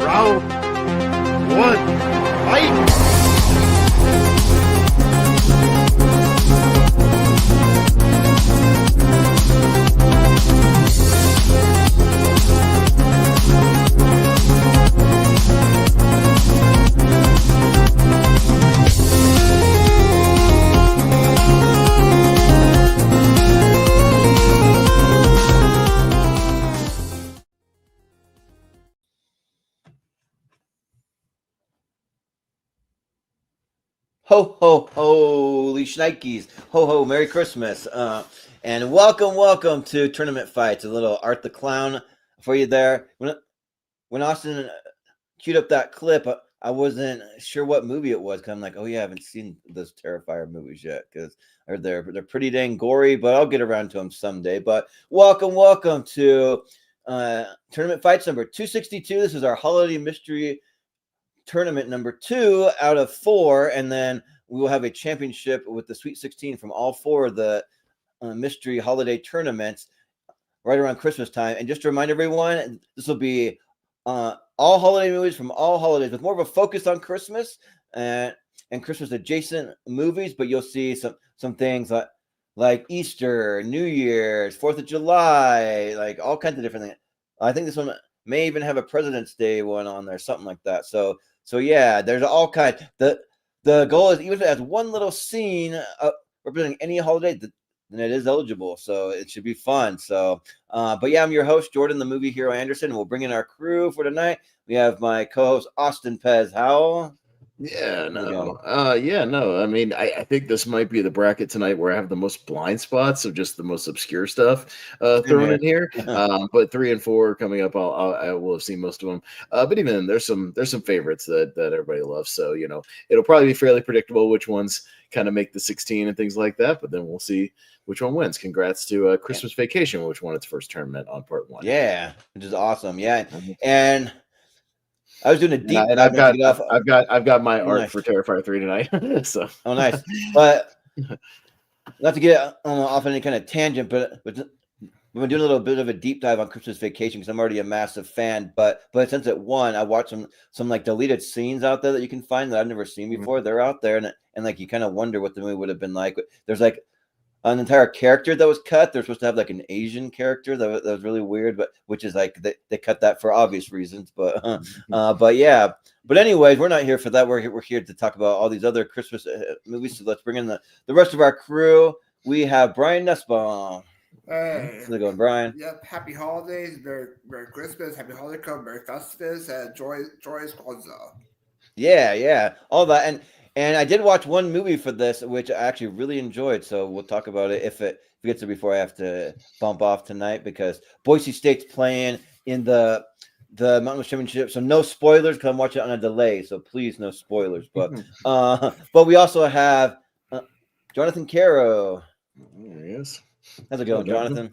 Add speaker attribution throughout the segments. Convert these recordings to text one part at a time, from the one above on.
Speaker 1: Round one, fight!
Speaker 2: Ho, ho, holy shnikes. Ho, ho, Merry Christmas. And welcome to Tournament Fights. A little Art the Clown for you there. When Austin queued up that clip, I wasn't sure what movie it was. Cause I'm like, oh yeah, I haven't seen those Terrifier movies yet. Because they're pretty dang gory, but I'll get around to them someday. But welcome to Tournament Fights number 262. This is our holiday mystery tournament number 2 out of 4, and then we will have a championship with the Sweet 16 from all 4 of the mystery holiday tournaments right around Christmas time. And just to remind everyone, this will be all holiday movies from all holidays with more of a focus on Christmas and Christmas adjacent movies, but you'll see some things like Easter, New Year's, 4th of July, like all kinds of different things. I think this one may even have a President's Day one on there, something like that. So yeah, there's all kinds. The goal is, even if it has one little scene representing any holiday, then it is eligible. So it should be fun. So, but yeah, I'm your host, Jordan, the movie hero Anderson. We'll bring in our crew for tonight. We have my co-host, Austin Pez Howell.
Speaker 1: Yeah, no. I mean, I think this might be the bracket tonight where I have the most blind spots of just the most obscure stuff thrown in here. But 3 and 4 coming up, I will have seen most of them. But even then, there's some favorites that everybody loves. So it'll probably be fairly predictable which ones kind of make the 16 and things like that. But then we'll see which one wins. Congrats to Christmas Vacation, which won its first tournament on part 1.
Speaker 2: Yeah, which is awesome. Yeah, and I was doing a deep.
Speaker 1: And I've got my art for Terrifier 3 tonight. So
Speaker 2: nice, but not to get off on any kind of tangent, but we've been doing a little bit of a deep dive on Christmas Vacation because I'm already a massive fan. But since it won, I watched some like deleted scenes out there that you can find that I've never seen before. They're out there, and like you kind of wonder what the movie would have been like. There's like an entire character that was cut. They're supposed to have like an Asian character that was really weird, but which is like they cut that for obvious reasons. But yeah. But anyways, we're not here for that. We're here to talk about all these other Christmas movies. So let's bring in the rest of our crew. We have Brian Nussbaum.
Speaker 3: Hey.
Speaker 2: How's it going, Brian?
Speaker 3: Yep. Happy holidays, Merry Christmas, Happy Hanukkah, Merry Festivus, and joyous Kwanzaa.
Speaker 2: Yeah, all that. And I did watch one movie for this, which I actually really enjoyed. So we'll talk about it if it gets to before I have to bump off tonight, because Boise State's playing in the Mountain West Championship. So no spoilers, because I'm watching it on a delay. So please, no spoilers. But we also have Jonathan Caro.
Speaker 1: There he is.
Speaker 2: How's it going, Jonathan?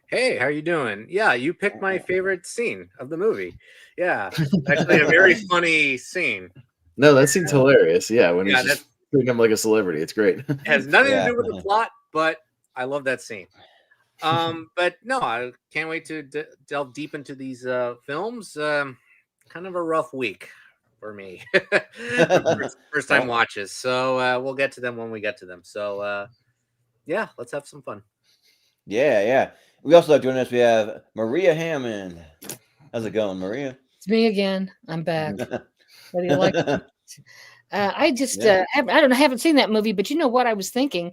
Speaker 4: Hey, how you doing? Yeah, you picked my favorite scene of the movie. Yeah, actually a very funny scene.
Speaker 1: No, that seems hilarious. Yeah, when he's just treating him like a celebrity. It's great.
Speaker 4: It has nothing to do with the plot, but I love that scene. But no, I can't wait to delve deep into these films. Kind of a rough week for me. First time watches. So we'll get to them when we get to them. So yeah, let's have some fun.
Speaker 2: Yeah. We also have joining us, we have Maria Hammond. How's it going, Maria?
Speaker 5: It's me again. I'm back. What do you like? I just I haven't seen that movie, but you know what I was thinking?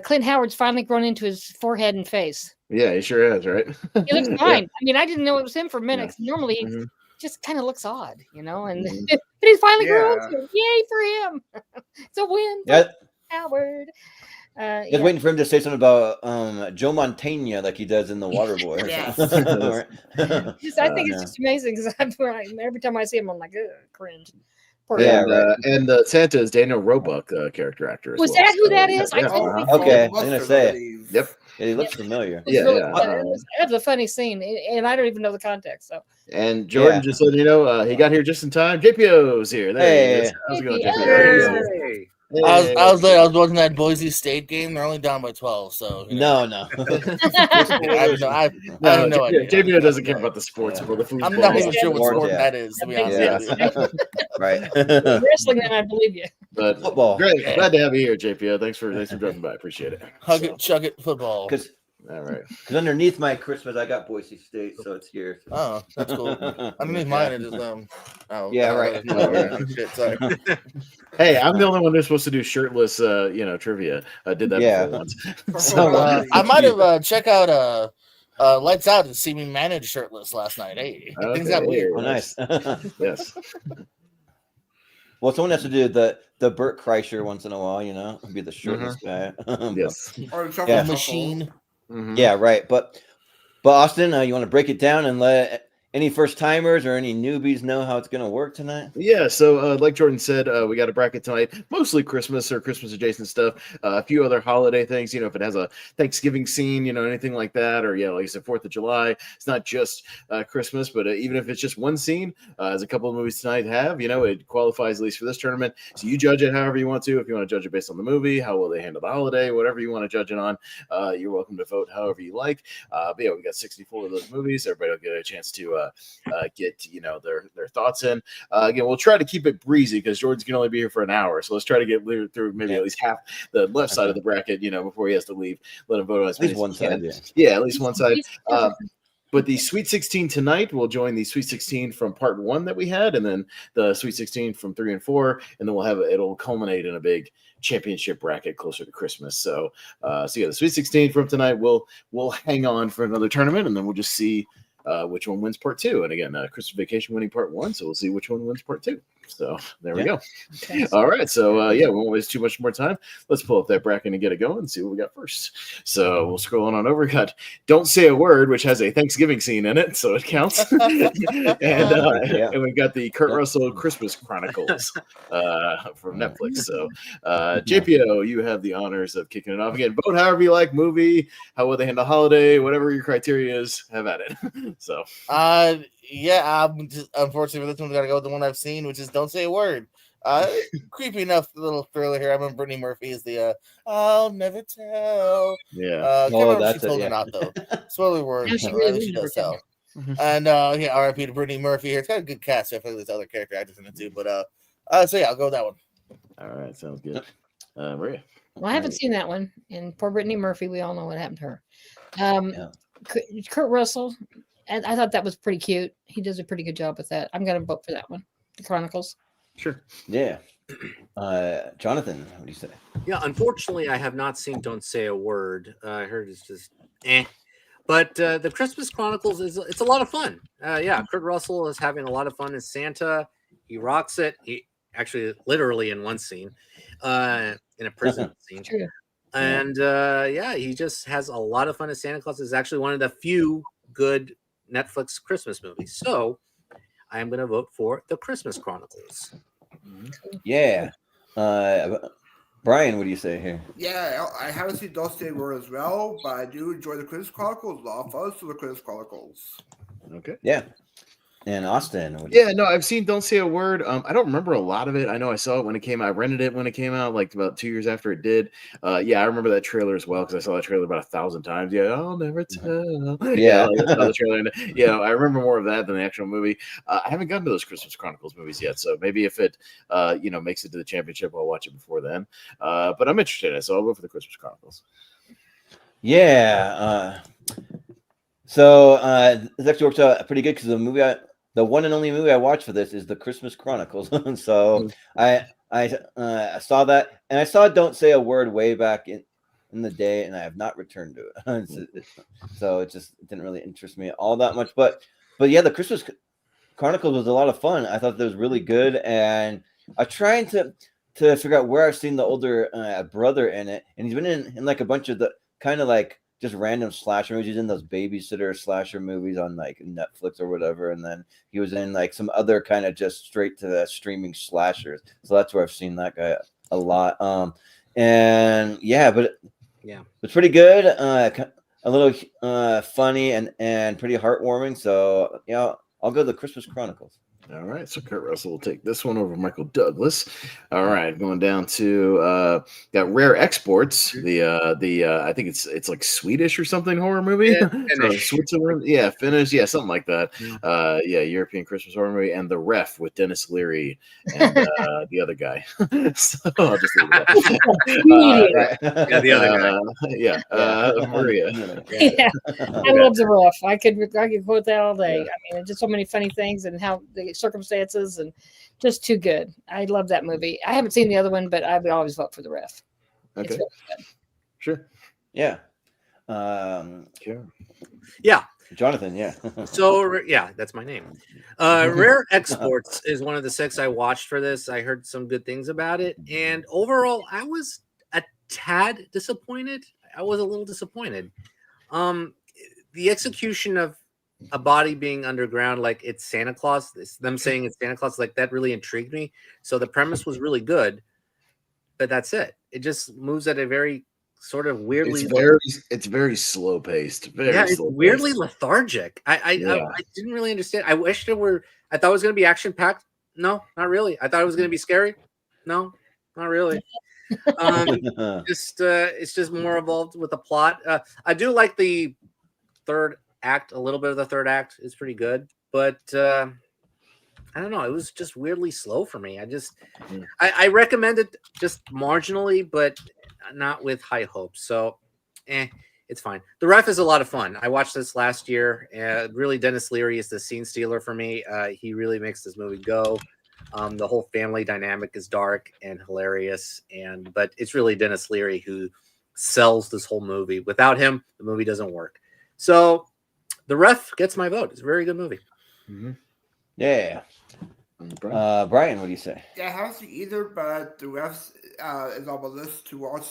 Speaker 5: Clint Howard's finally grown into his forehead and face.
Speaker 1: Yeah, he sure has, right?
Speaker 5: He looks fine. I mean, I didn't know it was him for minutes. Yeah. Normally, he just kind of looks odd, and but he's finally grown into it. Yay for him! It's a win for Howard.
Speaker 2: Just waiting for him to say something about Joe Montana, like he does in The Waterboy.
Speaker 5: Yes. I think it's just amazing because every time I see him, I'm like, cringe.
Speaker 1: And Santa is Daniel Roebuck, character actor.
Speaker 5: Was that who that is?
Speaker 1: Yeah.
Speaker 2: Okay, I'm gonna say it.
Speaker 1: Yep.
Speaker 2: Yeah, he looks familiar.
Speaker 5: That's a funny scene, and I don't even know the context. So.
Speaker 1: And Jordan just let you know he got here just in time. JPO's here. There he is. How's it going, JPO?
Speaker 6: I was there. I was watching that Boise State game. They're only down by 12. So
Speaker 2: No.
Speaker 6: I have no idea.
Speaker 1: JBO doesn't care about the sports, but the foosball.
Speaker 6: I'm not even sure what
Speaker 2: Sports,
Speaker 6: sport
Speaker 2: yeah.
Speaker 6: that is. To be honest with you.
Speaker 2: Right.
Speaker 5: Wrestling, then I believe you.
Speaker 1: But
Speaker 2: Football.
Speaker 1: great, glad to have you here, JPO. Thanks for dropping by. Appreciate it.
Speaker 6: Hug it, chug it, football.
Speaker 1: All right.
Speaker 2: Because underneath my Christmas, I got Boise State, so it's here.
Speaker 6: Oh, that's cool. Underneath mine, it is
Speaker 2: Yeah, right.
Speaker 6: Shit, sorry.
Speaker 1: Hey, I'm the only one who's supposed to do shirtless, trivia. I did that before once.
Speaker 2: So
Speaker 6: I might have check out Lights Out to see me manage shirtless last night. Hey, things got weird.
Speaker 2: Oh, nice.
Speaker 1: Yes.
Speaker 2: Well, someone has to do the Burt Kreischer once in a while, be the shirtless guy.
Speaker 1: Yes.
Speaker 3: Or
Speaker 2: Yeah.
Speaker 6: Machine.
Speaker 1: Mhm.
Speaker 2: Yeah, right. But Austin, you want to break it down and let any first timers or any newbies know how it's going to work tonight?
Speaker 1: Yeah, so like Jordan said, we got a bracket tonight, mostly Christmas or Christmas adjacent stuff. A few other holiday things, if it has a Thanksgiving scene, anything like that, or like I said, 4th of July. It's not just Christmas, but even if it's just one scene, as a couple of movies tonight have, it qualifies at least for this tournament. So you judge it however you want to. If you want to judge it based on the movie, how will they handle the holiday, whatever you want to judge it on, you're welcome to vote however you like. But yeah, we got 64 of those movies. Everybody will get a chance to get their thoughts in. Again, we'll try to keep it breezy because Jordan's can only be here for an hour, so let's try to get through maybe at least half the left side of the bracket, before he has to leave. Let him vote on as many as
Speaker 2: one
Speaker 1: he can.
Speaker 2: side,
Speaker 1: Yeah, at least one side. But the Sweet 16 tonight will join the Sweet 16 from part 1 that we had, and then the Sweet 16 from 3 and 4, and then it'll culminate in a big championship bracket closer to Christmas. So yeah, the Sweet 16 from tonight we'll hang on for another tournament, and then we'll just see which one wins part 2. And again, Christmas Vacation winning part 1, so we'll see which one wins part 2. So there we go. Okay. All right. So yeah, we won't waste too much more time. Let's pull up that bracket and get it going and see what we got first. So we'll scroll on over. We got Don't Say a Word, which has a Thanksgiving scene in it, so it counts. And we've got the Kurt Russell Christmas Chronicles from Netflix. So JPO, you have the honors of kicking it off again. Vote however you like. Movie, how will they handle holiday, whatever your criteria is, have at it. So
Speaker 6: yeah, unfortunately for this one, we gotta go with the one I've seen, which is Don't Say a Word. Creepy enough, little thriller here. I remember Brittany Murphy is the I'll never tell.
Speaker 1: Yeah.
Speaker 6: Can't remember if she told or not though. Spoiler word.
Speaker 5: No, she really
Speaker 6: she does tell.
Speaker 1: Mm-hmm.
Speaker 6: And yeah, RIP to Brittany Murphy here. It's got a good cast. I feel like there's other character actors in it too, but so yeah, I'll go with that one.
Speaker 1: All right, sounds good. Maria.
Speaker 5: Well, I haven't seen that one, and poor Brittany Murphy. We all know what happened to her. Kurt Russell. I thought that was pretty cute. He does a pretty good job with that. I'm going to vote for that one. The Chronicles.
Speaker 1: Sure.
Speaker 2: Yeah. Jonathan, what do you say?
Speaker 4: Yeah, unfortunately, I have not seen Don't Say a Word. I heard it's just But the Christmas Chronicles it's a lot of fun. Yeah, Kurt Russell is having a lot of fun as Santa. He rocks it. He actually literally in one scene, in a prison scene.
Speaker 5: True.
Speaker 4: And yeah, he just has a lot of fun as Santa Claus. Is actually one of the few good Netflix Christmas movies. So I am going to vote for the Christmas Chronicles.
Speaker 2: Yeah. Brian, what do you say here?
Speaker 3: Yeah, I haven't seen Don't Say a Word as well, but I do enjoy the Christmas Chronicles. A lot of fun to the Christmas Chronicles.
Speaker 1: Okay.
Speaker 2: Yeah. And Austin.
Speaker 1: Yeah, no, I've seen Don't Say a Word. I don't remember a lot of it. I know I saw it when it came out. I rented it when it came out, like about 2 years after it did. Yeah, I remember that trailer as well because I saw that trailer about 1,000 times. Yeah, I'll never tell.
Speaker 2: Yeah.
Speaker 1: I saw the trailer. And, yeah, I remember more of that than the actual movie. I haven't gotten to those Christmas Chronicles movies yet, so maybe if it, makes it to the championship, I'll watch it before then. But I'm interested in it, so I'll go for the Christmas Chronicles.
Speaker 2: Yeah. So this actually works out pretty good because the one and only movie I watched for this is the Christmas Chronicles. So I saw that, and I saw Don't Say a Word way back in the day, and I have not returned to it. So it didn't really interest me all that much. But yeah, the Christmas Chronicles was a lot of fun. I thought that was really good, and I'm trying to figure out where I've seen the older brother in it, and he's been in like a bunch of the kind of like just random slasher movies. He's in those babysitter slasher movies on like Netflix or whatever, and then he was in like some other kind of just straight to the streaming slashers. So that's where I've seen that guy a lot. And yeah, but yeah, it's pretty good. A little funny and pretty heartwarming. So yeah, I'll go the Christmas Chronicles.
Speaker 1: All right, so Kurt Russell will take this one over Michael Douglas. All right, going down to got Rare Exports. The I think it's like Swedish or something horror movie.
Speaker 4: Yeah,
Speaker 1: So Switzerland, yeah, Finnish, yeah, something like that. Yeah, European Christmas horror movie, and The Ref with Dennis Leary and the other guy. So I'll just leave it at
Speaker 4: Yeah, the other guy.
Speaker 1: Yeah, Maria.
Speaker 5: Yeah, I love The Ref. I could quote that all day. I mean, just so many funny things and how the circumstances and just too good. I love that movie. I haven't seen the other one, but I would always vote for The Ref.
Speaker 1: Okay,
Speaker 5: It's really good.
Speaker 1: Sure.
Speaker 2: Yeah.
Speaker 4: Yeah.
Speaker 2: Jonathan, yeah.
Speaker 4: So yeah, that's my name. Rare Exports is one of the 6 I watched for this. I heard some good things about it, and overall, I was a tad disappointed. I was a little disappointed. The execution of a body being underground, like it's Santa Claus, them saying it's Santa Claus, like that really intrigued me. So the premise was really good, but that's it. It just moves at a very sort of weirdly.
Speaker 1: It's very slow paced.
Speaker 4: It's weirdly lethargic. I didn't really understand. I wish there were. I thought it was going to be action packed. No, not really. I thought it was going to be scary. No, not really. It's just more involved with the plot. I do like the third act. A little bit of the third act is pretty good, but I don't know. It was just weirdly slow for me. I recommend it just marginally, but not with high hopes. So, it's fine. The Ref is a lot of fun. I watched this last year. Really, Dennis Leary is the scene stealer for me. He really makes this movie go. The whole family dynamic is dark and hilarious, but it's really Dennis Leary who sells this whole movie. Without him, the movie doesn't work. So, The Ref gets my vote. It's a very good movie.
Speaker 1: Mm-hmm.
Speaker 2: Yeah. Brian, what do you say?
Speaker 3: Yeah, I haven't seen either, but The Ref is on my list to watch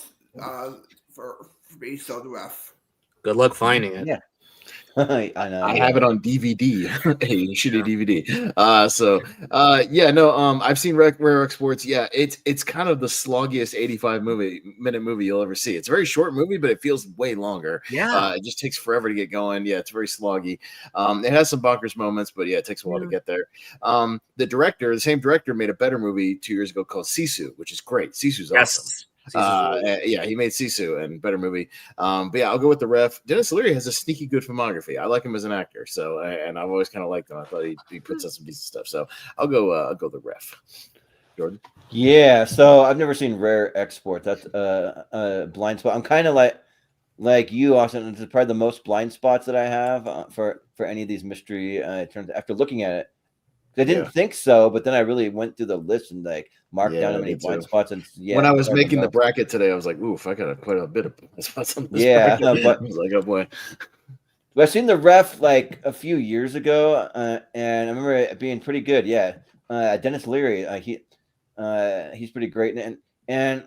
Speaker 3: for me. So The Ref.
Speaker 4: Good luck finding it.
Speaker 2: Yeah. I know.
Speaker 1: I have it on DVD. Hey, shitty DVD. I've seen Rare Exports. Yeah, it's kind of the sloggiest 85-minute movie you'll ever see. It's a very short movie, but it feels way longer.
Speaker 4: Yeah,
Speaker 1: it just takes forever to get going. Yeah, it's very sloggy. It has some bonkers moments, but yeah, it takes a while to get there. The same director, made a better movie 2 years ago called Sisu, which is great. Sisu's awesome. He made Sisu and better movie. But yeah, I'll go with The Ref. Dennis Leary has a sneaky good filmography. I like him as an actor, so and I've always kind of liked him. I thought he puts out some decent stuff. So I'll go The Ref. Jordan.
Speaker 2: Yeah, so I've never seen Rare Export. That's a blind spot. I'm kind of like you, Austin. It's probably the most blind spots that I have for any of these mystery terms. After looking at it, I didn't think so, but then I really went through the list and marked down how many blind spots. And
Speaker 1: when I was making the bracket today, I was like, "Oof, I got quite a bit of blind spots on this bracket." But I was like, "Oh boy."
Speaker 2: But I've seen The Ref a few years ago, and I remember it being pretty good. Yeah, Dennis Leary, he's pretty great, and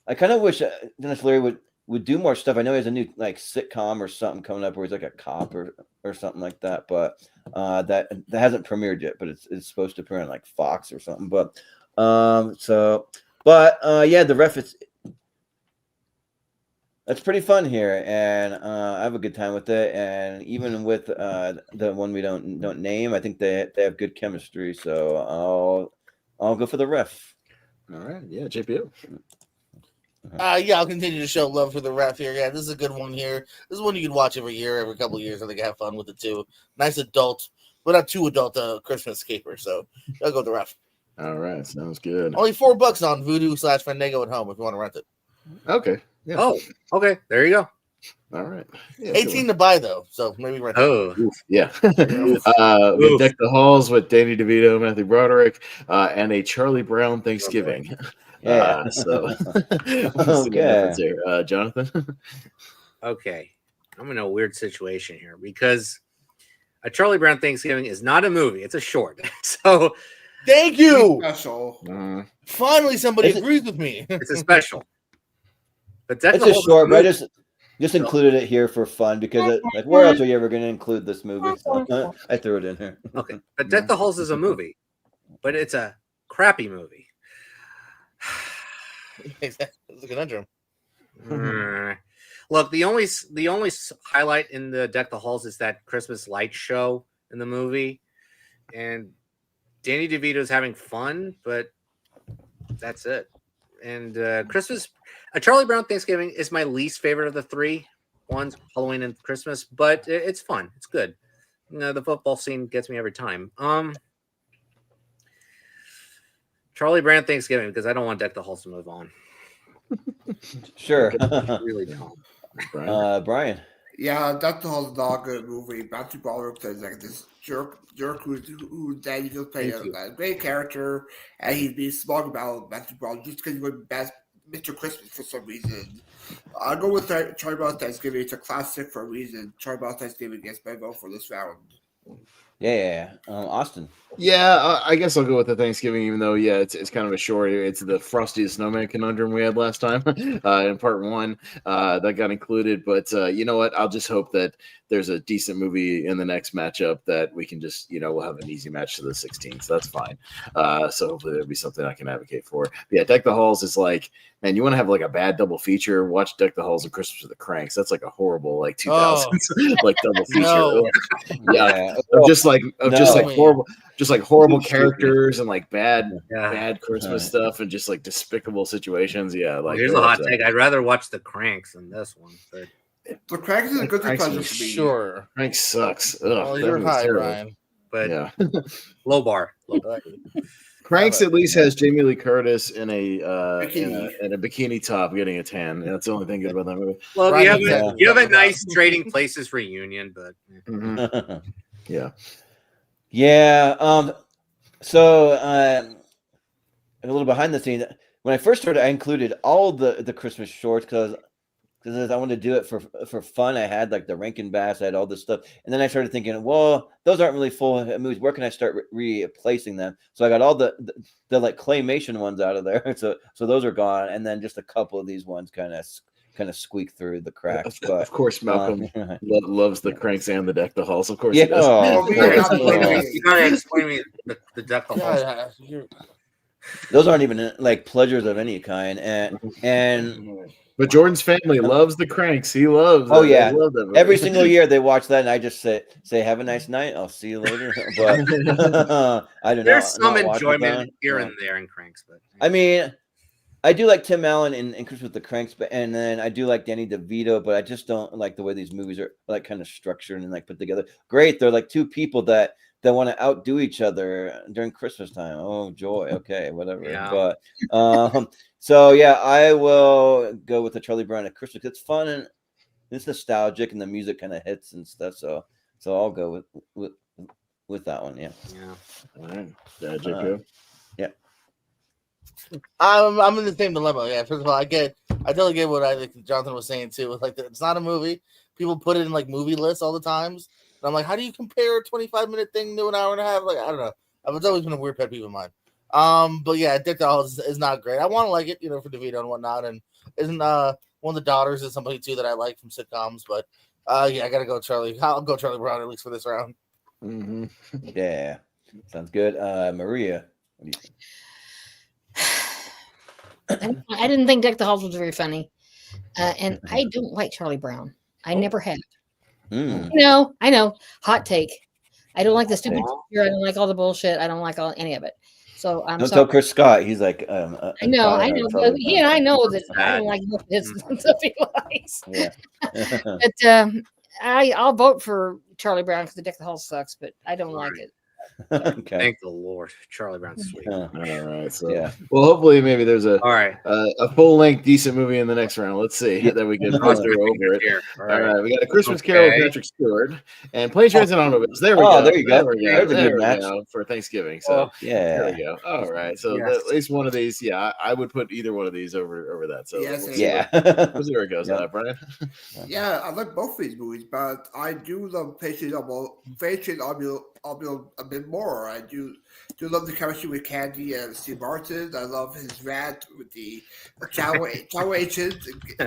Speaker 2: I kind of wish Dennis Leary would do more stuff. I know he has a new sitcom or something coming up where he's like a cop or something like that, but that hasn't premiered yet, but it's supposed to premiere on Fox or something. But The Ref, that's pretty fun here, and I have a good time with it. And even with the one we don't name, I think they have good chemistry. So I'll go for The Ref.
Speaker 1: All right, yeah, JPO.
Speaker 6: I'll continue to show love for The Ref here. Yeah, this is a good one here. This is one you can watch every couple of years. I think I have fun with it too. Nice adult, but not too adult Christmas caper. So I'll go with The Ref.
Speaker 1: All right, sounds good.
Speaker 6: Only $4 on Vudu/Fandango at home if you want to rent it.
Speaker 1: Okay. Yeah.
Speaker 4: Oh, okay. There you go.
Speaker 1: All right. Yeah,
Speaker 6: 18 to buy though, so maybe rent it.
Speaker 4: Oh,
Speaker 1: yeah. We deck the halls with Danny DeVito, Matthew Broderick, and a Charlie Brown Thanksgiving.
Speaker 2: Yeah.
Speaker 1: Okay. Jonathan.
Speaker 4: Okay. I'm in a weird situation here because a Charlie Brown Thanksgiving is not a movie; it's a short. So,
Speaker 6: thank you.
Speaker 3: Special.
Speaker 6: Finally, somebody agrees with me.
Speaker 4: It's a special. But
Speaker 2: it's a short, but I just included it here for fun because where else are you ever going to include this movie? So I threw it in here.
Speaker 4: Okay, but Deck the Halls is a movie, but it's a crappy movie.
Speaker 6: It's a conundrum.
Speaker 4: Look, the only highlight in the Deck the Halls is that Christmas light show in the movie, and Danny DeVito's having fun, but that's it. And Christmas, Charlie Brown Thanksgiving is my least favorite of the three ones, Halloween and Christmas, but it's fun. It's good. The football scene gets me every time. Charlie Brown Thanksgiving, because I don't want Deck the Halls to move on.
Speaker 2: Sure.
Speaker 4: Really don't.
Speaker 2: Brian.
Speaker 3: Yeah, Deck the Halls is not a good movie. Matthew Broderick plays like this jerk who then he just played a great character, and he'd be smug about Matthew Broderick just because he was best Mr. Christmas for some reason. I'll go with Charlie Brown Thanksgiving. It's a classic for a reason. Charlie Brown Thanksgiving gets my vote for this round.
Speaker 2: Yeah. Austin.
Speaker 1: Yeah, I guess I'll go with the Thanksgiving, even though, it's kind of a short. It's the Frosty the Snowman conundrum we had last time in part one that got included. But you know what? I'll just hope that there's a decent movie in the next matchup that we can just, we'll have an easy match to the 16th. So that's fine. So hopefully there'll be something I can advocate for. But yeah, Deck the Halls is like, man, you want to have like a bad double feature? Watch Deck the Halls and Christmas with the Cranks. That's like a horrible like 2000s like double feature.
Speaker 6: No.
Speaker 1: Yeah, just like horrible characters and like bad Christmas stuff and just like despicable situations. Yeah, like
Speaker 4: here's a hot take. I'd rather watch the Cranks than this one. But
Speaker 3: the Cranks is a good pleasure for me.
Speaker 6: Sure.
Speaker 1: Cranks sucks. Ugh,
Speaker 6: Well, you're high,
Speaker 1: terrible.
Speaker 6: Brian.
Speaker 4: But
Speaker 1: Yeah.
Speaker 4: low bar.
Speaker 1: Cranks at least has Jamie Lee Curtis in a
Speaker 3: Bikini.
Speaker 1: in a bikini top getting a tan. That's the only thing good about that movie.
Speaker 4: Well,
Speaker 6: Right,
Speaker 4: you have a nice Trading Places reunion, but
Speaker 1: Yeah.
Speaker 2: Yeah. So a little behind the scenes. When I first started, I included all the Christmas shorts because I wanted to do it for fun. I had like the Rankin Bass, I had all this stuff, and then I started thinking, well, those aren't really full movies. Where can I start replacing them? So I got all the like claymation ones out of there. So those are gone, and then just a couple of these ones kind of squeak through the cracks. But
Speaker 1: of course, Malcolm loves the Cranks and the Deck the Halls. Of course,
Speaker 2: yeah.
Speaker 1: he does.
Speaker 4: you gotta explain me the Deck the Halls.
Speaker 6: Yeah,
Speaker 2: Those aren't even like pleasures of any kind, and
Speaker 1: But Jordan's family loves the Cranks. He loves.
Speaker 2: Oh
Speaker 1: it.
Speaker 2: yeah,
Speaker 1: They love that movie.
Speaker 2: every single year they watch that, and I just say have a nice night. I'll see you later. But I don't know.
Speaker 4: There's some enjoyment here and there in Cranks, but
Speaker 2: I mean, I do like Tim Allen in Christmas with the Cranks, and then I do like Danny DeVito, but I just don't like the way these movies are like kind of structured and like put together. Great, they're like two people that want to outdo each other during Christmas time. Oh joy, okay, whatever.
Speaker 4: Yeah.
Speaker 2: But so yeah, I will go with the Charlie Brown at Christmas. It's fun and it's nostalgic, and the music kind of hits and stuff. So I'll go with that one. Yeah.
Speaker 1: All right, JP.
Speaker 2: Yeah.
Speaker 6: I'm in the same dilemma. Yeah, first of all, I totally get what I think Jonathan was saying too. Like, it's not a movie. People put it in like movie lists all the times. And I'm like, how do you compare a 25-minute thing to an hour and a half? Like, I don't know. It's always been a weird pet peeve of mine. But yeah, Dick Doll is not great. I want to like it, for DeVito and whatnot. And isn't one of the daughters is somebody too that I like from sitcoms. But yeah, I gotta go Charlie. I'll go Charlie Brown at least for this round.
Speaker 1: Mm-hmm.
Speaker 2: Yeah, sounds good. Maria, what do you think?
Speaker 5: I didn't think Deck the Halls was very funny, and I don't like Charlie Brown. I never have.
Speaker 2: Mm.
Speaker 5: I know. Hot take. I don't like the stupid feature. I don't like all the bullshit. I don't like any of it. So I'm
Speaker 2: Don't
Speaker 5: sorry.
Speaker 2: tell Chris Scott. He's like,
Speaker 5: I know. I know that I don't like most of his stuff he likes.
Speaker 2: Yeah.
Speaker 5: But I'll vote for Charlie Brown because the Deck the Halls sucks, but I don't like it.
Speaker 2: Okay.
Speaker 4: thank the Lord, Charlie Brown's sweet.
Speaker 1: All right. So
Speaker 2: Yeah.
Speaker 1: well, hopefully, maybe there's a
Speaker 4: All right,
Speaker 1: full length decent movie in the next round. Let's see that we can buzz through over it.
Speaker 4: here. All
Speaker 1: All
Speaker 4: right.
Speaker 1: right, we got a Christmas Carol with Patrick Stewart and Plane, Trains, and Automobiles. There we go.
Speaker 2: There you go.
Speaker 1: There we go.
Speaker 2: There's a
Speaker 1: There
Speaker 2: good
Speaker 1: we
Speaker 2: match.
Speaker 1: go for Thanksgiving. So
Speaker 2: Yeah.
Speaker 1: there we go. All right. So
Speaker 4: Yes.
Speaker 1: at least one of these, I would put either one of these over that. So
Speaker 3: Yes,
Speaker 1: we'll see
Speaker 2: Yeah.
Speaker 1: we'll see where it goes.
Speaker 2: Yep.
Speaker 1: Brian.
Speaker 3: Yeah, I like both these movies, but I do love Patient Automobile a bit more. I do love the chemistry with Candy and Steve Martin. I love his rant with the Chow agent.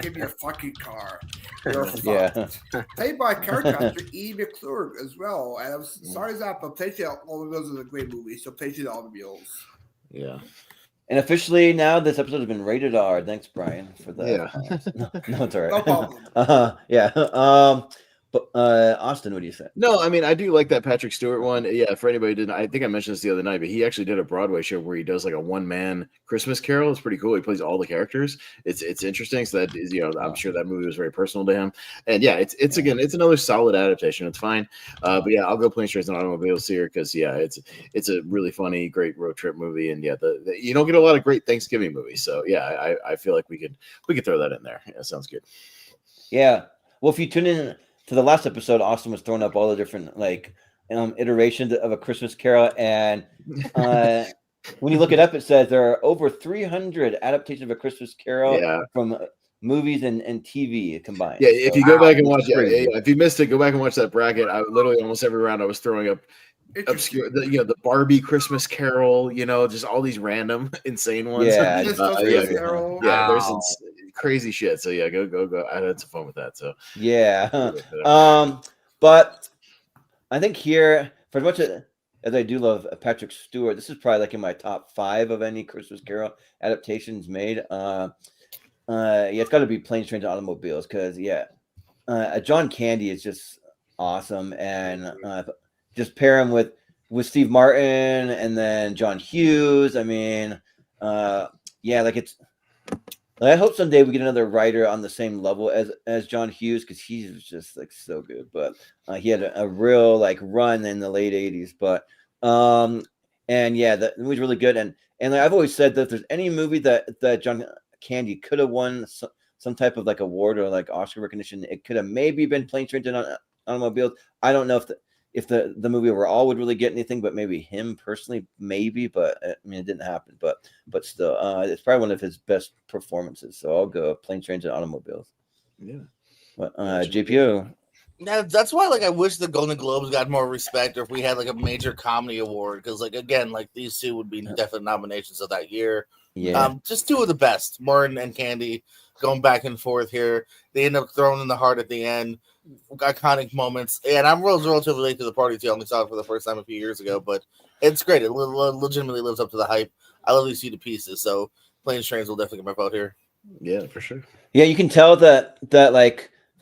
Speaker 3: Give me a fucking car. You're fucked.
Speaker 2: Yeah.
Speaker 3: Played by character E. McClure as well. And I'm sorry that, but Patient Automobiles is a great movie. So Patient Automobiles.
Speaker 1: Yeah.
Speaker 2: And officially now this episode has been rated R. Thanks, Brian, for that.
Speaker 1: Yeah.
Speaker 2: No, it's all right.
Speaker 3: No problem.
Speaker 2: Yeah. But Austin, what do you say?
Speaker 1: No, I mean, I do like that Patrick Stewart one. Yeah, for anybody who didn't, I think I mentioned this the other night, but he actually did a Broadway show where he does like a one-man Christmas Carol. It's pretty cool. He plays all the characters. It's interesting. So that is, I'm sure that movie was very personal to him. And yeah, it's again, it's another solid adaptation. It's fine. But yeah, I'll go Planes, Trains, and Automobiles here because yeah, it's a really funny, great road trip movie. And yeah, you don't get a lot of great Thanksgiving movies. So yeah, I feel like we could throw that in there. Yeah, sounds good.
Speaker 2: Yeah. Well, if you tune in to the last episode, Austin was throwing up all the different iterations of A Christmas Carol, and when you look it up, it says there are over 300 adaptations of A Christmas Carol from movies and TV combined.
Speaker 1: Yeah, if you go back and watch it, if you missed it, go back and watch that bracket. I literally almost every round I was throwing up obscure, the Barbie Christmas Carol, just all these random insane ones.
Speaker 2: Yeah,
Speaker 1: there's some crazy shit. So yeah, go. I had some fun with that. So
Speaker 2: yeah, but I think here, for as much as I do love Patrick Stewart, this is probably like in my top 5 of any Christmas Carol adaptations made. It's got to be Planes, Trains, and Automobiles because John Candy is just awesome, and just pair him with Steve Martin and then John Hughes. I mean, it's. I hope someday we get another writer on the same level as John Hughes because he's just like so good. But he had a real run in the late '80s. But the movie's really good. And I've always said that if there's any movie that John Candy could have won some type of award or Oscar recognition, it could have maybe been Planes, Trains, and Automobiles. I don't know if the movie overall would really get anything, but maybe him personally, maybe. But I mean, it didn't happen. But still, it's probably one of his best performances. So I'll go Planes, Trains, and Automobiles.
Speaker 1: Yeah.
Speaker 2: But JPO.
Speaker 6: Yeah, that's why I wish the Golden Globes got more respect, or if we had a major comedy award, because again, these two would be definite nominations of that year.
Speaker 2: Yeah.
Speaker 6: Just two of the best, Martin and Candy, going back and forth here. They end up throwing in the heart at the end. Iconic moments, and I'm relatively late to the party too. I only saw it for the first time a few years ago, but it's great. It legitimately lives up to the hype. I love these two to pieces, so Planes, Trains will definitely get my vote here.
Speaker 1: Yeah, for sure.
Speaker 2: Yeah, you can tell that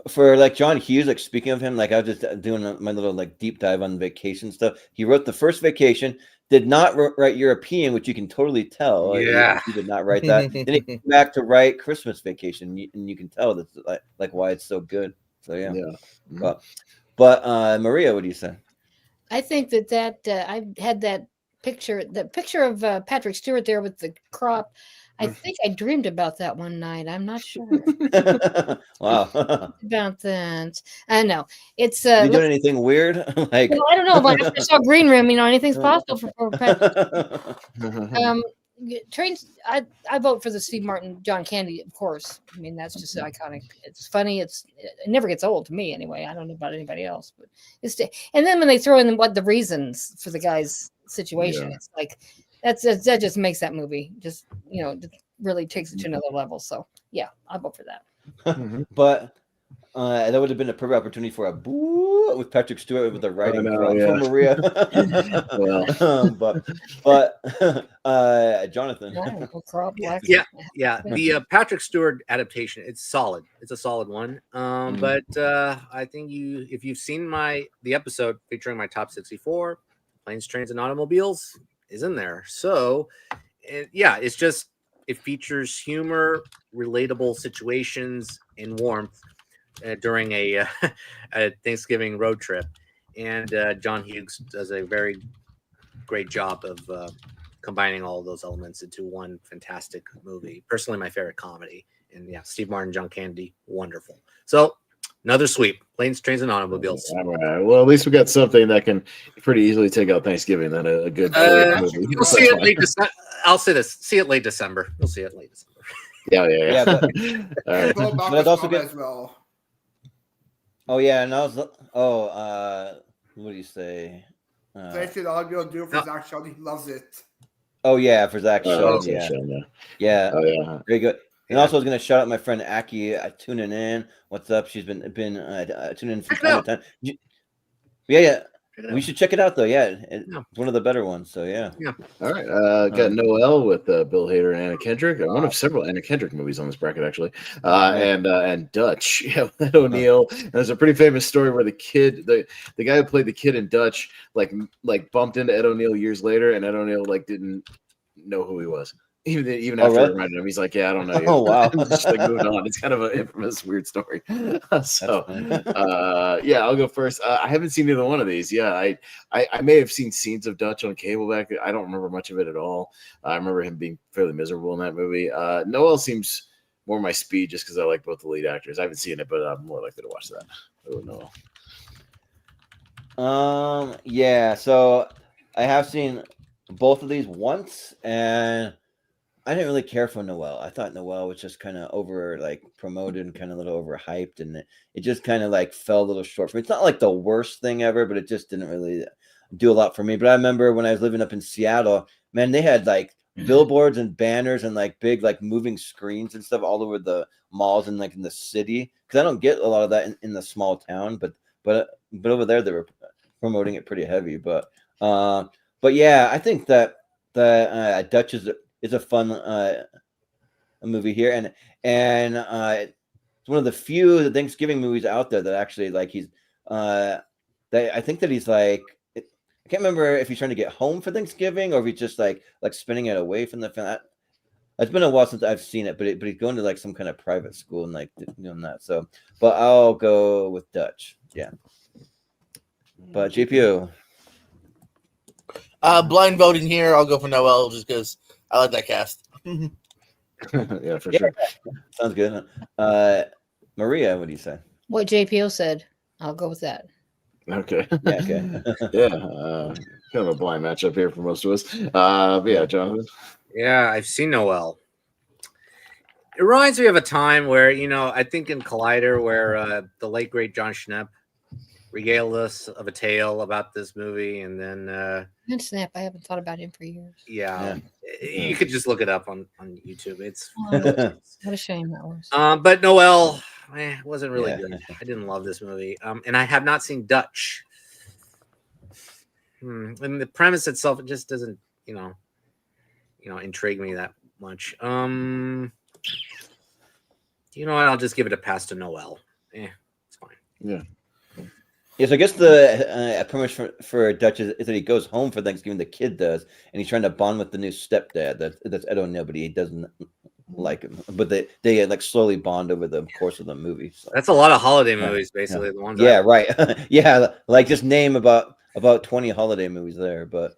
Speaker 2: for John Hughes, speaking of him, I was just doing my little deep dive on vacation stuff. He wrote the first Vacation, did not write European, which you can totally tell.
Speaker 4: Yeah,
Speaker 2: he did not write that. Then he came back to write Christmas Vacation, and you can tell that's why it's so good. So yeah. But Maria, what do you say?
Speaker 5: I think that I had that picture of Patrick Stewart there with the crop. I think I dreamed about that one night. I'm not sure.
Speaker 2: Wow.
Speaker 5: About that. I know. It's
Speaker 2: you doing anything weird?
Speaker 5: Well, I don't know. After I saw Green Room, anything's possible for Patrick. Trains. I vote for the Steve Martin, John Candy, of course. I mean, that's just iconic. It's funny. It never gets old to me, anyway. I don't know about anybody else, but and then when they throw in the reasons for the guy's situation, it's that just makes that movie just really takes it to another level. So yeah, I'll vote for that.
Speaker 2: But that would have been a perfect opportunity for a boo with Patrick Stewart with the writing from Maria. But Jonathan.
Speaker 4: The Patrick Stewart adaptation, it's solid. It's a solid one. But I think if you've seen the episode featuring my top 64, Planes, Trains, and Automobiles is in there. So it features humor, relatable situations, and warmth during a Thanksgiving road trip, and John Hughes does a very great job of combining all of those elements into one fantastic movie. Personally, my favorite comedy, and Steve Martin, John Candy, wonderful. So another sweep: Planes, Trains, and Automobiles.
Speaker 1: All right. Well, at least we got something that can pretty easily take out Thanksgiving. Then a good movie.
Speaker 4: You'll see it late December. I'll say this: see it late December. We'll see it late December.
Speaker 1: Yeah.
Speaker 2: But it's also good
Speaker 3: as well.
Speaker 2: Oh yeah, and what do you say?
Speaker 3: They should all be able to do it for Zach Sheldon. He loves it.
Speaker 2: Oh yeah, for Zach Sheldon. Yeah.
Speaker 1: Oh yeah.
Speaker 2: Very good. And also, I was going to shout out my friend Aki tuning in. What's up? She's been tuning in from time to time. Yeah. We should check it out, though. Yeah, it's one of the better ones. So yeah.
Speaker 1: All right. Got Noelle with Bill Hader and Anna Kendrick. One of several Anna Kendrick movies on this bracket, actually. And Dutch. Yeah, Ed O'Neill. And there's a pretty famous story where the guy who played the kid in Dutch, like bumped into Ed O'Neill years later, and Ed O'Neill didn't know who he was. Even after he reminded him, he's like, "Yeah, I don't know you."
Speaker 2: Oh wow!
Speaker 1: Just moved on. It's kind of an infamous, weird story. So, I'll go first. I haven't seen either one of these. Yeah, I may have seen scenes of Dutch on cable back. I don't remember much of it at all. I remember him being fairly miserable in that movie. Noelle seems more my speed just because I like both the lead actors. I haven't seen it, but I'm more likely to watch that. Oh,
Speaker 2: Noelle. Yeah. So I have seen both of these once, and I didn't really care for Noelle. I thought Noelle was just kind of promoted and kind of a little overhyped, and it just kind of fell a little short for me. It's not like the worst thing ever, but it just didn't really do a lot for me. But I remember when I was living up in Seattle, man, they had billboards and banners and big moving screens and stuff all over the malls and in the city, because I don't get a lot of that in the small town, but over there they were promoting it pretty heavy. But yeah, I think that Dutch is a fun movie here, and it's one of the few Thanksgiving movies out there that actually he's that I think that he's I can't remember if he's trying to get home for Thanksgiving or if he's just spending it away from the family. It's been a while since I've seen it, but he's going to some kind of private school and doing that. So, but I'll go with Dutch. Yeah. But GPU.
Speaker 6: Blind voting here. I'll go for Noelle just because I like that cast.
Speaker 1: Yeah, for sure.
Speaker 2: Sounds good. Maria, what do you say?
Speaker 5: What JPO said. I'll go with that.
Speaker 1: Okay.
Speaker 2: Yeah. Okay.
Speaker 1: Yeah. Kind of a blind matchup here for most of us. But yeah, Jonathan.
Speaker 4: Yeah, I've seen Noelle. It reminds me of a time where, I think in Collider, where the late great John Schnepp regaled us of a tale about this movie, and then
Speaker 5: Snap. I haven't thought about him for years.
Speaker 4: Yeah. You could just look it up on YouTube. It's
Speaker 5: what a shame that was.
Speaker 4: But Noelle wasn't really good. I didn't love this movie. And I have not seen Dutch. And the premise itself, it just doesn't, intrigue me that much. You know what? I'll just give it a pass to Noelle. It's fine.
Speaker 1: Yeah.
Speaker 2: Yes, I guess the premise for Dutch is that he goes home for Thanksgiving. The kid does, and he's trying to bond with the new stepdad. That's Ed O'Neill, but he doesn't like him. But they slowly bond over the course of the movie. So.
Speaker 4: That's a lot of holiday movies, basically. The ones.
Speaker 2: Yeah, right. Yeah, just name about 20 holiday movies there. But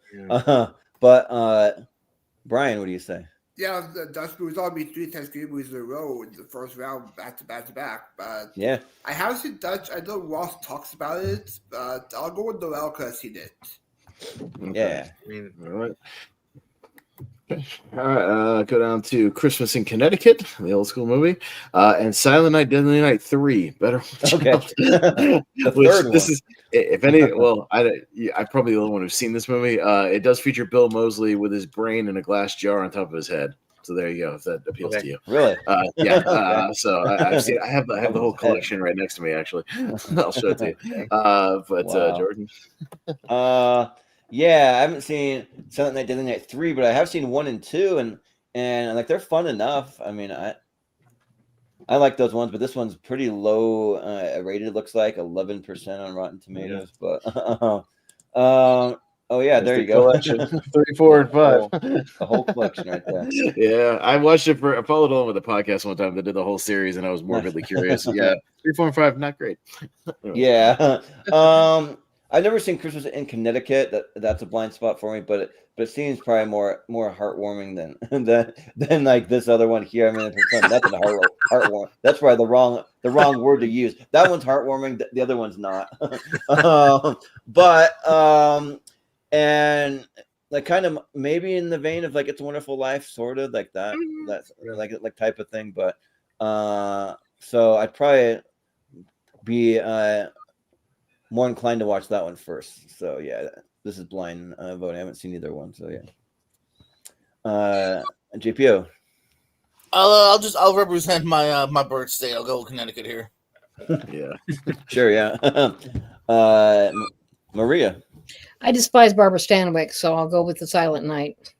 Speaker 2: Brian, what do you say?
Speaker 3: Yeah, the Dutch movies all be 3 Thanksgiving movies in a row in the first round, back to back to back. But
Speaker 2: yeah,
Speaker 3: I haven't seen Dutch. I know Ross talks about it, but I'll go with Noelle because I've seen it.
Speaker 1: Okay.
Speaker 2: Yeah.
Speaker 1: All right. All right. Go down to Christmas in Connecticut, the old school movie, and Silent Night, Deadly Night 3. Better watch
Speaker 2: okay.
Speaker 1: out. This is, if any, well, I'm probably the only one who's seen this movie. It does feature Bill Moseley with his brain in a glass jar on top of his head. So there you go. If that appeals to you,
Speaker 2: really?
Speaker 1: Yeah. So I've seen. I have the whole collection right next to me. Actually, I'll show it to you. Jordan.
Speaker 2: Yeah, I haven't seen Silent Night, Deadly Night 3, but I have seen 1 and 2, and they're fun enough. I mean, I like those ones, but this one's pretty low rated. It looks like 11% on Rotten Tomatoes. Yeah. But there you go.
Speaker 1: 3, 4, and 5.
Speaker 2: The whole collection right there.
Speaker 1: Yeah, I watched it I followed along with the podcast one time. They did the whole series, and I was morbidly curious. Yeah, 3, 4, and 5, not great.
Speaker 2: Yeah. I've never seen Christmas in Connecticut. That's a blind spot for me, but it seems probably more heartwarming than like this other one here. I mean, that's heartwarming. That's probably the wrong word to use. That one's heartwarming. The other one's not. And kind of maybe in the vein of It's a Wonderful Life, sort of like that. That's like type of thing. But so I'd probably be more inclined to watch that one first. So yeah, this is blind voting. I haven't seen either one. So yeah. JPO.
Speaker 6: I'll represent my birth state. I'll go with Connecticut here.
Speaker 1: Yeah.
Speaker 2: Sure. Yeah. Maria.
Speaker 5: I despise Barbara Stanwyck, so I'll go with The Silent Night.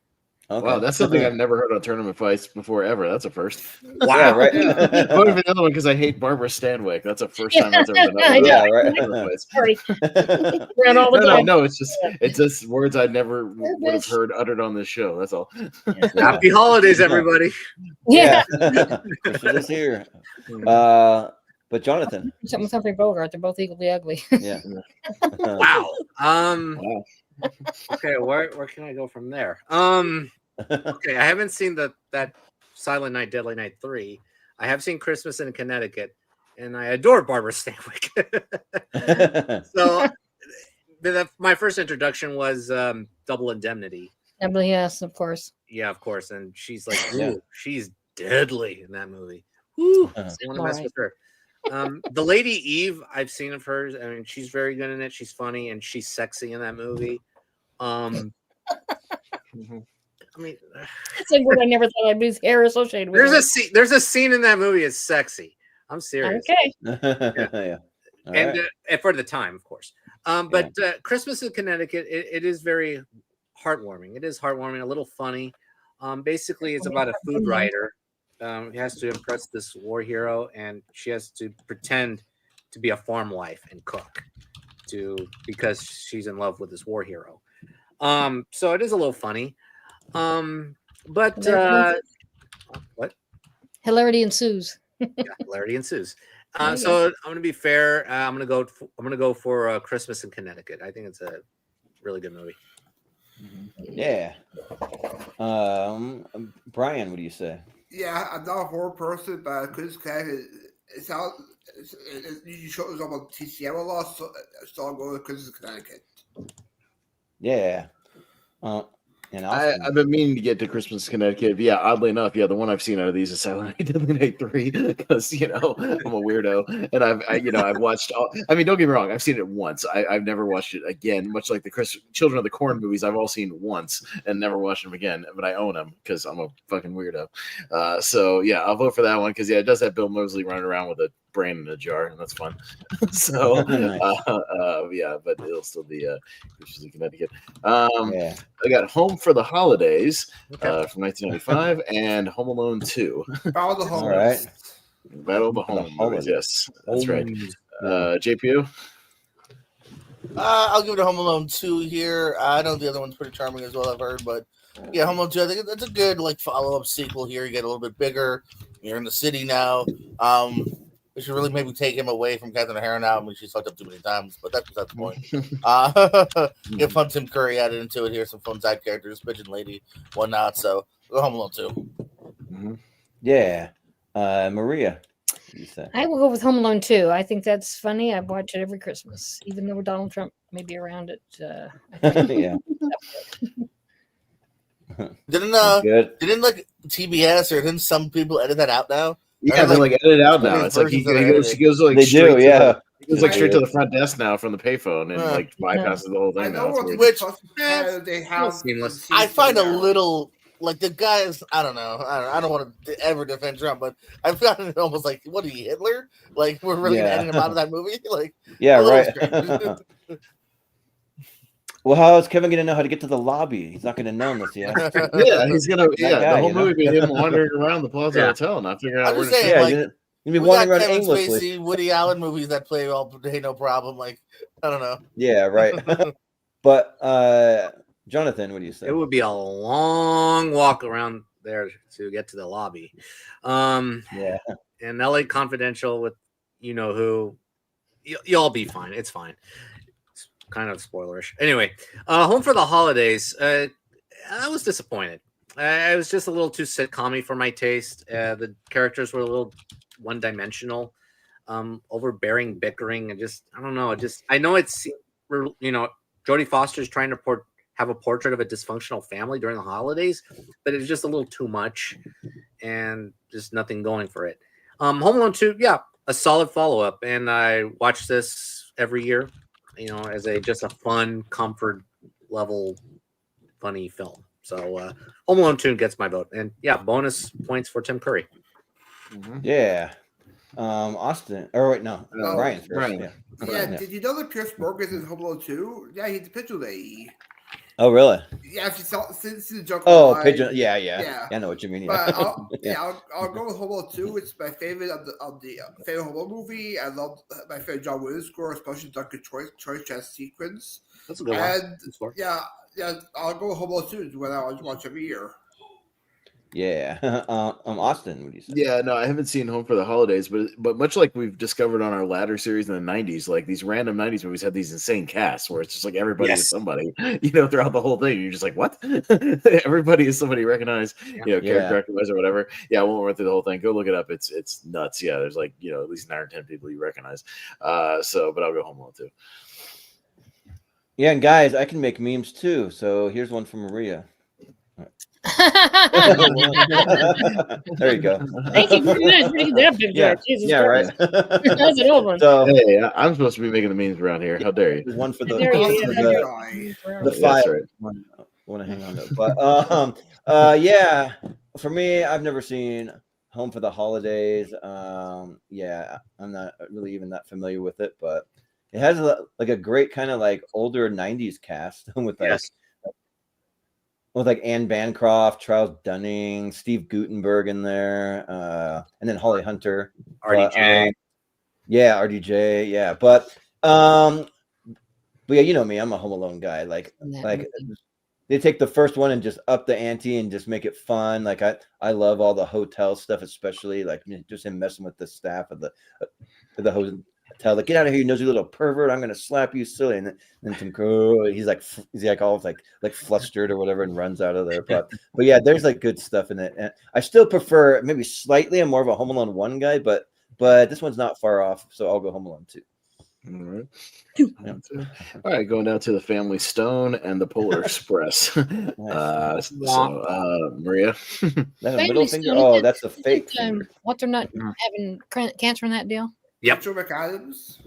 Speaker 2: Okay.
Speaker 1: Wow, that's something I've never heard on Tournament Fights before ever. That's a first.
Speaker 2: Wow, yeah, right.
Speaker 1: Yeah. Voted for the other one because I hate Barbara Stanwyck. That's the first time that's ever been up.
Speaker 2: Yeah, right.
Speaker 5: Sorry.
Speaker 1: No, it's just words I never would have heard uttered on this show. That's all.
Speaker 4: Happy holidays, everybody.
Speaker 5: Yeah.
Speaker 2: Christmas is here. But Jonathan.
Speaker 5: Something with Humphrey Bogart. They're both equally ugly.
Speaker 2: Yeah.
Speaker 4: Wow. Okay, where can I go from there? Okay, I haven't seen that Silent Night, Deadly Night 3. I have seen Christmas in Connecticut, and I adore Barbara Stanwyck. So my first introduction was Double Indemnity.
Speaker 5: Yes, of course.
Speaker 4: Yeah, of course. And she's like, she's deadly in that movie. Woo! I want to mess with her. The Lady Eve, I've seen of hers. I mean, she's very good in it. She's funny and she's sexy in that movie. I mean,
Speaker 5: it's like what I never thought I'd be hair associated with.
Speaker 4: There's a scene in that movie. It's sexy. I'm serious.
Speaker 5: Okay.
Speaker 2: Yeah.
Speaker 4: And for the time, of course. But Christmas in Connecticut, it is very heartwarming. It is heartwarming, a little funny. Basically, it's about a food writer. He has to impress this war hero, and she has to pretend to be a farm wife and cook because she's in love with this war hero. So it is a little funny. But what?
Speaker 5: Hilarity ensues.
Speaker 4: Yeah, hilarity ensues. So I'm gonna be fair. I'm gonna go for Christmas in Connecticut. I think it's a really good movie.
Speaker 2: Yeah. Brian, what do you say?
Speaker 3: Yeah, I'm not a horror person, but Chris Connecticut, it usually shows up on TCM a lot, so I'll go with Christmas in Connecticut.
Speaker 2: Yeah. And
Speaker 1: I've been meaning to get to Christmas Connecticut. But yeah, oddly enough, the one I've seen out of these is Silent Night, Deadly Night 3 because I'm a weirdo and I've watched all. I mean, don't get me wrong, I've seen it once. I've never watched it again. Much like the Children of the Corn movies, I've all seen once and never watched them again. But I own them because I'm a fucking weirdo. So yeah, I'll vote for that one because it does have Bill Moseley running around with a brain in a jar, and that's fun. So but it'll still be Christmas in Connecticut. I got Home for the Holidays from 1995 and Home Alone 2.
Speaker 3: Battle of the Homes.
Speaker 2: All right.
Speaker 1: Battle of the Home movies, yes, that's right. JPU.
Speaker 6: I'll give it a Home Alone 2 here. I know the other one's pretty charming as well, I've heard, but yeah, Home Alone 2, I think that's a good follow-up sequel here. You get a little bit bigger. You're in the city now. We should really maybe take him away from Catherine O'Hara now. I mean, she's fucked up too many times, but that's the point. Get fun Tim Curry added into it here, some fun side characters, Pigeon Lady, whatnot. So go Home Alone 2.
Speaker 2: Mm-hmm. Yeah. Maria, what do you say?
Speaker 5: I will go with Home Alone 2. I think that's funny. I watch it every Christmas, even though Donald Trump may be around it.
Speaker 2: Yeah.
Speaker 6: Didn't TBS or didn't some people edit that out now?
Speaker 1: Yeah, they're edit it out now. It's like he goes
Speaker 2: they do, yeah.
Speaker 1: He goes straight to the front desk now from the payphone and bypasses the whole thing now.
Speaker 6: Which
Speaker 3: they have seamless.
Speaker 6: I find a little the guys. I don't know. I don't want to ever defend Trump, but I found it almost like, what are you, Hitler? We're really editing him out of that movie.
Speaker 2: Right. Well, how is Kevin going to know how to get to the lobby? He's not going to know unless he's
Speaker 1: going to. The whole movie be him wandering around the Plaza Hotel, not figuring out where to
Speaker 6: stay.
Speaker 2: You'd be wandering around
Speaker 6: Kevin
Speaker 2: aimlessly.
Speaker 6: Spacey, Woody Allen movies that play all day, no problem. I don't know.
Speaker 2: Yeah, right. But Jonathan, what do you say?
Speaker 4: It would be a long walk around there to get to the lobby. And LA Confidential with who, you'll be fine. It's fine. It's kind of spoilerish. Anyway, Home for the Holidays. I was disappointed. I was just a little too sitcom-y for my taste. The characters were a little one-dimensional, overbearing, bickering, and I don't know. I know it's Jodie Foster's trying to have a portrait of a dysfunctional family during the holidays, but it's just a little too much, and just nothing going for it. Home Alone 2, a solid follow-up, and I watch this every year, as just a fun, comfort level, funny film. So Home Alone 2 gets my vote, and bonus points for Tim Curry.
Speaker 2: Yeah. Austin. Or wait, no, Brian first.
Speaker 1: Brian.
Speaker 2: Yeah.
Speaker 3: Yeah, did you know that Pierce Morgan is in Home Alone 2? Yeah, he's the pigeon lady.
Speaker 2: Oh, really?
Speaker 3: Yeah, if you see the joke.
Speaker 2: Oh,
Speaker 3: online,
Speaker 2: pigeon. Yeah. I know what you mean.
Speaker 3: But
Speaker 2: Yeah.
Speaker 3: I'll go with Home Alone 2. It's my favorite of the favorite Home Alone movie. I love my favorite John Williams score, especially Duncan Choice Jazz sequence.
Speaker 4: That's a good one.
Speaker 3: Yeah, I'll go with Home Alone 2 when I watch every year.
Speaker 2: Yeah. Austin, what do you say?
Speaker 1: Yeah, no, I haven't seen Home for the Holidays, but much like we've discovered on our ladder series in the 90s, like these random 90s movies had these insane casts where it's just like everybody is somebody, throughout the whole thing. You're just like, what? Everybody is somebody recognized, character wise or whatever. Yeah, I won't run through the whole thing. Go look it up. It's nuts. Yeah, there's like, at least 9 or 10 people you recognize. But I'll go Home Alone too.
Speaker 2: Yeah, and guys, I can make memes too. So here's one from Maria. There you go.
Speaker 5: Thank you very much. Look at that picture. Jesus Christ.
Speaker 2: Right.
Speaker 5: That's an old one.
Speaker 2: So,
Speaker 1: hey, I'm supposed to be making the memes around here. How dare you?
Speaker 2: One for the
Speaker 3: the
Speaker 2: file.
Speaker 1: Right.
Speaker 2: I want to hang on to it. But yeah, for me, I've never seen Home for the Holidays. Yeah, I'm not really even that familiar with it, but it has like a great kind of like older 90s cast with like Anne Bancroft, Charles Dunning, Steve Guttenberg in there, and then Holly Hunter,
Speaker 4: RDJ.
Speaker 2: RDJ, yeah. But yeah, you know me, I'm a Home Alone guy. Like they take the first one and just up the ante and just make it fun. Like I love all the hotel stuff, especially like just him messing with the staff of the hotel. Like, get out of here, you nosy little pervert! I'm gonna slap you silly. And then Tim Crow, he's like all like flustered or whatever, and runs out of there. But yeah, there's like good stuff in it. And I still prefer maybe slightly. I'm more of a Home Alone 1 guy, but this one's not far off, so I'll go Home Alone 2.
Speaker 1: All right. All right, going down to the Family Stone and the Polar Express. Maria,
Speaker 2: that a middle finger? Oh, that's a fake finger.
Speaker 5: What, they're not having cancer in that deal?
Speaker 4: Yep.
Speaker 3: McAdams?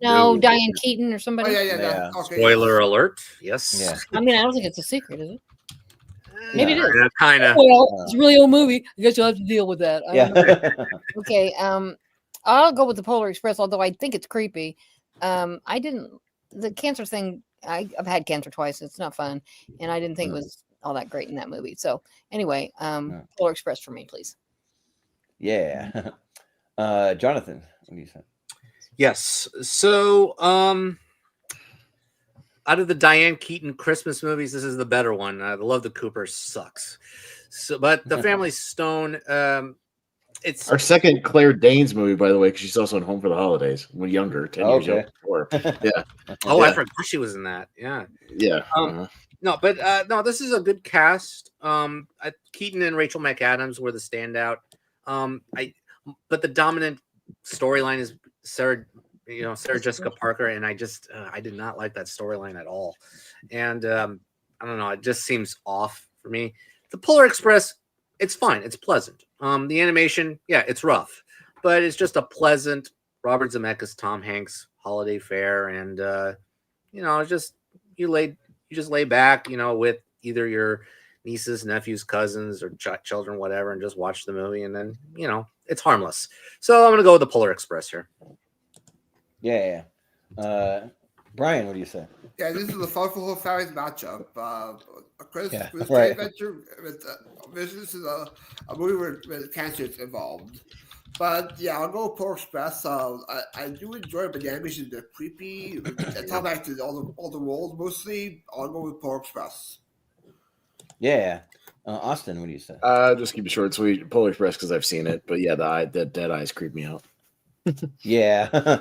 Speaker 5: No, Diane Keaton or somebody.
Speaker 3: Oh, yeah. Okay.
Speaker 4: Spoiler alert. Yes.
Speaker 2: Yeah.
Speaker 5: I mean, I don't think it's a secret, is it? Maybe it is.
Speaker 4: Kind of.
Speaker 5: Well, it's a really old movie. I guess you'll have to deal with that. Okay. I'll go with the Polar Express, although I think it's creepy. The cancer thing. I've had cancer twice. It's not fun, and I didn't think it was all that great in that movie. So anyway, Polar Express for me, please.
Speaker 2: Yeah. Jonathan, what do you say?
Speaker 4: Yes. So, out of the Diane Keaton Christmas movies, this is the better one. I love the Cooper sucks. So, but the Family Stone, it's
Speaker 1: our second Claire Danes movie, by the way, because she's also in Home for the Holidays when younger, 10 years younger. Yeah.
Speaker 4: I forgot she was in that. Yeah.
Speaker 1: Yeah.
Speaker 4: No, but no, this is a good cast. Keaton and Rachel McAdams were the standout. But the dominant storyline is Sarah Jessica Parker, and I did not like that storyline at all. And I don't know, it just seems off for me. The Polar Express, it's fine, it's pleasant. The animation, yeah, it's rough, but it's just a pleasant Robert Zemeckis, Tom Hanks holiday fare, and you just lay back, with either your nieces, nephews, cousins, or children, whatever, and just watch the movie, and then it's harmless. So I'm gonna go with the Polar Express here.
Speaker 2: Yeah. Brian, what do you say?
Speaker 3: Yeah, this is a fun for whole family's matchup. Chris
Speaker 2: right.
Speaker 3: Adventure. This is a movie with cancer is involved. But yeah, I'll go with Polar Express. I do enjoy it, but the animation is creepy. It's not like all the roles mostly. I'll go with Polar Express.
Speaker 2: Yeah. Austin, what do you say?
Speaker 1: Just keep it short and sweet. Polar Express because I've seen it, but yeah, the dead eyes creep me out.
Speaker 2: Yeah.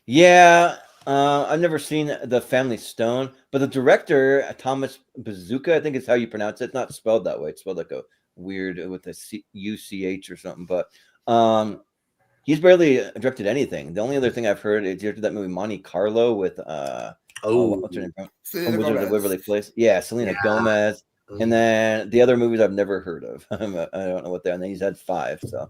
Speaker 2: Yeah. I've never seen the Family Stone, but the director, Thomas Bazooka, I think is how you pronounce it. It's not spelled that way. It's spelled like a weird with a UCH or something, but he's barely directed anything. The only other thing I've heard is he directed that movie Monte Carlo with what's her name? Wizard of Waverly Place. Yeah, Selena Gomez. And then the other movies I've never heard of. I don't know what they are. And then he's had 5. So,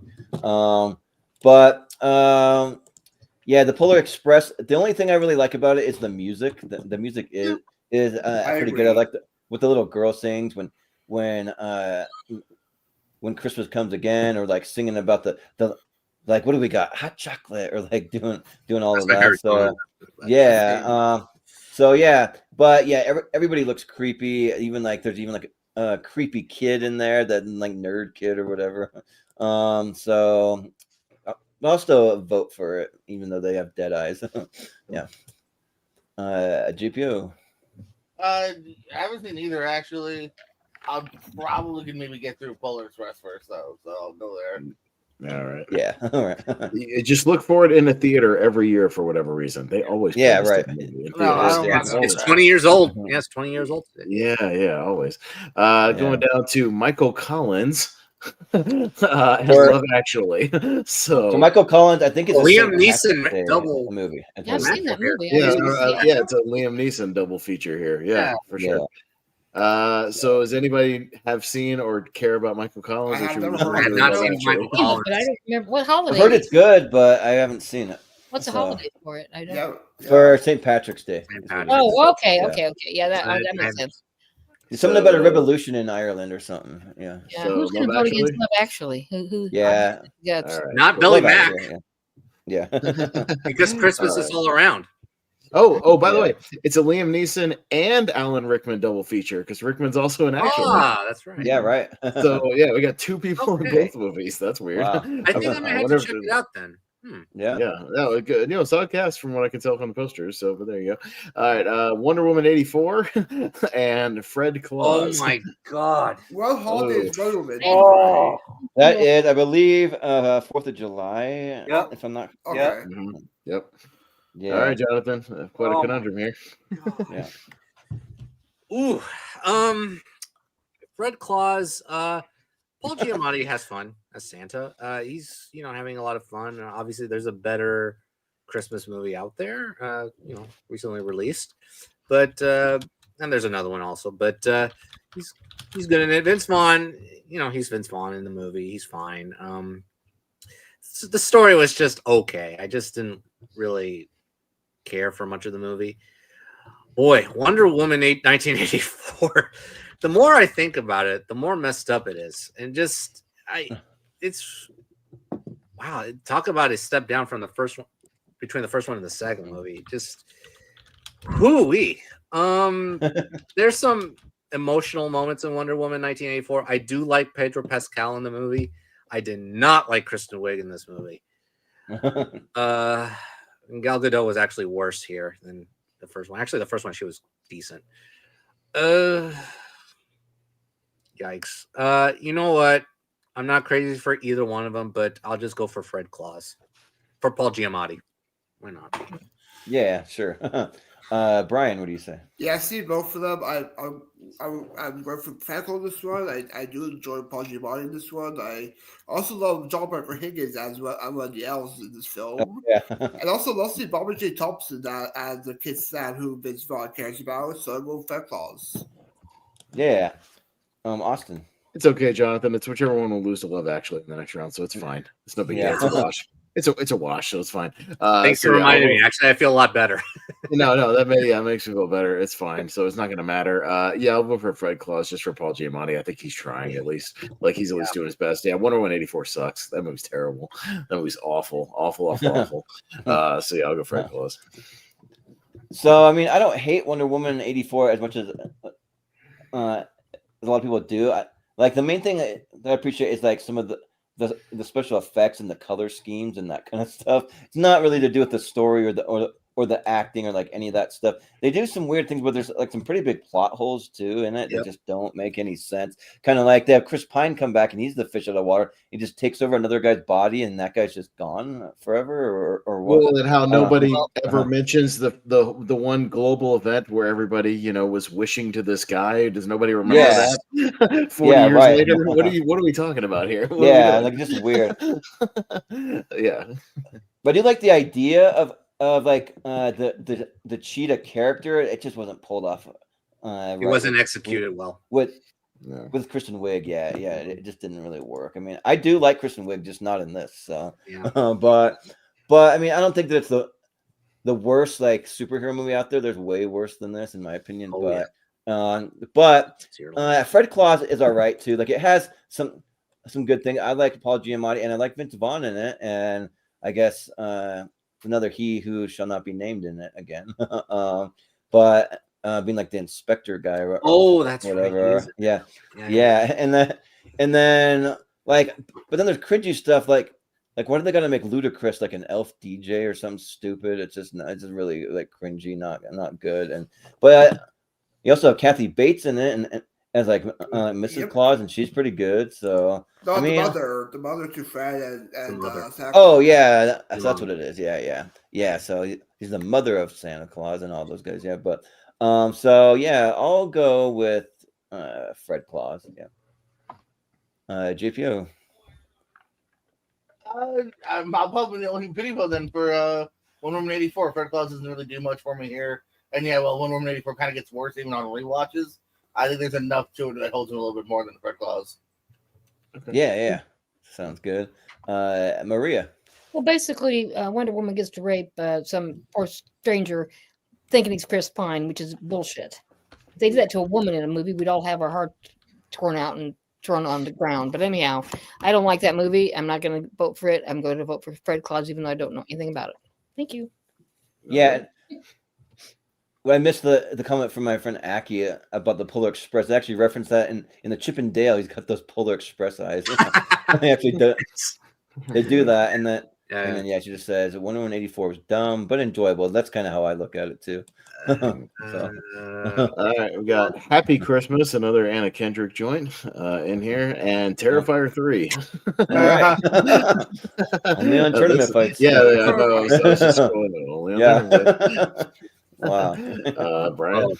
Speaker 2: yeah, the Polar Express. The only thing I really like about it is the music. The music is pretty good. I like what the little girl sings when Christmas comes again, or like singing about the like, what do we got? Hot chocolate, or like doing all
Speaker 4: That's
Speaker 2: of
Speaker 4: what
Speaker 2: that.
Speaker 4: Harry
Speaker 2: So
Speaker 4: Potter.
Speaker 2: yeah, so yeah, but yeah, everybody looks creepy. Even like there's even like a creepy kid in there, that like nerd kid or whatever. So I'll still vote for it, even though they have dead eyes. Yeah. GPO.
Speaker 6: I haven't seen either actually. I'm probably gonna maybe get through Polar Express first though, so I'll go there.
Speaker 1: All right.
Speaker 2: Yeah. All right.
Speaker 1: You just look for it in the theater every year for whatever reason. They always play
Speaker 2: Yeah,
Speaker 1: this
Speaker 2: right.
Speaker 1: damn movie in
Speaker 6: No, I
Speaker 1: theaters.
Speaker 6: don't
Speaker 2: Yeah.
Speaker 6: mind all
Speaker 4: It's
Speaker 6: that.
Speaker 4: 20 years old. Yeah, it's 20 years old today.
Speaker 1: Yeah, always.
Speaker 2: Yeah.
Speaker 1: Going down to Michael Collins and
Speaker 2: For-
Speaker 1: Love Actually.
Speaker 2: So Michael Collins, I think it's a
Speaker 4: Liam
Speaker 2: St. Patrick's
Speaker 4: Neeson
Speaker 2: Day
Speaker 4: double.
Speaker 2: movie.
Speaker 5: Yeah, I've seen that movie.
Speaker 1: Yeah,
Speaker 5: I
Speaker 1: yeah, it's a Liam Neeson double feature here. Yeah, for sure. So does anybody have seen or care about Michael Collins?
Speaker 3: I
Speaker 1: or
Speaker 3: have
Speaker 1: should we
Speaker 3: never
Speaker 1: move
Speaker 3: heard
Speaker 1: to
Speaker 3: of
Speaker 4: not
Speaker 1: Love
Speaker 4: seen
Speaker 1: Actually?
Speaker 4: Michael
Speaker 5: seen it,
Speaker 4: Collins.
Speaker 5: but I don't remember what
Speaker 2: I've
Speaker 5: holiday.
Speaker 2: heard it's good, but I haven't seen it.
Speaker 5: What's the
Speaker 2: so-
Speaker 5: holiday for it? I don't.
Speaker 3: Yeah,
Speaker 2: For St. Patrick's Day.
Speaker 4: St.
Speaker 2: is what it
Speaker 4: Patrick's.
Speaker 2: is.
Speaker 5: Oh, okay,
Speaker 2: Yeah.
Speaker 5: okay. Yeah, that
Speaker 4: I-
Speaker 5: that makes
Speaker 4: I-
Speaker 5: sense.
Speaker 2: It's something about a
Speaker 1: So-
Speaker 2: revolution in Ireland or something. Yeah.
Speaker 5: Yeah,
Speaker 1: So,
Speaker 5: who's going to
Speaker 1: Love
Speaker 5: vote against
Speaker 1: Actually?
Speaker 5: Love Actually? Who?
Speaker 2: Yeah.
Speaker 5: Yeah.
Speaker 1: All right.
Speaker 4: Not
Speaker 1: cool.
Speaker 4: Billy
Speaker 2: Love
Speaker 4: Mack,
Speaker 2: Actually, yeah.
Speaker 4: because Christmas
Speaker 1: All
Speaker 4: is
Speaker 1: right.
Speaker 4: all around.
Speaker 1: Oh, by the
Speaker 2: Yeah.
Speaker 1: way, it's a Liam Neeson and Alan Rickman double feature because Rickman's also an actor.
Speaker 4: That's right.
Speaker 2: Yeah, right.
Speaker 1: So yeah, we got two people in
Speaker 4: Okay.
Speaker 1: both movies. That's weird.
Speaker 2: Wow.
Speaker 4: I think I might have
Speaker 1: wonder
Speaker 4: to
Speaker 1: if
Speaker 4: check
Speaker 1: it-
Speaker 4: it out then.
Speaker 2: Yeah.
Speaker 1: no, good. Solid cast from what I can tell from the posters. So, but there you go. All right, Wonder Woman 84 and Fred
Speaker 4: Oh
Speaker 1: Claus.
Speaker 4: my god.
Speaker 3: What holiday is Wonder Woman?
Speaker 4: Oh.
Speaker 2: That is, I believe, 4th of July.
Speaker 4: Yep.
Speaker 2: If I'm not.
Speaker 3: Okay.
Speaker 4: Yep.
Speaker 1: Mhm. Yep.
Speaker 2: Yeah.
Speaker 1: All right, Jonathan. Quite a
Speaker 4: Oh.
Speaker 1: conundrum here.
Speaker 2: Yeah.
Speaker 4: Ooh. Fred Claus. Paul Giamatti has fun as Santa. He's having a lot of fun. Obviously, there's a better Christmas movie out there. Recently released, but and there's another one also. But he's good in it. Vince Vaughn. He's Vince Vaughn in the movie. He's fine. So the story was just okay. I just didn't really care for much of the movie. Boy, Wonder Woman 1984. The more I think about it, the more messed up it is. And it's wow. Talk about a step down from the first one, between the first one and the second movie. Just hoo-wee. There's some emotional moments in Wonder Woman 1984. I do like Pedro Pascal in the movie. I did not like Kristen Wiig in this movie. And Gal Gadot was actually worse here than the first one. Actually, the first one she was decent. Yikes. You know what? I'm not crazy for either one of them, but I'll just go for Fred Claus. For Paul Giamatti. Why not?
Speaker 2: Yeah, sure. Brian, what do you say?
Speaker 3: Yeah, I see both of them. I'm going for Franco in this one. I do enjoy Paul Giamatti in this one. I also love John Michael Higgins as well as the elves in this film.
Speaker 2: Yeah.
Speaker 3: And also love seeing Barbara J. Thompson as the kid Sam who Vince Vaughn cares about. So I'm going with Fred Claus.
Speaker 2: Yeah. Austin.
Speaker 1: It's okay, Jonathan. It's whichever one will lose to Love Actually in the next round, so it's fine. It's no big deal.
Speaker 2: Yeah.
Speaker 1: It's a wash. It's a wash, so it's fine.
Speaker 4: Thanks for reminding me. Actually, I feel a lot better.
Speaker 1: No, that makes me feel better. It's fine, so it's not going to matter. I'll vote for Fred Claus just for Paul Giamatti. I think he's trying at least. Like he's at least doing his best. Yeah, Wonder Woman 84 sucks. That movie's terrible. That movie's awful. So yeah, I'll go Fred Claus.
Speaker 2: So I mean, I don't hate Wonder Woman 84 as much as a lot of people do. Like the main thing that I appreciate is like some of the special effects and the color schemes and that kind of stuff. It's not really to do with the story or the acting or like any of that stuff. They do some weird things, but there's like some pretty big plot holes too in it that just don't make any sense. Kind of like they have Chris Pine come back and he's the fish out of water. He just takes over another guy's body and that guy's just gone forever or what?
Speaker 1: Well, and how nobody ever mentions the one global event where everybody was wishing to this guy. Does nobody remember that? 40 years later, what are we talking about here?
Speaker 2: Like just weird.
Speaker 1: Yeah,
Speaker 2: but I do like the idea of like the cheetah character. It just wasn't pulled off.
Speaker 4: It wasn't executed well
Speaker 2: with Kristen Wiig. Yeah, it just didn't really work. I mean, I do like Kristen Wiig, just not in this. So, but I mean, I don't think that it's the worst like superhero movie out there. There's way worse than this, in my opinion. But Fred Claus is all right too. Like it has some some good things. I like Paul Giamatti, and I like Vince Vaughn in it, and I guess another he who shall not be named in it again. But being like the inspector guy, or
Speaker 4: that's
Speaker 2: whatever.
Speaker 4: right.
Speaker 2: Yeah, and then like, but then there's cringy stuff like what are they gonna make Ludacris like an elf DJ or something stupid? It's just really like cringy, not good. But you also have Kathy Bates in it, and as like Mrs. Claus, and she's pretty good. So
Speaker 3: No,
Speaker 2: I mean,
Speaker 3: the mother to Fred and Santa
Speaker 2: oh
Speaker 3: Claus.
Speaker 2: yeah, that's what it is. Yeah. So he's the mother of Santa Claus and all those guys. Yeah, but so yeah, I'll go with Fred Claus. Yeah. JPO.
Speaker 6: I'm probably the only video then for Wonder Woman 84. Fred Claus doesn't really do much for me here. And yeah, well, Wonder Woman 84 kind of gets worse even on rewatches. I think there's enough to it that holds him a little bit more than Fred Claus.
Speaker 2: Okay. Yeah. Sounds good. Maria.
Speaker 5: Well, basically, Wonder Woman gets to rape some poor stranger thinking he's Chris Pine, which is bullshit. If they did that to a woman in a movie, we'd all have our heart torn out and thrown on the ground. But anyhow, I don't like that movie. I'm not going to vote for it. I'm going to vote for Fred Claus, even though I don't know anything about it. Thank you.
Speaker 2: Yeah. Well, I missed the comment from my friend Aki about the Polar Express. They actually referenced that in the Chip and Dale. He's got those Polar Express eyes. They actually do. They do that, and then she just says Wonder Woman 84 was dumb but enjoyable. That's kind of how I look at it too.
Speaker 1: All right, we got Happy Christmas, another Anna Kendrick joint in here, and Terrifier 3.
Speaker 2: All right. Only on tournament fights.
Speaker 1: Yeah, I know. I was just scrolling only on tournament fights.
Speaker 2: Wow.
Speaker 1: Brian?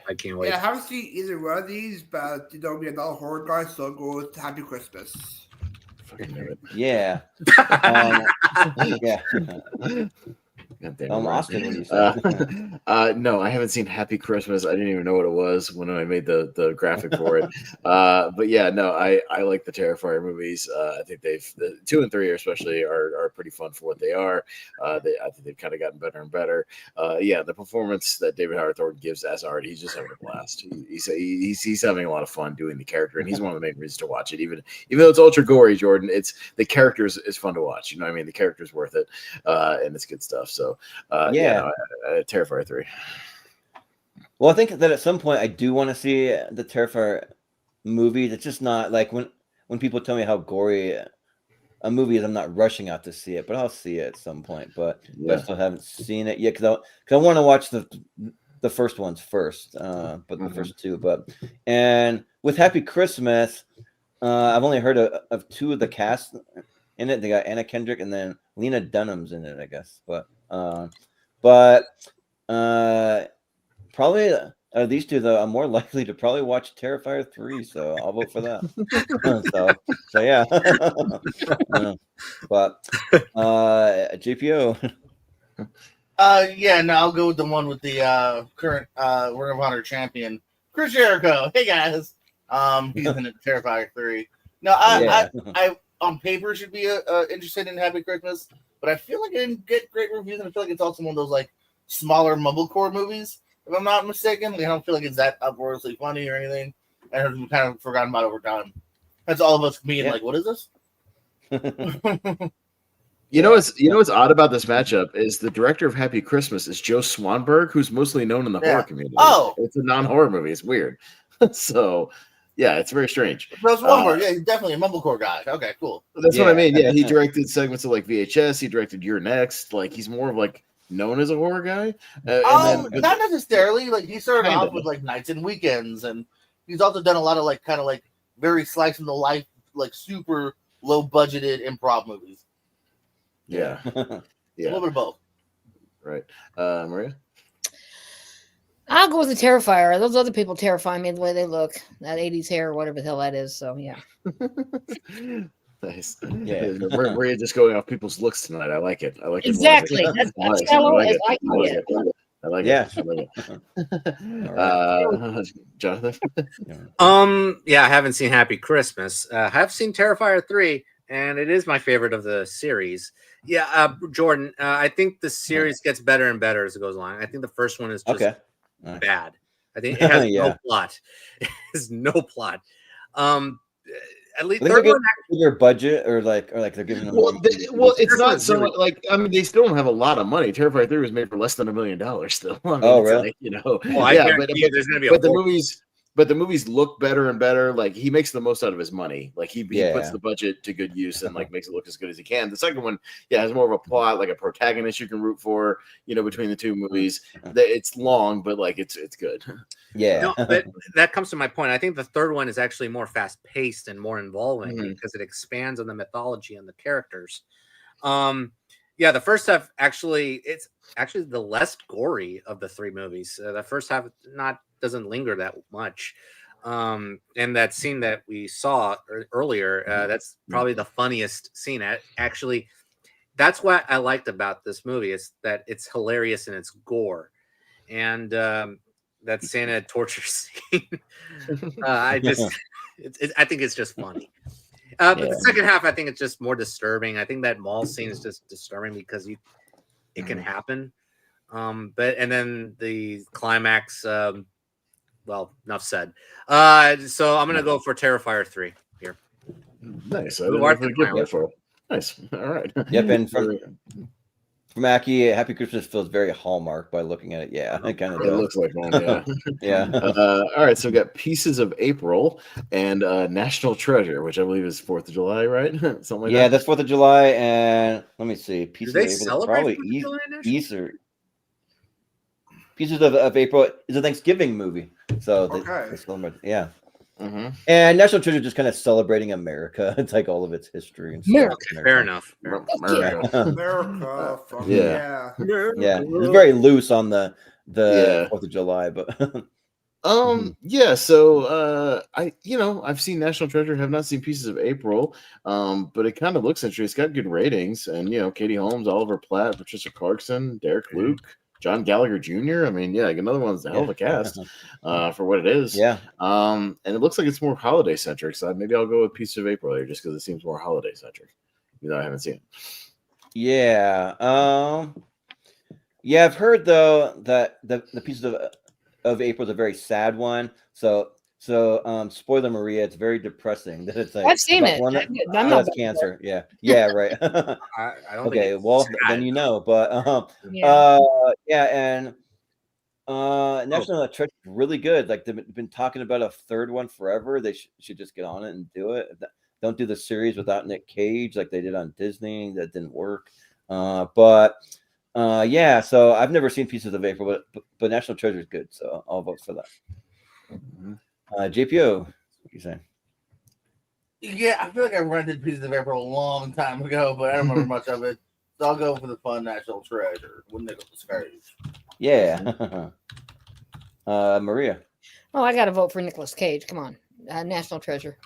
Speaker 4: I can't wait.
Speaker 3: Yeah, I haven't seen either one of these, but me a lot of horror guys, so I'll go with Happy Christmas.
Speaker 1: Fucking knew it.
Speaker 2: Yeah. Yeah. Austin, what do you say?
Speaker 1: No, I haven't seen Happy Christmas. I didn't even know what it was when I made the graphic for it. But yeah, no, I like the Terrifier movies. I think the 2 and 3 especially are pretty fun for what they are. I think they've kind of gotten better and better. Yeah, the performance that David Howard Thornton gives as Art, he's just having a blast. He's having a lot of fun doing the character, and he's one of the main reasons to watch it. Even though it's ultra gory, Jordan, it's the characters is fun to watch. You know what I mean? The character's worth it, and it's good stuff. So Terrifier 3.
Speaker 2: Well, I think that at some point I do want to see the Terrifier movie. It's just not like when people tell me how gory a movie is, I'm not rushing out to see it, but I'll see it at some point. But I still haven't seen it yet because I want to watch the first ones first, but the first two. And with Happy Christmas, I've only heard of 2 of the cast in it. They got Anna Kendrick and then Lena Dunham's in it, I guess. But probably these two though, I'm more likely to probably watch Terrifier 3, so I'll vote for that. so yeah. But GPO.
Speaker 6: I'll go with the one with the current Ring of Honor champion, Chris Jericho. Hey guys. He's in Terrifier 3. No, I on paper should be interested in Happy Christmas. But I feel like I didn't get great reviews, and I feel like it's also one of those like smaller mumblecore movies, if I'm not mistaken. Like, I don't feel like it's that uproariously funny or anything. And I've kind of forgotten about it over time. That's all of us being like, what is this?
Speaker 1: You know what's odd about this matchup is the director of Happy Christmas is Joe Swanberg, who's mostly known in the horror community.
Speaker 6: Oh,
Speaker 1: it's a non-horror movie. It's weird. So yeah, it's very strange.
Speaker 6: Joe Swanberg, he's definitely a mumblecore guy. Okay, cool.
Speaker 1: That's what I mean. Yeah, he directed segments of like VHS. He directed You're Next. Like he's more of like known as a horror guy.
Speaker 6: Not necessarily. Like he started off with like Nights and Weekends, and he's also done a lot of like kind of like very slice in the life, like super low budgeted improv movies.
Speaker 1: Yeah.
Speaker 6: A little bit of both.
Speaker 1: Right. Maria?
Speaker 5: I'll go with the Terrifier. Those other people terrify me the way they look. That 80s hair or whatever the hell that is. So, yeah.
Speaker 1: Nice. Yeah. Maria just going off people's looks tonight. I like it. I like it.
Speaker 5: Exactly. That's how I like it.
Speaker 1: I like
Speaker 2: it.
Speaker 1: I like it. Jonathan?
Speaker 4: Yeah, I haven't seen Happy Christmas. I have seen Terrifier 3, and it is my favorite of the series. Yeah, Jordan, I think the series gets better and better as it goes along. I think the first one is just bad. I think it has no plot. It has no plot. at least
Speaker 2: they're
Speaker 4: third
Speaker 2: getting
Speaker 4: one.
Speaker 2: their budget, or they're giving them.
Speaker 1: Well, it's not so
Speaker 4: really
Speaker 1: like I mean they still don't have a lot of money. Terrifier 3 was made for less than $1 million still. I mean,
Speaker 2: Oh,
Speaker 1: it's
Speaker 2: really?
Speaker 1: like,
Speaker 4: Oh, I
Speaker 1: yeah,
Speaker 4: guarantee you there's going to be a
Speaker 1: but the
Speaker 4: fourth.
Speaker 1: movies look better and better. Like he makes the most out of his money. Like he puts the budget to good use and like makes it look as good as he can. The second one, has more of a plot, like a protagonist you can root for. Between the two movies, it's long, but like it's good.
Speaker 2: Yeah,
Speaker 4: No, but that comes to my point. I think the third one is actually more fast paced and more involving because it expands on the mythology and the characters. The first half it's actually the less gory of the three movies. The first half doesn't linger that much. And that scene that we saw earlier, that's probably the funniest scene. Actually, that's what I liked about this movie, is that it's hilarious in its gore. And that Santa torture scene, I think it's just funny. But the second half, I think it's just more disturbing. I think that mall scene is just disturbing because it can happen. And then the climax, well, enough said. So I'm gonna go for Terrifier 3 here.
Speaker 1: Nice. I didn't know if I'd get that far. Nice. All right.
Speaker 2: Yep, and from Aki, Happy Christmas feels very Hallmark by looking at it. Yeah, it kind of does.
Speaker 1: It looks like one, yeah.
Speaker 2: Yeah.
Speaker 1: All right, so we got Pieces of April and National Treasure, which I believe is 4th of July, right? Something like that.
Speaker 2: Yeah, that's 4th of July, and let me see. Pieces
Speaker 4: Do they
Speaker 2: of April,
Speaker 4: celebrate
Speaker 2: probably
Speaker 4: 4th of July initially?
Speaker 2: Easter. Pieces of April is a Thanksgiving movie, so they celebrate. Yeah. And National Treasure just kind of celebrating America. It's like all of its history and stuff.
Speaker 4: Fair enough.
Speaker 3: America.
Speaker 2: Yeah. It's very loose on the 4th of July, but
Speaker 1: so I've seen National Treasure, have not seen Pieces of April, but it kind of looks interesting. It's got good ratings, and Katie Holmes, Oliver Platt, Patricia Clarkson, Derek Luke, John Gallagher Jr. I mean, another one's a hell of a cast for what it is.
Speaker 2: Yeah.
Speaker 1: And it looks like it's more holiday centric. So maybe I'll go with Piece of April here just because it seems more holiday centric. I haven't seen it.
Speaker 2: Yeah. I've heard though that the Pieces of April is a very sad one. So spoiler Maria, it's very depressing. That it's like
Speaker 5: I've seen it.
Speaker 2: I'm not cancer. Yeah. Yeah. Right.
Speaker 4: I don't
Speaker 2: okay.
Speaker 4: think
Speaker 2: Well, then but and National Treasure is really good. Like they've been talking about a third one forever. They should just get on it and do it. Don't do the series without Nick Cage like they did on Disney. That didn't work. So I've never seen Pieces of April, but National Treasure is good. So I'll vote for that. JPO, what you saying?
Speaker 6: Yeah, I feel like I rented Pieces of April a long time ago, but I don't remember much of it. So I'll go for the fun National Treasure with Nicolas Cage.
Speaker 2: Yeah. Maria.
Speaker 5: Oh, I got to vote for Nicolas Cage. Come on. National Treasure.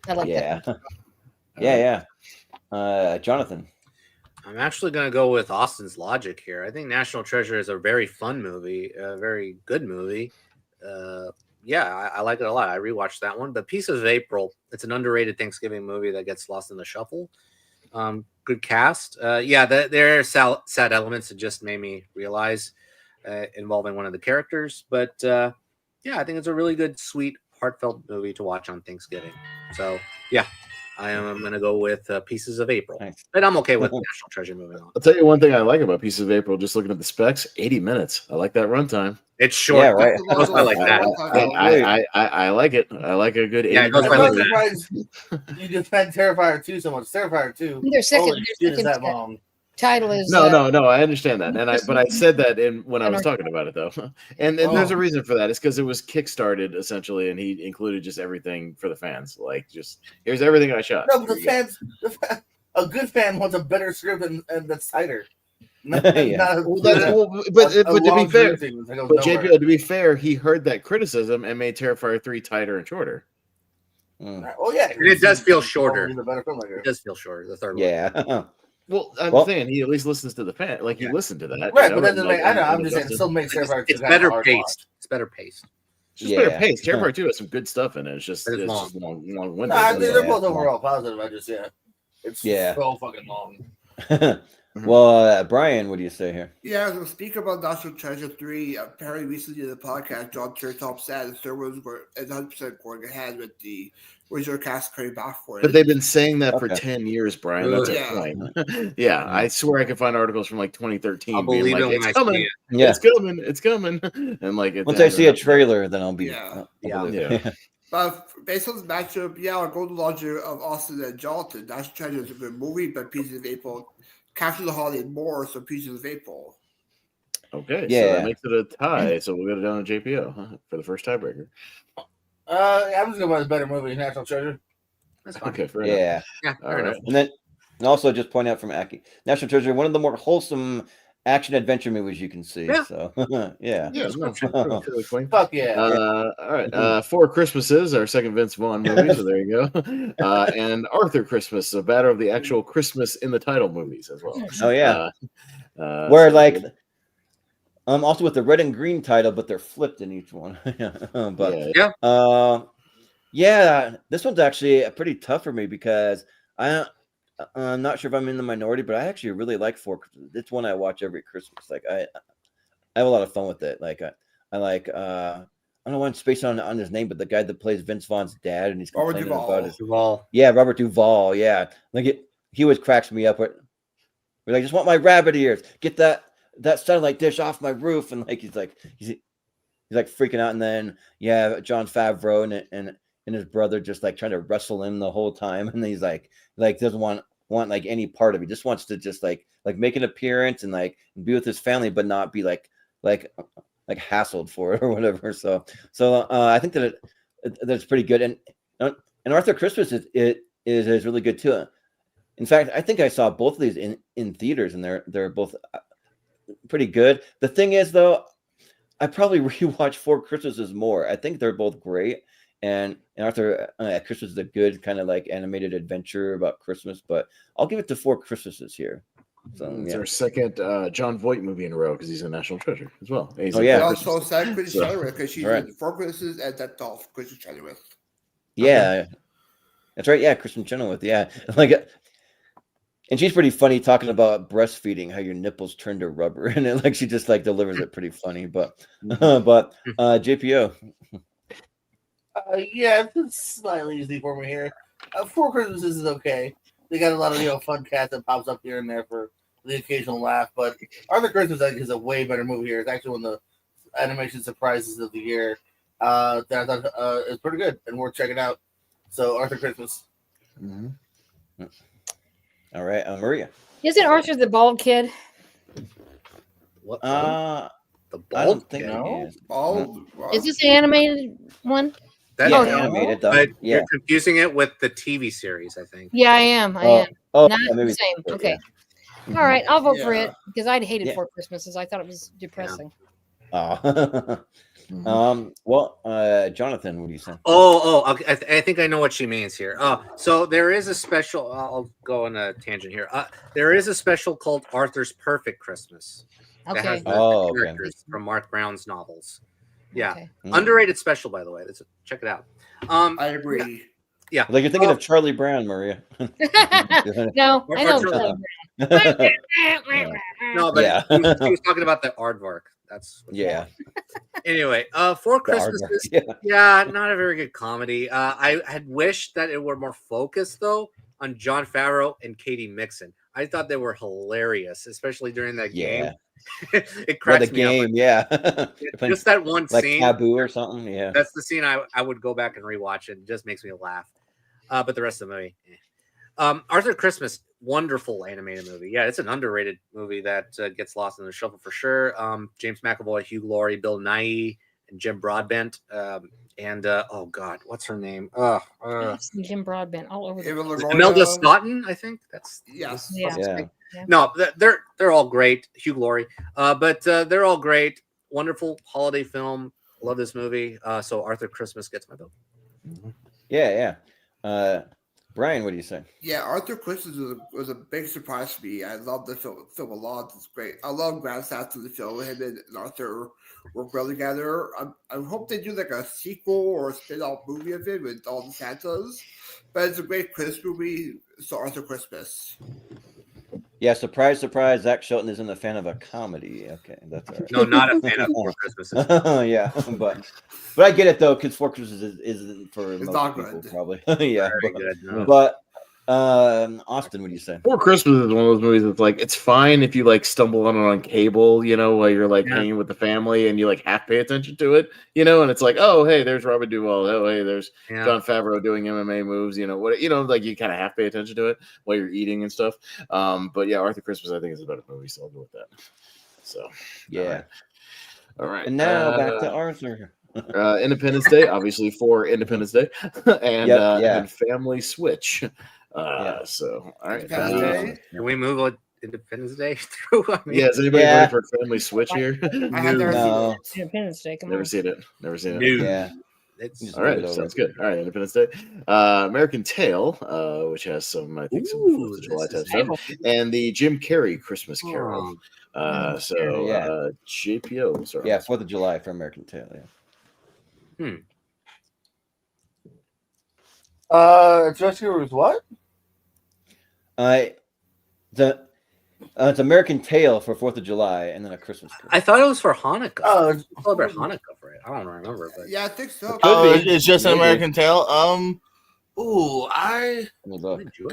Speaker 5: I like that.
Speaker 2: Yeah. Jonathan.
Speaker 4: I'm actually going to go with Austin's logic here. I think National Treasure is a very fun movie, a very good movie. I like it a lot. I rewatched that one. But Pieces of April, it's an underrated Thanksgiving movie that gets lost in the shuffle. Good cast. There are sad elements that just made me realize involving one of the characters. But I think it's a really good, sweet, heartfelt movie to watch on Thanksgiving. So, I am going to go with Pieces of April.
Speaker 2: Nice.
Speaker 4: But I'm okay with National Treasure moving on.
Speaker 1: I'll tell you one thing I like about Pieces of April, just looking at the specs, 80 minutes. I like that runtime.
Speaker 4: It's short.
Speaker 2: Yeah, right.
Speaker 4: I like that.
Speaker 1: I like it. I like a good 80
Speaker 4: it goes
Speaker 6: I'm
Speaker 4: like
Speaker 6: surprised you defend Terrifier 2 so much. Terrifier 2.
Speaker 5: Their second
Speaker 6: is that long?
Speaker 5: Title is
Speaker 1: No. I understand that, but I said that when I was talking about it though, and there's a reason for that. It's because it was kickstarted essentially, and he included just everything for the fans. Like, just here's everything I shot.
Speaker 6: No, but a good fan wants a better script and that's tighter.
Speaker 1: But to be fair, JPO, to be fair, he heard that criticism and made Terrifier 3 tighter and shorter.
Speaker 6: Oh yeah,
Speaker 4: and it does feel shorter.
Speaker 6: It
Speaker 4: does feel shorter. The third one.
Speaker 2: Yeah.
Speaker 1: Well, I'm saying he at least listens to the fan. Like he listened to that,
Speaker 6: right? But that doesn't I know. I'm just saying, it still makes Terrifier 2
Speaker 4: it's better paced. It's better paced.
Speaker 1: It's just better paced. Terrifier 2 has some good stuff in it. It's just long-winded.
Speaker 6: They're both overall positive. It's so fucking long.
Speaker 2: Well, Brian, what do you say here?
Speaker 3: Yeah, so speak about National Treasure 3. Apparently, recently in the podcast, John Chertoff said the Star Wars were 100% going ahead with the original cast coming back for it.
Speaker 1: But they've been saying that for
Speaker 2: Okay.
Speaker 1: 10 years, Brian. That's a
Speaker 3: Yeah.
Speaker 1: point. Yeah, I swear I can find articles from like 2013
Speaker 4: I'll
Speaker 1: being
Speaker 4: believe
Speaker 1: like,
Speaker 4: it when
Speaker 1: it's
Speaker 4: I see
Speaker 1: coming.
Speaker 4: it.
Speaker 2: Yeah.
Speaker 1: It's coming. It's coming. And like, it
Speaker 2: Once I see a
Speaker 1: hasn't happened.
Speaker 2: trailer, then I'll be.
Speaker 3: Yeah.
Speaker 2: I'll believe
Speaker 4: Yeah.
Speaker 2: it.
Speaker 3: But based on the matchup, yeah, I'll go to the logic of Austin and Jonathan. National Treasure is a good movie, but Pieces of April captures the holiday more, so Pieces of April.
Speaker 1: Okay, so
Speaker 2: Yeah.
Speaker 1: that makes it a tie. So we'll go down to JPO for the first tiebreaker.
Speaker 6: I'm just going by the better movie, National Treasure.
Speaker 4: That's fine.
Speaker 1: Okay, fair enough.
Speaker 2: Yeah.
Speaker 4: Yeah,
Speaker 1: All
Speaker 4: fair
Speaker 1: right.
Speaker 4: enough.
Speaker 2: And then also just point out from Aki, National Treasure, one of the more wholesome action adventure movies you can see.
Speaker 4: Yeah.
Speaker 2: So yeah.
Speaker 1: Yeah, no, really clean.
Speaker 6: Fuck yeah.
Speaker 1: All right. Four Christmases, our second Vince Vaughn movie. So there you go. And Arthur Christmas, a battle of the actual Christmas in the title movies as well.
Speaker 2: Oh yeah.
Speaker 1: so
Speaker 2: Where like also with the red and green title, but they're flipped in each one. But yeah, this one's actually pretty tough for me because I'm not sure if I'm in the minority, but I actually really like Four. It's one I watch every Christmas. Like I have a lot of fun with it. Like I like I don't know why I'm spacing on his name, but the guy that plays Vince Vaughn's dad, and he's complaining about his
Speaker 4: Duvall.
Speaker 2: Yeah, Robert Duvall. Yeah, like he always cracks me up. We're like, I just want my rabbit ears. Get that satellite dish off my roof, and like he's like freaking out. And then Jon Favreau and his brother just like trying to wrestle him the whole time, and he's like doesn't want like any part of it. He just wants to just like make an appearance and like be with his family, but not be like hassled for it or whatever. So I think that that's pretty good. And Arthur Christmas is really good too. In fact, I think I saw both of these in theaters, and they're both pretty good. The thing is, though, I probably rewatch Four Christmases more. I think they're both great, and Arthur Christmas is a good kind of like animated adventure about Christmas. But I'll give it to Four Christmases here. So
Speaker 1: it's our second John Voight movie in a row because he's a National Treasure as well. He's
Speaker 3: I also said Christian Chenoweth because she's in Four Christmases and that Dolph Christian Chenoweth.
Speaker 2: Yeah, that's right. Yeah, Christian Chenoweth. Yeah, like. And she's pretty funny talking about breastfeeding, how your nipples turn to rubber, and like she just like delivers it pretty funny. But JPO.
Speaker 6: Yeah, it's slightly easy for me here. Four Christmases is okay. They got a lot of fun cast that pops up here and there for the occasional laugh. But Arthur Christmas I think is a way better movie here. It's actually one of the animation surprises of the year. That I thought is pretty good and worth checking out. So Arthur Christmas.
Speaker 2: Mm-hmm. All right, Maria.
Speaker 5: Isn't Arthur the bald kid?
Speaker 4: What?
Speaker 2: The
Speaker 4: bald
Speaker 2: I don't think
Speaker 4: kid?
Speaker 2: no.
Speaker 3: Bald.
Speaker 5: Is this the animated one?
Speaker 4: That's
Speaker 2: animated though.
Speaker 4: But
Speaker 2: yeah.
Speaker 4: You're confusing it with the TV series, I think.
Speaker 5: Yeah, I am. I am.
Speaker 2: Oh,
Speaker 5: Not
Speaker 2: maybe
Speaker 5: the same.
Speaker 2: yeah.
Speaker 5: Okay. All right, I'll vote for
Speaker 3: Yeah.
Speaker 5: it because I'd hated
Speaker 2: Yeah.
Speaker 5: Four Christmases. I thought it was depressing.
Speaker 2: Oh. Well, Jonathan, what do you say?
Speaker 4: Okay. I think I know what she means here. So there is a special. I'll go on a tangent here. There is a special called Arthur's Perfect Christmas. That
Speaker 5: Okay.
Speaker 4: has the
Speaker 2: Okay.
Speaker 4: characters from Mark Brown's novels. Yeah,
Speaker 5: Okay.
Speaker 4: underrated special, by the way. Check it out.
Speaker 3: I agree.
Speaker 4: Yeah,
Speaker 2: Like you're thinking of Charlie Brown, Maria.
Speaker 5: No, I know.
Speaker 4: Charlie-
Speaker 2: Yeah.
Speaker 4: No, but
Speaker 2: Yeah.
Speaker 4: he was talking about the aardvark. That's what's
Speaker 2: Yeah.
Speaker 4: wrong. Anyway, Four
Speaker 2: The
Speaker 4: Christmases.
Speaker 2: aardvark,
Speaker 4: Yeah, not a very good comedy. I had wished that it were more focused though on Jon Favreau and Katie Mixon. I thought they were hilarious, especially during that game. It
Speaker 2: Well,
Speaker 4: cracks
Speaker 2: the
Speaker 4: me up.
Speaker 2: game, yeah.
Speaker 4: Just that one
Speaker 2: like
Speaker 4: scene.
Speaker 2: Taboo or something, yeah.
Speaker 4: That's the scene I would go back and rewatch. It just makes me laugh. But the rest of the movie, Arthur Christmas, wonderful animated movie. Yeah, it's an underrated movie that gets lost in the shuffle for sure. James McAvoy, Hugh Laurie, Bill Nighy, and Jim Broadbent. And oh God, what's her name?
Speaker 5: I've seen Jim Broadbent all over the
Speaker 3: Ava
Speaker 5: place.
Speaker 3: Longoria.
Speaker 4: Imelda Staunton, I think that's
Speaker 3: Yes.
Speaker 5: Yeah.
Speaker 2: Yeah.
Speaker 4: No, they're all great. Hugh Laurie, but they're all great. Wonderful holiday film. Love this movie. So Arthur Christmas gets my vote.
Speaker 2: Yeah. Brian, what do you say?
Speaker 3: Yeah, Arthur Christmas was a big surprise for me. I love the film a lot. It's great. I love Grand Stats of the film. Him and Arthur work well together. I hope they do like a sequel or a spin-off movie of it with all the Santas. But it's a great Christmas movie. So Arthur Christmas.
Speaker 2: Yeah, surprise, surprise. Zach Shelton isn't a fan of a comedy. Okay, that's all right.
Speaker 4: No, not a fan of Four Christmases.
Speaker 2: Yeah, but I get it though, because Four Christmases isn't for
Speaker 3: It's
Speaker 2: most
Speaker 3: not
Speaker 2: people
Speaker 3: good.
Speaker 2: probably. Yeah,
Speaker 4: Very good. No.
Speaker 2: but Austin, what do you say?
Speaker 1: Four Christmas is one of those movies that's like it's fine if you like stumble on it on cable, you know, while you're like hanging with the family and you like half pay attention to it, you know, and it's like, oh hey, there's Robert Duvall, oh hey, there's John Favreau doing MMA moves, you know, what like you kind of half pay attention to it while you're eating and stuff. But yeah, Arthur Christmas I think is a better movie, so I'll go with that. So
Speaker 2: yeah.
Speaker 1: All right.
Speaker 2: And now back to Arthur.
Speaker 1: Independence Day, obviously for Independence Day, and Family Switch. So all right.
Speaker 4: Can we move on Independence Day through? I mean,
Speaker 1: is anybody ready for Family Switch here?
Speaker 3: I have never seen it.
Speaker 5: Independence Day. Come
Speaker 1: Never
Speaker 5: on.
Speaker 1: seen it. Never seen it.
Speaker 2: Yeah.
Speaker 1: All right, sounds good. All right, Independence Day, American Tail, which has some, I think, some 4th of July type stuff, and the Jim Carrey Christmas Carol. JPO. Sorry.
Speaker 2: Yeah, 4th of July for American Tail. Yeah.
Speaker 6: Dress with what?
Speaker 2: It's American Tail for 4th of July, and then a Christmas Carol.
Speaker 4: I thought it was for Hanukkah.
Speaker 6: Oh,
Speaker 4: it's celebrate Hanukkah for it. I don't remember, but
Speaker 3: yeah, I think so.
Speaker 6: It's just an American Tail. It's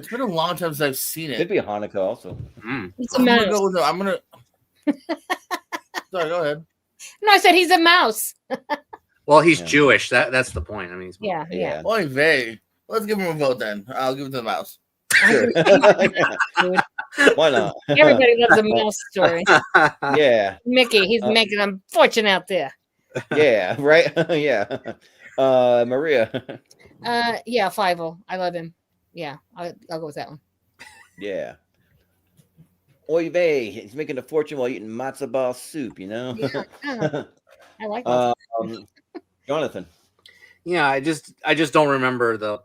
Speaker 6: been a long time since I've seen it.
Speaker 2: Could be Hanukkah also.
Speaker 5: It's a mouse.
Speaker 6: I'm gonna. Sorry, go ahead.
Speaker 5: No, I said he's a mouse.
Speaker 4: Well, he's Jewish. That's the point. I mean,
Speaker 5: yeah.
Speaker 6: Oy vey. Let's give him a vote then. I'll give it to the mouse.
Speaker 2: Sure. Why not?
Speaker 5: Everybody loves a mouse story.
Speaker 2: Yeah.
Speaker 5: Mickey, he's making a fortune out there.
Speaker 2: Yeah, right? Yeah. Maria.
Speaker 5: Yeah, Fievel. I love him. Yeah, I'll go with that one.
Speaker 2: Yeah. Oy vey. He's making a fortune while eating matzo ball soup, you know?
Speaker 5: Yeah. I like that.
Speaker 2: Jonathan.
Speaker 4: Yeah, I just don't remember the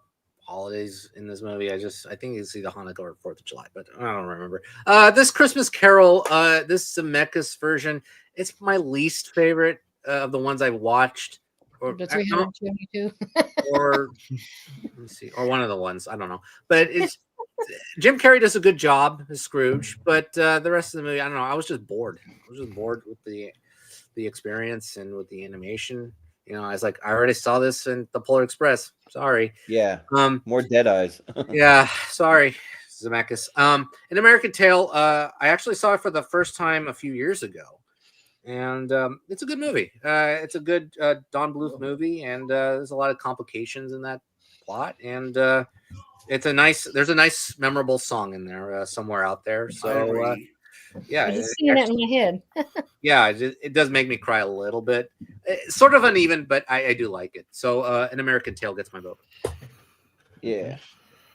Speaker 4: holidays in this movie. I think it's either Hanukkah or 4th of July, but I don't remember. This Christmas Carol, this Zemeckis version, it's my least favorite of the ones I've watched. Or
Speaker 5: the 322.
Speaker 4: Or let me see, or one of the ones, I don't know. But it's Jim Carrey does a good job as Scrooge, but the rest of the movie, I don't know. I was just bored. I was just bored with the experience and with the animation. You know, I was like, I already saw this in the Polar Express. Sorry.
Speaker 2: Yeah. More dead eyes.
Speaker 4: Yeah. Sorry, Zemeckis. An American Tail. I actually saw it for the first time a few years ago, and it's a good movie. It's a good Don Bluth movie, and there's a lot of complications in that plot, and there's a nice, memorable song in there somewhere out there. So. Yeah,
Speaker 5: I just seen that in my head.
Speaker 4: Yeah, it does make me cry a little bit. It's sort of uneven, but I do like it. So, An American Tail gets my vote.
Speaker 2: Yeah.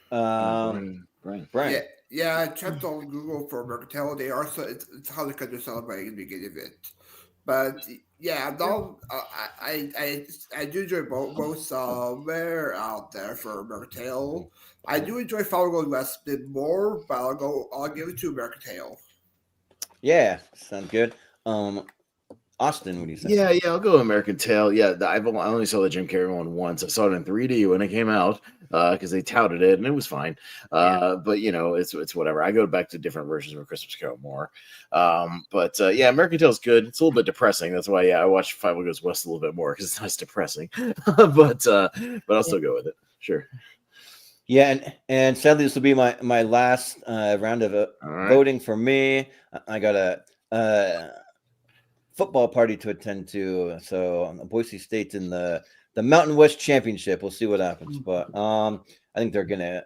Speaker 1: Brian.
Speaker 3: Yeah, I checked on Google for American Tail. They are it's Hanukkah they're celebrating in the beginning of it. But yeah, I do enjoy both somewhere out there for American Tail. I do enjoy Fargo West a bit more, but I'll give it to American Tail.
Speaker 2: Yeah, sounds good. Austin, what do you think?
Speaker 1: Yeah, I'll go American Tail. Yeah, I only saw the Jim Carrey one once. I saw it in 3D when it came out because they touted it and it was fine. But you know, it's whatever. I go back to different versions of Christmas Carol more. But American Tail is good. It's a little bit depressing. That's why I watch Five Goes West a little bit more because it's not as depressing. but I'll still go with it. Sure.
Speaker 2: Yeah, and sadly, this will be my last round of voting for me. I got a football party to attend to, so Boise State's in the Mountain West Championship. We'll see what happens, but I think they're gonna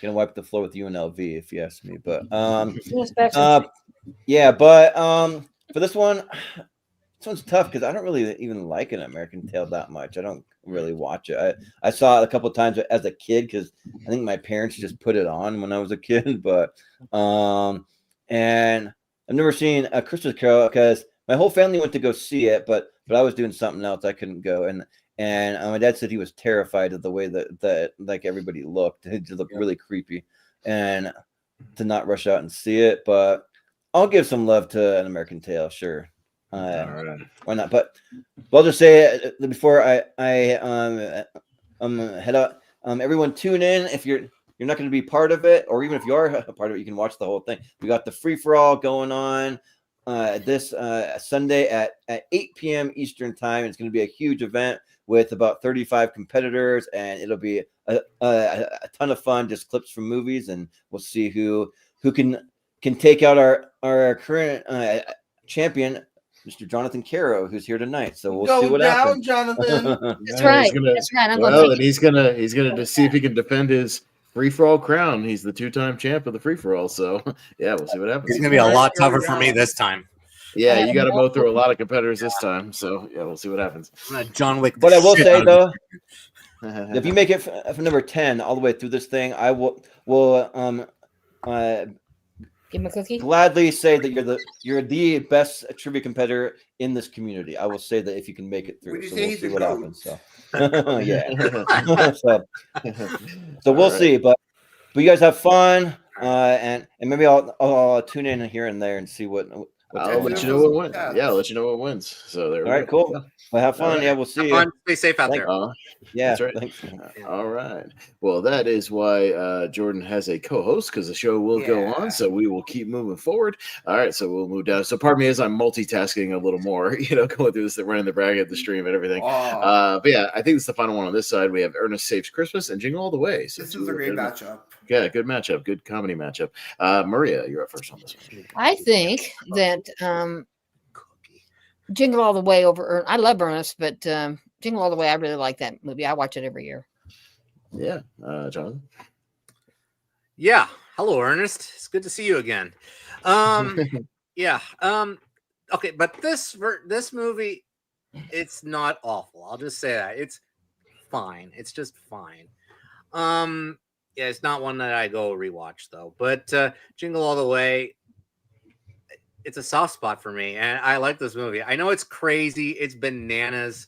Speaker 2: wipe the floor with UNLV if you ask me. But for this one. This one's tough because I don't really even like an American Tail that much. I don't really watch it. I saw it a couple of times as a kid because I think my parents just put it on when I was a kid. But and I've never seen a Christmas Carol because my whole family went to go see it, but I was doing something else. I couldn't go, and my dad said he was terrified of the way that like everybody looked. It just looked really creepy, and to not rush out and see it. But I'll give some love to an American Tail, sure. Why not? But I'll just say before I head out, everyone tune in if you're you're not going to be part of it, or even if you are a part of it, you can watch the whole thing. We got the free-for-all going on this Sunday at 8 p.m. Eastern time. It's going to be a huge event with about 35 competitors, and it'll be a ton of fun, just clips from movies, and we'll see who can take out our current champion, Mr. Jonathan Caro, who's here tonight. So we'll see what happens.
Speaker 6: Jonathan.
Speaker 5: That's right. That's right. I'm gonna
Speaker 1: and he's gonna see if he can defend his free for all crown. He's the 2-time champ of the free for all. So yeah, we'll see what happens.
Speaker 4: It's gonna be a lot tougher for me this time.
Speaker 1: Yeah, you got to mow through a lot of competitors this time. So yeah, we'll see what happens.
Speaker 4: I'm gonna John Wick.
Speaker 2: But I will say though, if you make it from number 10 all the way through this thing, I will
Speaker 5: give him a cookie.
Speaker 2: gladly say that you're the best trivia competitor in this community. I will say that if you can make it through. So we'll see what happens. So yeah. so we'll see. But you guys have fun, and maybe I'll tune in here and there and see what.
Speaker 1: I'll let you know what wins. Yeah, I'll let you know what wins. So there.
Speaker 2: All right, cool. Well, have fun. Right. Yeah, we'll see you.
Speaker 4: Stay safe out there.
Speaker 2: Yeah,
Speaker 1: that's right.
Speaker 2: Thanks.
Speaker 1: All right. Well, that is why Jordan has a co-host, because the show will go on. So we will keep moving forward. All right. So we'll move down. So pardon me as I'm multitasking a little more, going through this, running the bracket, the stream, and everything. But yeah, I think it's the final one on this side. We have Ernest Saves Christmas and Jingle All the Way. So
Speaker 3: this is a great matchup.
Speaker 1: Yeah, good matchup. Good comedy matchup. Maria, you're up first on this one.
Speaker 5: I think that Jingle All the Way over. I love Ernest, but Jingle All the Way, I really like that movie. I watch it every year.
Speaker 1: Yeah, Jonathan.
Speaker 4: Yeah, hello, Ernest. It's good to see you again. Yeah. Okay, but this movie, it's not awful. I'll just say that it's fine. It's just fine. Yeah, it's not one that I go rewatch though. But Jingle All the Way, it's a soft spot for me, and I like this movie. I know it's crazy, it's bananas.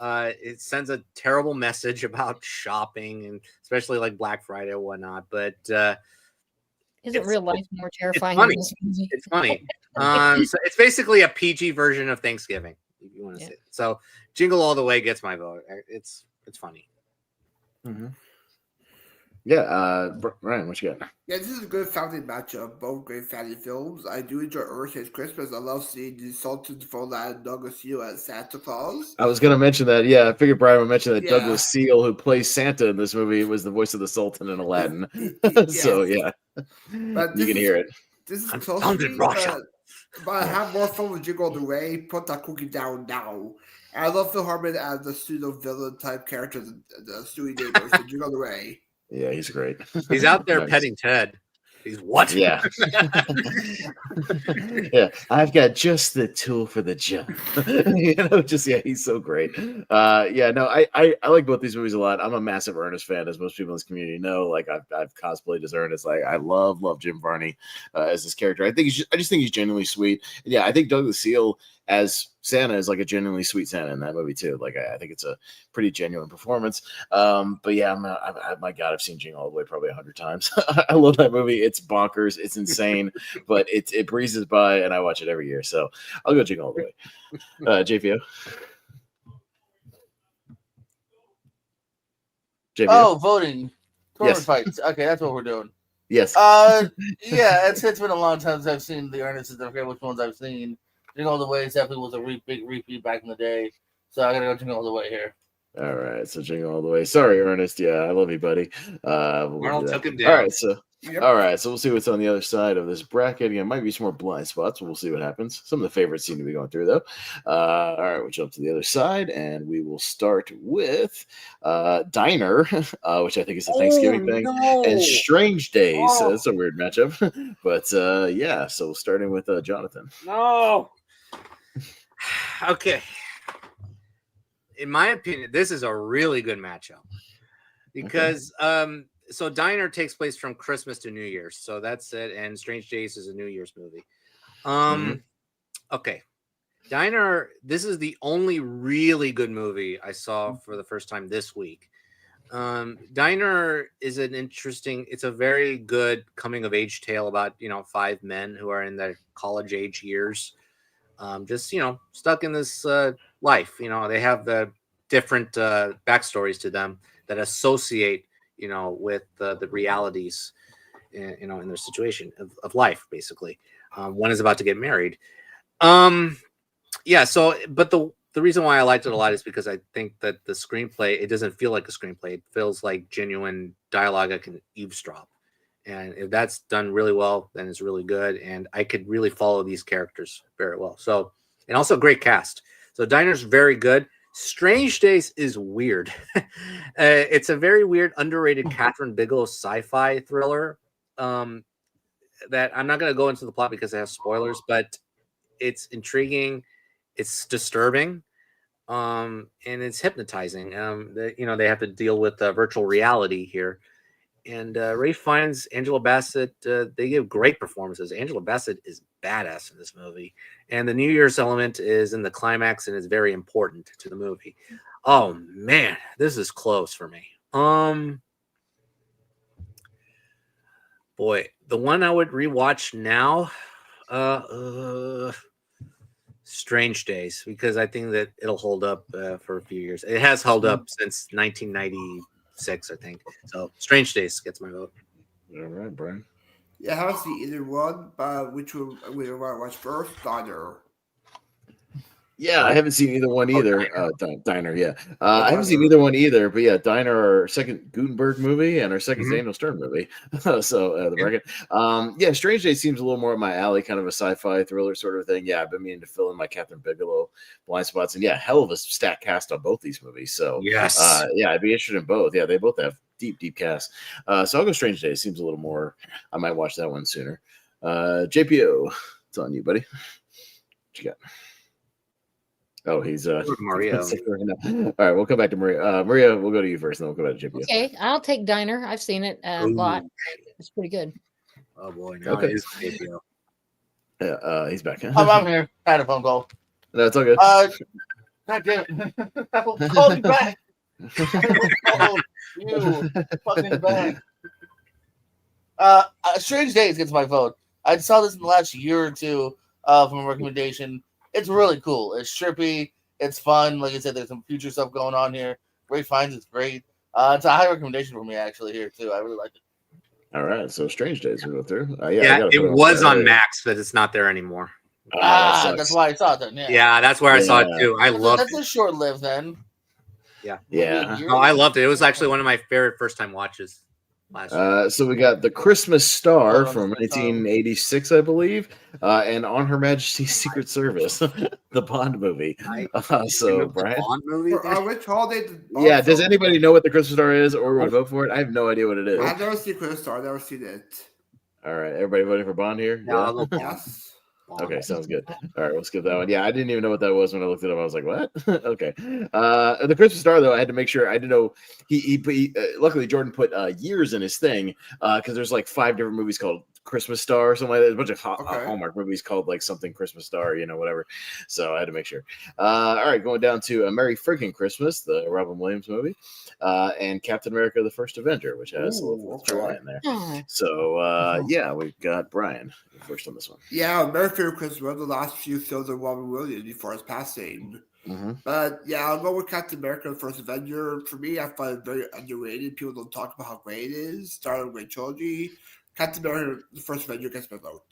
Speaker 4: It sends a terrible message about shopping, and especially like Black Friday and whatnot. But
Speaker 5: isn't real life more terrifying?
Speaker 4: It's funny. So it's basically a PG version of Thanksgiving, if you want to say it. So Jingle All the Way gets my vote. It's funny.
Speaker 1: Mm-hmm. Yeah, Ryan, what you got?
Speaker 3: Yeah, this is a good family matchup. Both great family films. I do enjoy Ernest Saves Christmas. I love seeing the Sultan Froland Douglas Seal as Santa Claus.
Speaker 1: I was going to mention that. Yeah, I figured Brian would mention that Douglas Seal, who plays Santa in this movie, was the voice of the Sultan in Aladdin. So yeah,
Speaker 3: but
Speaker 1: you can hear it.
Speaker 3: This is close to me, but I have more fun with Jingle All the Way. Put that cookie down now. And I love Phil Hartman as the pseudo villain type character, the Stewie neighbor. So Jingle All the Way.
Speaker 1: Yeah, he's great.
Speaker 4: He's out there petting Ted. He's what?
Speaker 1: Yeah. Yeah, I've got just the tool for the job. He's so great. I like both these movies a lot. I'm a massive Ernest fan, as most people in this community know. Like I've cosplayed as Ernest. Like I love Jim Varney as this character. I just think he's genuinely sweet. Yeah, I think Douglas Seal as Santa is like a genuinely sweet Santa in that movie too. Like I think it's a pretty genuine performance. But yeah, my God, I've seen Jingle All the Way probably 100 times. I love that movie. It's bonkers. It's insane, but it breezes by, and I watch it every year. So I'll go Jingle All the Way. JPO.
Speaker 6: Oh, voting. Tournament fights. Okay, that's what we're doing.
Speaker 1: Yes.
Speaker 6: Yeah, it's been a long time since I've seen the Ernest. I forget which ones I've seen. Jingle All the Way definitely was a big repeat back in the day. So I gotta go Jingle All the Way here.
Speaker 1: All right, so Jingle All the Way. Sorry, Ernest. Yeah, I love you, buddy.
Speaker 4: Arnold took him down.
Speaker 1: All right, so we'll see what's on the other side of this bracket. Again, might be some more blind spots, but we'll see what happens. Some of the favorites seem to be going through, though. All right, we'll jump to the other side, and we will start with Diner, which I think is a Thanksgiving thing, and Strange Days. So that's a weird matchup. But yeah, so starting with Jonathan.
Speaker 4: No. Okay. In my opinion, this is a really good matchup because so Diner takes place from Christmas to New Year's. So that's it. And Strange Days is a New Year's movie. Okay. Diner, this is the only really good movie I saw for the first time this week. Diner is it's a very good coming of age tale about, 5 men who are in their college age years. Just, stuck in this life. They have the different backstories to them that associate, with the realities, in their situation of life, basically. One is about to get married. Yeah. So, but the reason why I liked it a lot is because I think that the screenplay, it doesn't feel like a screenplay. It feels like genuine dialogue I can eavesdrop. And if that's done really well, then it's really good. And I could really follow these characters very well. So, and also great cast. So Diner's very good. Strange Days is weird. It's a very weird, underrated Catherine Bigelow sci-fi thriller. That I'm not going to go into the plot because it has spoilers, but it's intriguing. It's disturbing. And it's hypnotizing. They have to deal with virtual reality here. And Ray Fiennes, Angela Bassett, they give great performances. Angela Bassett is badass in this movie. And the New Year's element is in the climax and is very important to the movie. Oh, man, this is close for me. Boy, the one I would rewatch now, Strange Days, because I think that it'll hold up for a few years. It has held up since 1996, I think. So Strange Days gets my vote.
Speaker 1: All right, Brian.
Speaker 3: Yeah, I haven't seen either one, but which one we want to watch first? Diner.
Speaker 1: Yeah, I haven't seen either one either. Diner, yeah. I haven't seen either one either, but yeah, Diner, our second Gutenberg movie and our 2nd Daniel Stern movie. So the bracket. Yeah, Strange Days seems a little more up my alley, kind of a sci-fi thriller sort of thing. Yeah, I've been meaning to fill in my Catherine Bigelow blind spots, and yeah, hell of a stacked cast on both these movies. So
Speaker 4: yes,
Speaker 1: yeah, I'd be interested in both. Yeah, they both have deep cast. So I'll go Strange Days. Seems a little more. I might watch that one sooner. JPO, it's on you, buddy. What you got? Oh, he's
Speaker 4: Maria.
Speaker 1: All right, we'll come back to Maria. Maria, we'll go to you first, and then we'll come back to JP.
Speaker 5: Okay, I'll take Diner. I've seen it a lot. It's pretty good.
Speaker 4: Oh boy, now
Speaker 1: okay.
Speaker 4: It is JPO.
Speaker 1: Yeah, he's back.
Speaker 6: I'm here. I had a phone call.
Speaker 1: No, it's all good.
Speaker 6: God damn it! Apple, call me back. You fucking back. Strange Days gets my vote. I saw this in the last year or two from a recommendation. It's really cool. It's trippy. It's fun. Like I said, there's some future stuff going on here. Ray Fiennes is great. It's a high recommendation for me actually here too. I really like it.
Speaker 1: All right, so Strange Days we go through.
Speaker 4: Yeah, it was on Max, but it's not there anymore.
Speaker 6: That's why I saw it then.
Speaker 4: Yeah, that's where I saw it too. I loved it.
Speaker 6: That's a short lived then.
Speaker 1: Yeah.
Speaker 4: No, I loved it. It was actually one of my favorite first time watches.
Speaker 1: So we got The Christmas Star from 1986, I believe, and On Her Majesty's Secret Service, the Bond movie. So Brian,
Speaker 4: Bond movie.
Speaker 3: Which holiday?
Speaker 1: Yeah, does anybody know what The Christmas Star is, or would vote for it? I have no idea what it is.
Speaker 3: I've never seen Christmas Star. I've never seen it.
Speaker 1: All right, everybody voting for Bond here?
Speaker 4: Yeah.
Speaker 3: Yes.
Speaker 1: Okay, sounds good. All right, we'll skip that one. Yeah, I didn't even know what that was when I looked it up. I was like, "What?" Okay. The Christmas Star, though, I had to make sure. I didn't know. He luckily Jordan put years in his thing because there's like 5 different movies called Christmas Star or something like that. There's a bunch of Hallmark movies called like something Christmas Star, whatever. So I had to make sure. All right, going down to A Merry Friggin' Christmas, the Robin Williams movie, and Captain America: The First Avenger, which has a little 4th of July in there. So yeah, we've got Brian first on this one.
Speaker 3: Yeah, Merry Christmas, one of the last few films of Robin Williams before his passing. But yeah, I'll go with Captain America: The First Avenger. For me, I find it very underrated. People don't talk about how great it is. Started a great trilogy. Captain America: The First Avenger gets my vote.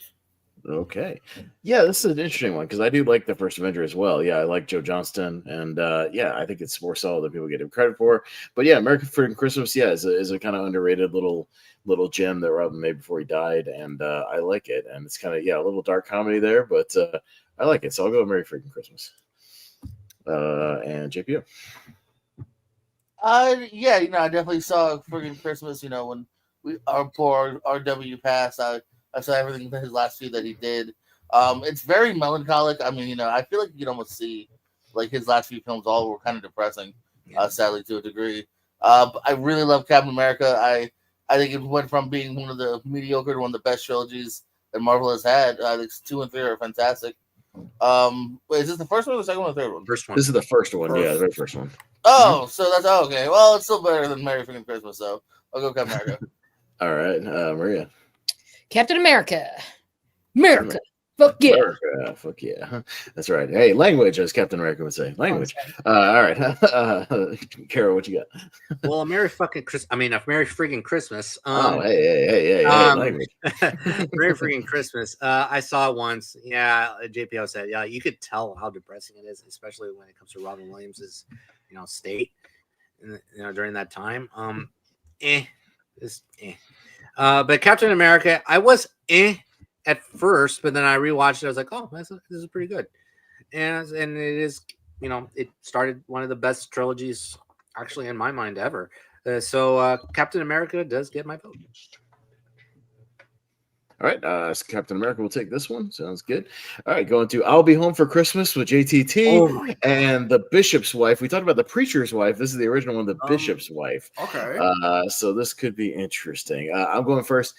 Speaker 1: Okay. Yeah, this is an interesting one because I do like The First Avenger as well. Yeah, I like Joe Johnston, and yeah, I think it's more solid than people give him credit for. But yeah, American Friggin' Christmas, yeah, is a kind of underrated little gem that Robin made before he died, and I like it. And it's kind of a little dark comedy there, but I like it. So I'll go Merry Friggin' Christmas. And JPO.
Speaker 6: Yeah, I definitely saw Friggin' Christmas. When poor RW passed, I saw everything that his last few that he did. It's very melancholic. I mean, I feel like you can almost see like his last few films all were kind of depressing, sadly to a degree. But I really love Captain America. I think it went from being one of the mediocre to one of the best trilogies that Marvel has had. I think 2 and 3 are fantastic. Wait, is this the first one or the second one or the third one?
Speaker 4: First one.
Speaker 1: This is the first one. Yeah, the very first one.
Speaker 6: Oh, so that's okay. Well, it's still better than Merry Friggin' Christmas, so I'll go Captain America.
Speaker 1: All right, Maria.
Speaker 5: Captain America. America Fuck yeah.
Speaker 1: America. Fuck yeah. That's right. Hey, language, as Captain America would say. Language. All right. Caro, what you got?
Speaker 4: Well, a Merry freaking Christmas.
Speaker 1: Hey, language.
Speaker 4: Merry freaking Christmas. I saw it once. Yeah, JPO said, yeah, you could tell how depressing it is, especially when it comes to Robin Williams's, state, during that time. But Captain America, I was at first, but then I rewatched it. I was like, oh, this is pretty good, and it is, it started one of the best trilogies actually in my mind ever. So Captain America does get my vote.
Speaker 1: All right, so Captain America will take this one. Sounds good. All right, going to I'll Be Home for Christmas with JTT and the Bishop's Wife. We talked about the Preacher's Wife. This is the original one, the Bishop's Wife.
Speaker 3: Okay.
Speaker 1: So this could be interesting. I'm going first.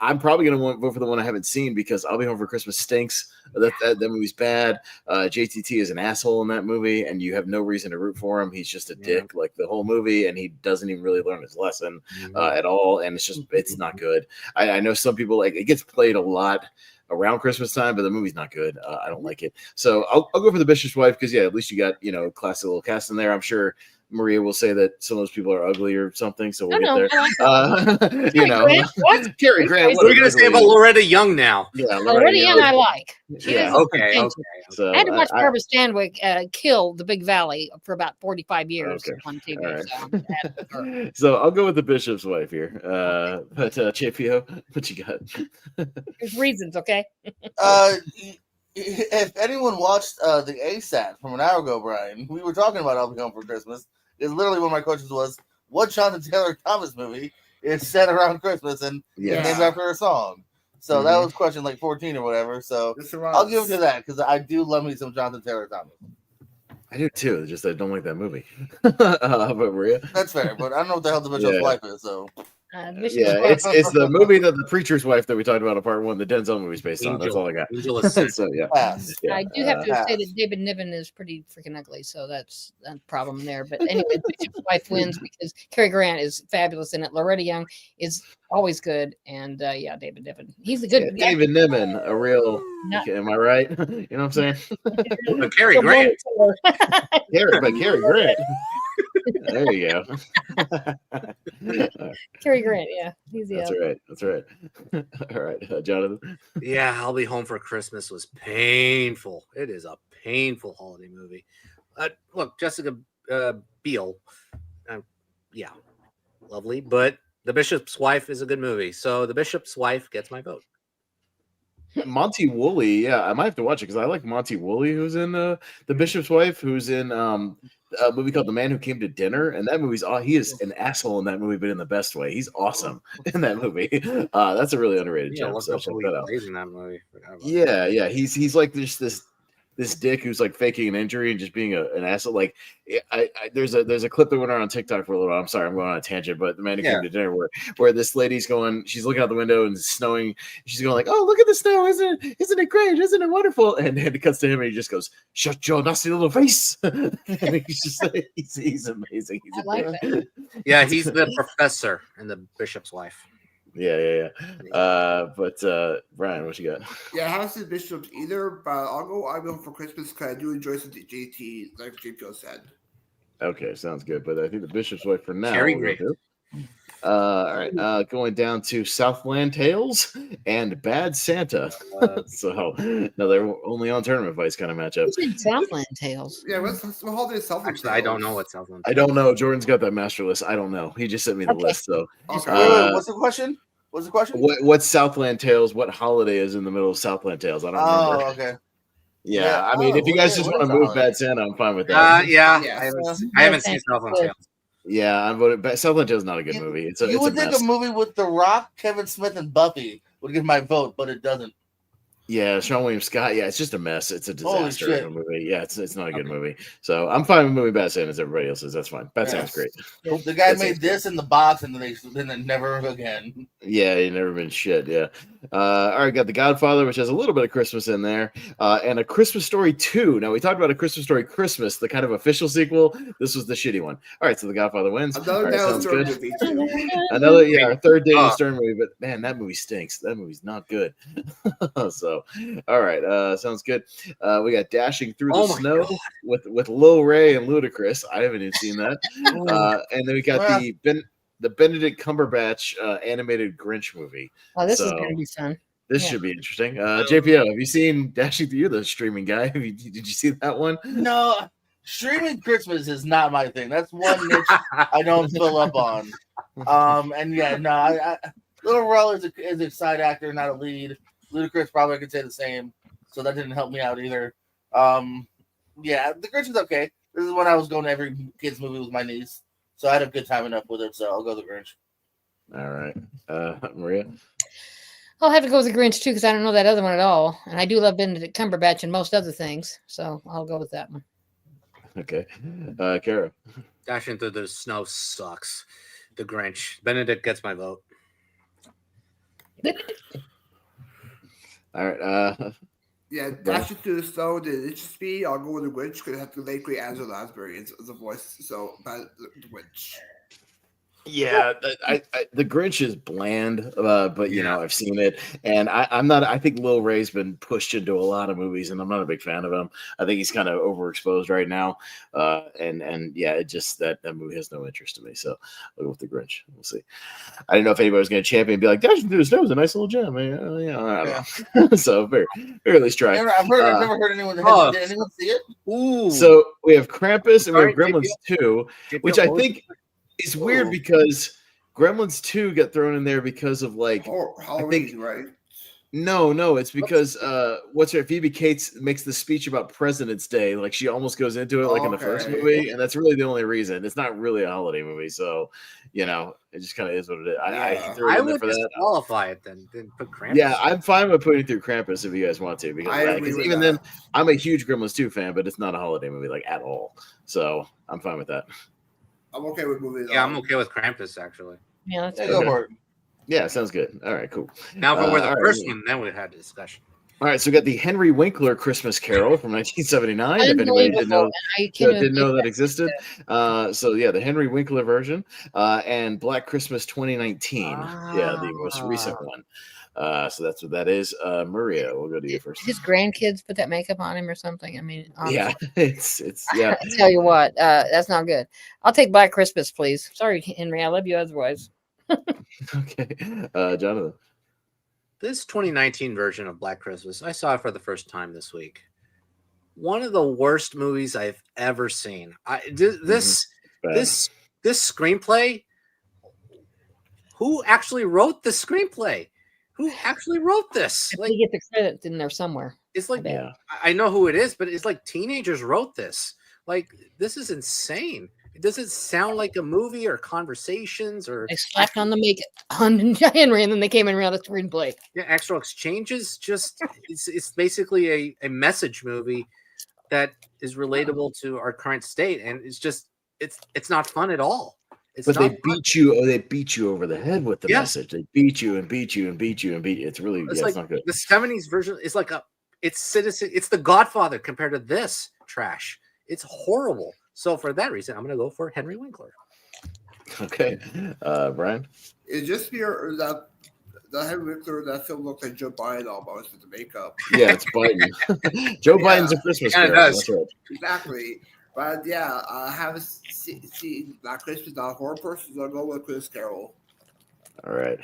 Speaker 1: I'm probably going to vote for the one I haven't seen because I'll Be Home for Christmas stinks. That movie's bad. JTT is an asshole in that movie, and you have no reason to root for him. He's just a dick like the whole movie, and he doesn't even really learn his lesson at all. And it's not good. I know some people like it gets played a lot around Christmas time, but the movie's not good. I don't like it. So I'll go for the Bishop's Wife because at least you got classy little cast in there. I'm sure Maria will say that some of those people are ugly or something, so we'll get there. Cary Grant.
Speaker 4: What are we going to say about Loretta Young now?
Speaker 1: Yeah,
Speaker 5: Loretta Young I like.
Speaker 4: Okay.
Speaker 5: I had to watch Barbara Stanwyck kill the Big Valley for about 45 years on TV.
Speaker 1: Right. So I'll go with the Bishop's Wife here. But JPO, what you got?
Speaker 5: There's reasons, okay?
Speaker 6: If anyone watched the ASAT from an hour ago, Brian, we were talking about I'll Be Home for Christmas. It's literally one of my questions was, what Jonathan Taylor Thomas movie is set around Christmas and named after a song? So that was question like 14 or whatever. So I'll give it to that because I do love me some Jonathan Taylor Thomas.
Speaker 1: I do too. Just I don't like that movie. But Maria,
Speaker 6: that's fair. But I don't know what the hell the Bishop's Wife is. So
Speaker 1: it's the movie that the Preacher's Wife that we talked about in part one, the Denzel movie's based on. That's all I got.
Speaker 2: So
Speaker 5: I do have to say that David Niven is pretty freaking ugly, so that's a problem there. But anyway, Bishop's Wife wins because Cary Grant is fabulous in it. Loretta Young is always good, and David Niven, he's a good guy.
Speaker 1: David Niven, a real. Am I right? You know what I'm saying?
Speaker 4: Cary Grant.
Speaker 1: Cary Grant. There you go.
Speaker 5: Cary Grant, he's
Speaker 1: That's right. All right, Jonathan.
Speaker 4: Yeah, I'll Be Home for Christmas was painful. It is a painful holiday movie. Look, Jessica Biel, lovely, but The Bishop's Wife is a good movie, so The Bishop's Wife gets my vote.
Speaker 1: Monty Woolley, I might have to watch it because I like Monty Woolley, who's in The Bishop's Wife, who's in a movie called The Man Who Came to Dinner, and that movie's he is an asshole in that movie, but in the best way. He's awesome in that movie. That's a really underrated gem. So check that out.
Speaker 4: In that movie.
Speaker 1: Yeah. He's like this dick who's like faking an injury and just being an asshole. Like there's a clip that went around on TikTok for a little while. I'm sorry, I'm going on a tangent, but The Man Who Came to Dinner, where this lady's she's looking out the window and it's snowing. She's going like, "Oh, look at the snow! Isn't it great? Isn't it wonderful?" And it cuts to him and he just goes, "Shut your nasty little face!" And he's just like, he's amazing.
Speaker 5: I like that.
Speaker 4: Yeah, he's the professor in The Bishop's Wife.
Speaker 1: Yeah. But Brian, what you got?
Speaker 3: Yeah, I haven't seen Bishops either, but I'll be home for Christmas because I do enjoy some JT, like JPO said.
Speaker 1: Okay, sounds good. But I think The Bishop's Wife for now.
Speaker 4: Very great.
Speaker 1: All right, going down to Southland Tales and Bad Santa. So no, they're only on tournament fights kind of matchup.
Speaker 5: Southland Tales.
Speaker 3: Yeah, what holiday is Southland?
Speaker 4: Actually, I don't know what Southland.
Speaker 1: I don't know. Jordan's got that master list. I don't know. He just sent me the list. So
Speaker 6: what's the question?
Speaker 1: What's Southland Tales? What holiday is in the middle of Southland Tales? I don't remember.
Speaker 6: Oh, okay.
Speaker 1: Yeah, I mean, if you guys just want to move Bad Santa, I'm fine with that.
Speaker 4: I haven't seen Southland Tales.
Speaker 1: Yeah, I'm voting. Southland Tales is not a good movie.
Speaker 6: You would think a movie with The Rock, Kevin Smith, and Buffy would get my vote, but it doesn't.
Speaker 1: Yeah, Sean William Scott. Yeah, it's just a mess. It's a disaster of a movie. Yeah, it's not a good movie. So I'm fine with movie Bad Santa as everybody else is. That's fine. Bad Santa's great.
Speaker 6: The guy made this in the box, and then never again.
Speaker 1: Yeah, he never been shit. Yeah. All right, got The Godfather, which has a little bit of Christmas in there, and A Christmas Story 2. Now, we talked about A Christmas Story Christmas, the kind of official sequel. This was the shitty one. All right, so The Godfather wins.
Speaker 3: Another
Speaker 1: All right, sounds good.
Speaker 3: movie too.
Speaker 1: Another, our third Daniel Stern movie, but man, that movie stinks. That movie's not good. So, all right, sounds good. We got Dashing Through the Snow with Lil Ray and Ludacris. I haven't even seen that. And then we got the Benedict Cumberbatch animated Grinch movie.
Speaker 5: Oh, this is going to be fun.
Speaker 1: This should be interesting. JPO, have you seen Dashing Through? You're the streaming guy. Did you see that one?
Speaker 6: No, streaming Christmas is not my thing. That's one niche I don't fill up on. And yeah, no, Little Rel is a side actor, not a lead. Ludacris probably I could say the same, so that didn't help me out either. Yeah, the Grinch is okay. This is when I was going to every kids movie with my niece, so I had a good time enough with it. So I'll go the Grinch.
Speaker 1: All right, Maria.
Speaker 5: I'll have to go with the Grinch too because I don't know that other one at all, and I do love Benedict Cumberbatch and most other things, so I'll go with that one.
Speaker 1: Okay, Caro.
Speaker 4: Dashing Through the Snow sucks. The Grinch. Benedict gets my vote.
Speaker 1: All right.
Speaker 3: Yeah, Dashing Through the Snow did interest me. I'll go with the Grinch because I have to late great Angela Lansbury as a voice. So, the Grinch.
Speaker 1: Yeah, the Grinch is bland, but you know I've seen it, and I'm not. I think Lil Ray's been pushed into a lot of movies, and I'm not a big fan of him. I think he's kind of overexposed right now, and yeah, it just that movie has no interest to me. So I'll go with the Grinch. We'll see. I didn't know if anybody was going to champion and be like Dashing Through the Snow is a nice little gem. I don't know. So fairly try.
Speaker 6: I've never heard anyone. Did anyone see it?
Speaker 1: Ooh. So we have Krampus and we have Gremlins 2, which I think. It's weird because Gremlins 2 got thrown in there because of like
Speaker 3: Halloween, I think, right?
Speaker 1: No, it's because Phoebe Cates makes the speech about President's Day, like she almost goes into it like in the first movie, and that's really the only reason. It's not really a holiday movie, so you know it just kind of is what it is. I
Speaker 4: would disqualify it then put Krampus.
Speaker 1: Yeah, I'm fine with putting through Krampus if you guys want to, because even then I'm a huge Gremlins 2 fan, but it's not a holiday movie like at all, so I'm fine with that.
Speaker 3: I'm okay with movies.
Speaker 4: Yeah, I'm okay with Krampus actually.
Speaker 5: Yeah, let's
Speaker 1: go for it. Yeah, sounds good. All right, cool.
Speaker 4: Now, if it were the first one, then we had a discussion.
Speaker 1: All right, so we got the Henry Winkler Christmas Carol from 1979. If anybody didn't know that existed, so yeah, the Henry Winkler version, and Black Christmas 2019. Yeah, the most recent one. So that's what that is. Maria, we'll go to you first.
Speaker 5: His grandkids put that makeup on him or something. I mean, honestly.
Speaker 1: Yeah, it's yeah.
Speaker 5: I tell you what, that's not good. I'll take Black Christmas, please. Sorry, Henry, I love you otherwise.
Speaker 1: Okay, Jonathan.
Speaker 4: This 2019 version of Black Christmas, I saw it for the first time this week. One of the worst movies I've ever seen. This screenplay. Who actually wrote the screenplay? Who actually wrote this?
Speaker 5: Like, get the credit in there somewhere.
Speaker 4: It's like I know who it is, but it's like teenagers wrote this. Like this is insane. It doesn't sound like a movie or conversations or.
Speaker 5: They slapped on the makeup on Henry, and then they came in around the screenplay.
Speaker 4: Yeah, actual exchanges. Just it's basically a message movie that is relatable to our current state, and it's not fun at all.
Speaker 1: But they beat you. They beat you over the head with the message. They beat you and beat you and beat you and beat you. It's really it's not good.
Speaker 4: The 70s version is like it's The Godfather compared to this trash. It's horrible. So for that reason, I'm going to go for Henry Winkler.
Speaker 1: Okay, Brian.
Speaker 3: It's just here that the Henry Winkler that film looks like Joe Biden almost with the makeup.
Speaker 1: Yeah, it's Biden. Joe Biden's a Christmas Carol. That's right.
Speaker 3: Exactly. But yeah, I haven't seen Black Christmas, not a horror person, so I'll go with Christmas Carol.
Speaker 1: All right.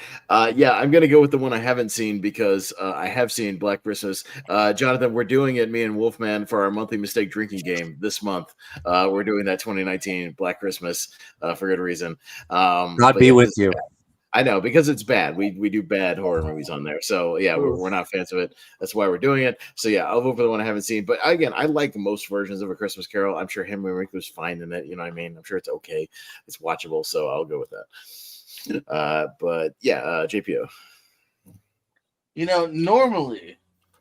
Speaker 1: Yeah, I'm going to go with the one I haven't seen because I have seen Black Christmas. Jonathan, we're doing it, me and Wolfman, for our monthly mistake drinking game this month. We're doing that 2019 Black Christmas for good reason.
Speaker 4: God be with you.
Speaker 1: I know, because it's bad. We do bad horror movies on there. So, yeah, we're not fans of it. That's why we're doing it. So, yeah, I'll vote for the one I haven't seen. But, again, I like most versions of A Christmas Carol. I'm sure Henry Winkler's fine in it. You know what I mean? I'm sure it's okay. It's watchable. So, I'll go with that. But, yeah, JPO.
Speaker 6: You know, normally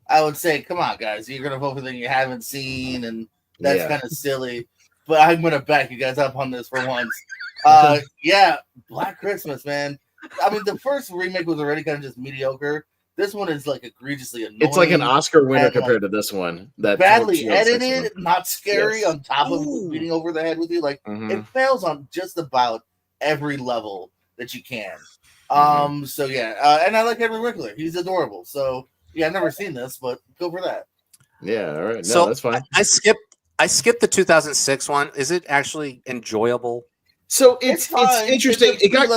Speaker 6: I would say, come on, guys. You're going to vote for the thing you haven't seen, and that's kind of silly. But I'm going to back you guys up on this for once. Yeah, Black Christmas, man. I mean, the first remake was already kind of just mediocre, This one is like egregiously annoying.
Speaker 1: It's like an Oscar winner compared to this one. That
Speaker 6: badly edited, not scary,
Speaker 1: yes.
Speaker 6: on top of beating over the head with you. Like it fails on just about every level that you can. So yeah, and I like Henry Winkler. He's adorable. So yeah, I've never seen this, but go for that.
Speaker 1: Yeah, all right. No,
Speaker 4: So
Speaker 1: that's fine.
Speaker 4: I skipped the 2006 one. Is it actually enjoyable?
Speaker 1: So it's interesting.
Speaker 6: It
Speaker 1: got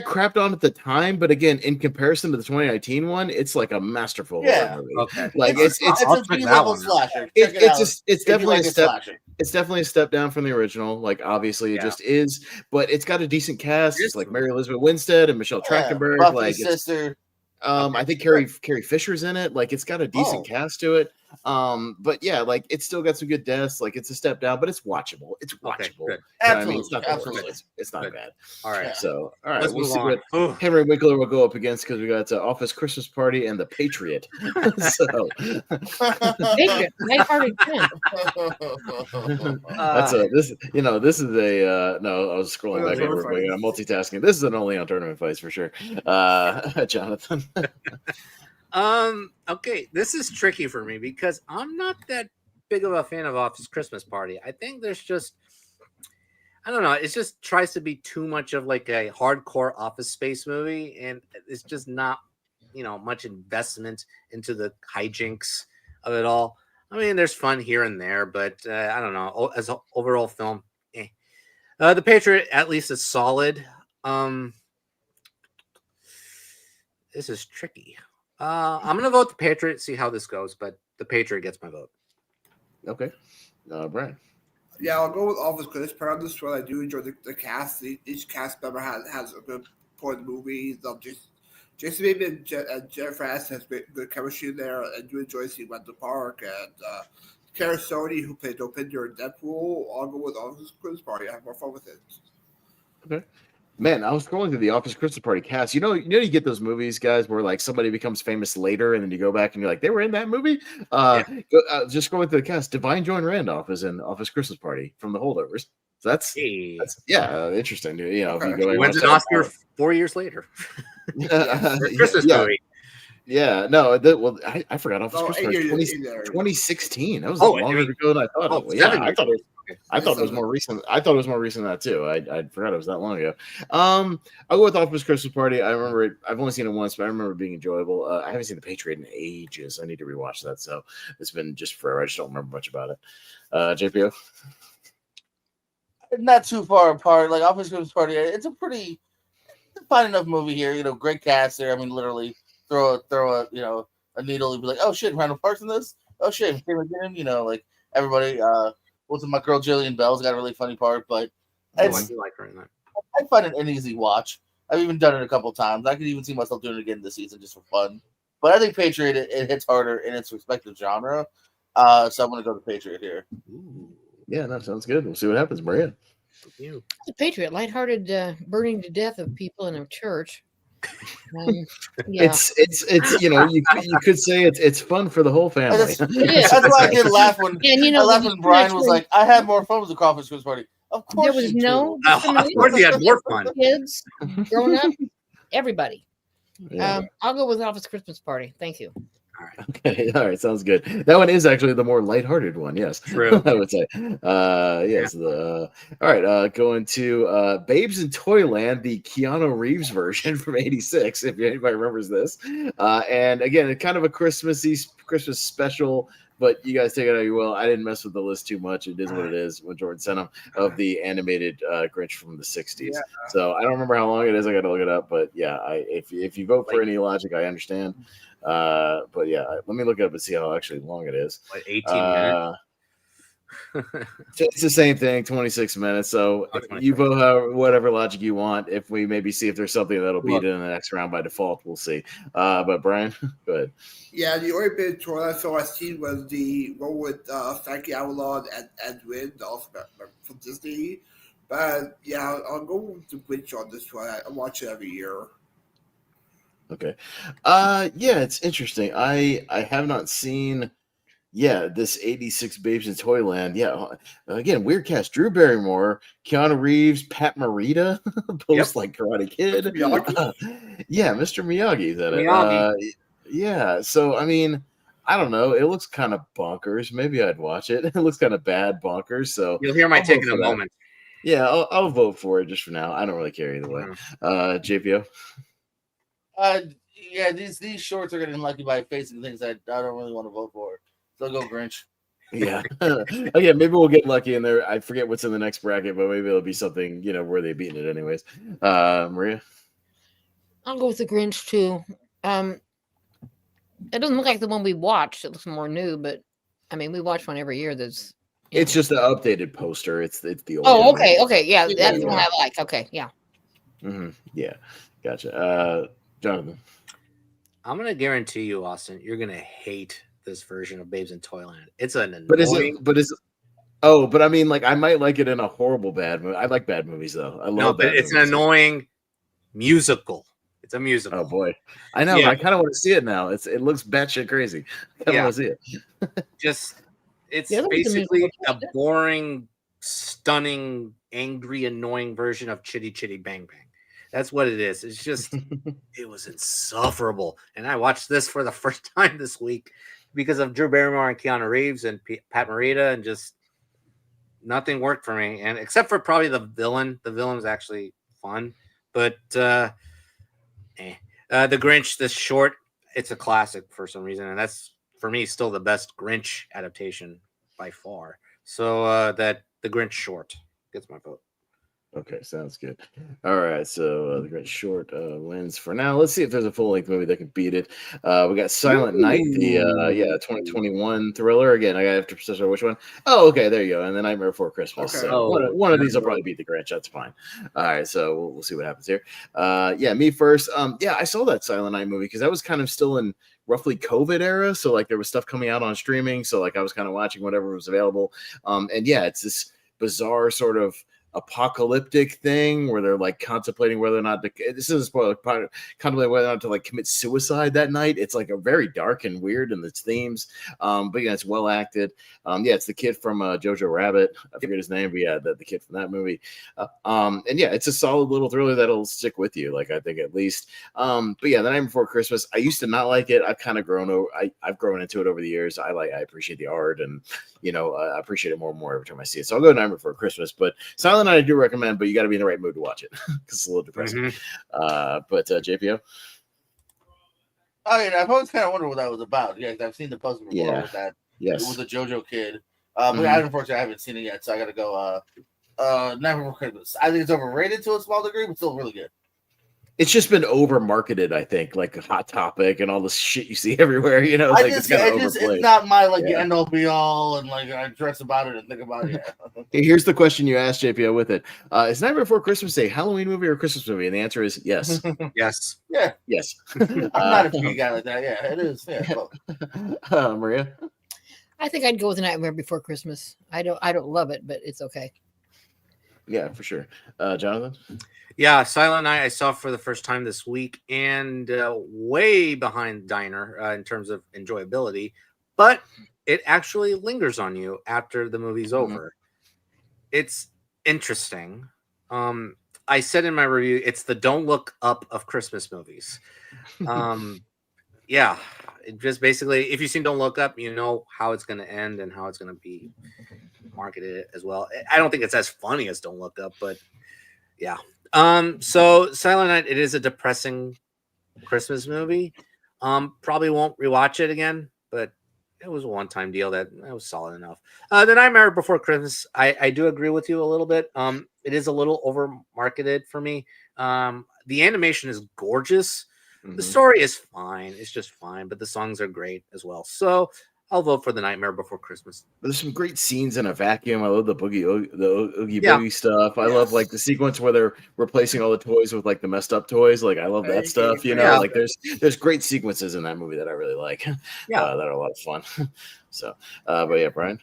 Speaker 1: crapped on at the time, but again, in comparison to the 2019 one, it's like a masterful horror movie.
Speaker 4: Okay.
Speaker 1: Like
Speaker 6: it's a B-level slasher.
Speaker 1: It's definitely a step. It's definitely a step down from the original. Like obviously it just is, but it's got a decent cast. It's like Mary Elizabeth Winstead and Michelle Trachtenberg.
Speaker 6: Buffy's
Speaker 1: like
Speaker 6: sister.
Speaker 1: I think Carrie Fisher's in it. Like it's got a decent cast to it. But yeah, like it's still got some good deaths. Like it's a step down, but it's watchable. It's watchable.
Speaker 4: Okay,
Speaker 6: absolutely,
Speaker 1: I mean, it's not
Speaker 6: absolutely.
Speaker 1: It's not bad.
Speaker 4: All right.
Speaker 1: So all right,
Speaker 4: Let's
Speaker 1: we'll
Speaker 4: move
Speaker 1: see
Speaker 4: on.
Speaker 1: what Henry Winkler will go up against because we got Office Christmas Party and The Patriot. So
Speaker 5: Patriot, lighthearted fun.
Speaker 1: that's this. You know, this is a no. I was scrolling back over. I'm multitasking. This is an only on tournament fights for sure. Jonathan.
Speaker 4: Okay, this is tricky for me because I'm not that big of a fan of Office Christmas Party. I think there's just, I don't know, it just tries to be too much of like a hardcore Office Space movie, and it's just not, much investment into the hijinks of it all. I mean, there's fun here and there, but I don't know. As an overall film, The Patriot at least is solid. This is tricky. I'm gonna vote The Patriot. See how this goes, but The Patriot gets my vote.
Speaker 1: Okay, Brian.
Speaker 3: Yeah, I'll go with Office Christmas Party on this one. I do enjoy the cast. Each cast member has a good point in the movie. Jason Bateman and Jennifer Aniston has good chemistry there. I do enjoy seeing Wendell Park and Cara Sony, who played Dopinder in Deadpool. I'll go with Office Christmas Party. I have more fun with it.
Speaker 1: Okay. Man, I was scrolling through the Office Christmas Party cast. You get those movies, guys, where like somebody becomes famous later, and then you go back and you're like, they were in that movie. Just scrolling through the cast. Divine Joan Randolph is in Office Christmas Party from The Holdovers. So that's interesting. If you go and
Speaker 4: wins an Oscar 4 years later. Christmas movie.
Speaker 1: Yeah, no. I forgot Office Christmas Party 2016. That was longer ago than I thought. I thought it was more recent. I thought it was more recent than that too. I forgot it was that long ago. I'll go with Office Christmas Party. I remember it. I've only seen it once, but I remember it being enjoyable. I haven't seen The Patriot in ages. I need to rewatch that. So it's been just forever. I just don't remember much about it. JPO.
Speaker 6: Not too far apart. Like Office Christmas Party, it's a fine enough movie here. Great cast there. I mean, literally throw a needle and be like, oh shit, Randall Park's in this. Oh shit, came again. Like everybody. What's my girl Jillian Bell's got a really funny part, but
Speaker 4: I do like her in that.
Speaker 6: I find it an easy watch. I've even done it a couple times. I could even see myself doing it again this season just for fun. But I think Patriot it hits harder in its respective genre. So I'm going to go to Patriot here.
Speaker 1: Ooh. Yeah, that sounds good. We'll see what happens, Maria.
Speaker 5: The Patriot, lighthearted burning to death of people in a church.
Speaker 1: It's you could say it's fun for the whole family.
Speaker 6: That's why I did laugh when I laughed when Brian was like, "I had more fun with the Office Christmas Party." Of course,
Speaker 5: there was no.
Speaker 4: Of course, you had more fun.
Speaker 5: Kids, grown up, everybody. Yeah. I'll go with Office Christmas Party. Thank you.
Speaker 1: All right. Okay. All right. Sounds good. That one is actually the more lighthearted one. Yes.
Speaker 4: True.
Speaker 1: I would say. Yes. All right. Going to Babes in Toyland, the Keanu Reeves version from '86, if anybody remembers this. And again, kind of a Christmas special, but you guys take it how you will. I didn't mess with the list too much. It is what it is when Jordan sent them of the animated Grinch from the '60s. Yeah. So I don't remember how long it is. I got to look it up. But yeah, if you vote for any logic, I understand. But yeah, let me look it up and see how actually long it is.
Speaker 4: Like 18 minutes.
Speaker 1: It's the same thing, 26 minutes. So you vote whatever logic you want. If we maybe see if there's something that'll beat it in the next round by default, we'll see. But Brian, go ahead.
Speaker 3: Yeah, the only bit I saw I've seen was the one with Frankie Avalon and Edwin, also from Disney. But yeah, I'll go with the Grinch on this one. I watch it every year.
Speaker 1: Okay. Yeah, it's interesting. I have not seen yeah, this 86 Babes in Toyland. Yeah, again, weird cast. Drew Barrymore, Keanu Reeves, Pat Morita, post like Karate Kid. Yeah, Mr. Miyagi's at it. Yeah, so I mean, I don't know. It looks kind of bonkers. Maybe I'd watch it. It looks kind of bad bonkers. So
Speaker 4: you'll hear my take in a moment.
Speaker 1: Yeah, I'll vote for it just for now. I don't really care either way. JPO.
Speaker 6: Yeah, these shorts are getting lucky by facing things I don't really want to vote for. So I'll go Grinch.
Speaker 1: Yeah. Okay, maybe we'll get lucky in there. I forget what's in the next bracket, but maybe it'll be something, where they've beaten it anyways. Maria?
Speaker 5: I'll go with the Grinch too. It doesn't look like the one we watched. It looks more new, but I mean, we watch one every year.
Speaker 1: It's just an updated poster. It's the old.
Speaker 5: Oh, okay, yeah, that's the one I like. Okay, yeah.
Speaker 1: Mm-hmm. Yeah, gotcha. Jonathan,
Speaker 4: I'm gonna guarantee you, Austin, you're gonna hate this version of Babes in Toyland. It's an annoying.
Speaker 1: But I mean, like, I might like it in a horrible bad movie. I like bad movies though. I love.
Speaker 4: But it's an annoying musical. It's a musical.
Speaker 1: Oh boy, I know. Yeah. I kind of want to see it now. It looks batshit crazy. I kind of want to see it.
Speaker 4: It's basically a boring, stunning, angry, annoying version of Chitty Chitty Bang Bang. That's what it is. It's just, it was insufferable. And I watched this for the first time this week because of Drew Barrymore and Keanu Reeves and Pat Morita, and just nothing worked for me. And except for probably the villain. The villain was actually fun. But the Grinch, this short, it's a classic for some reason. And that's, for me, still the best Grinch adaptation by far. So that the Grinch short gets my vote.
Speaker 1: Okay, sounds good. All right, so the Grinch short wins for now. Let's see if there's a full-length movie that can beat it. We got Silent Night, the 2021 thriller. Again, I have to decide which one. Oh, okay, there you go. And The Nightmare Before Christmas. Okay. So one of these will probably beat the Grinch. That's fine. All right, so we'll see what happens here. Me first. I saw that Silent Night movie because I was kind of still in roughly COVID era. So like there was stuff coming out on streaming. So like I was kind of watching whatever was available. It's this bizarre sort of apocalyptic thing where they're like contemplating whether or not this is a spoiler, contemplating whether or not to like commit suicide that night. It's like a very dark and weird in its themes. But it's well acted. It's the kid from Jojo Rabbit. I forget his name, but the kid from that movie. It's a solid little thriller that'll stick with you, like I think at least. The Night Before Christmas, I used to not like it. I've kind of grown over. I've grown into it over the years. I appreciate the art, and I appreciate it more and more every time I see it. So I'll go Night Before Christmas, but Silent Night I do recommend, but you got to be in the right mood to watch it because it's a little depressing. Mm-hmm. JPO.
Speaker 6: Oh yeah, I've always kind of wondered what that was about. Yeah, I've seen the poster before with that. Yes, it was a JoJo kid. But unfortunately, I haven't seen it yet, so I got to go. Night Before Christmas. I think it's overrated to a small degree, but still really good.
Speaker 1: It's just been over marketed, I think, like Hot Topic and all this shit you see everywhere. It's
Speaker 6: not my end all be all, and like I dress about it and think about it. Yeah.
Speaker 1: Here's the question you asked JPO with it: is Night Before Christmas a Halloween movie or a Christmas movie? And the answer is yes.
Speaker 4: Yes.
Speaker 6: Yeah.
Speaker 1: Yes.
Speaker 6: I'm not a big guy like that. Yeah, it is. Yeah.
Speaker 1: Maria.
Speaker 5: I think I'd go with The Nightmare Before Christmas. I don't love it, but it's okay.
Speaker 1: Yeah, for sure. Jonathan.
Speaker 4: Yeah, Silent Night I saw for the first time this week, and way behind Diner in terms of enjoyability, but it actually lingers on you after the movie's over. It's interesting. I said in my review, it's the Don't Look Up of Christmas movies. It just basically, if you've seen Don't Look Up, you know how it's going to end and how it's going to be marketed as well. I don't think it's as funny as Don't Look Up, but yeah. So Silent Night, it is a depressing Christmas movie. Probably won't rewatch it again, but it was a one-time deal that was solid enough. The Nightmare Before Christmas, I do agree with you a little bit. It is a little over-marketed for me. The animation is gorgeous. The story is fine. It's just fine, but the songs are great as well. So I'll vote for The Nightmare Before Christmas.
Speaker 1: There's some great scenes in a vacuum. I love the Oogie Boogie stuff. I love like the sequence where they're replacing all the toys with like the messed up toys. Like I love that stuff. Like there's great sequences in that movie that I really like. That are a lot of fun. So, Brian.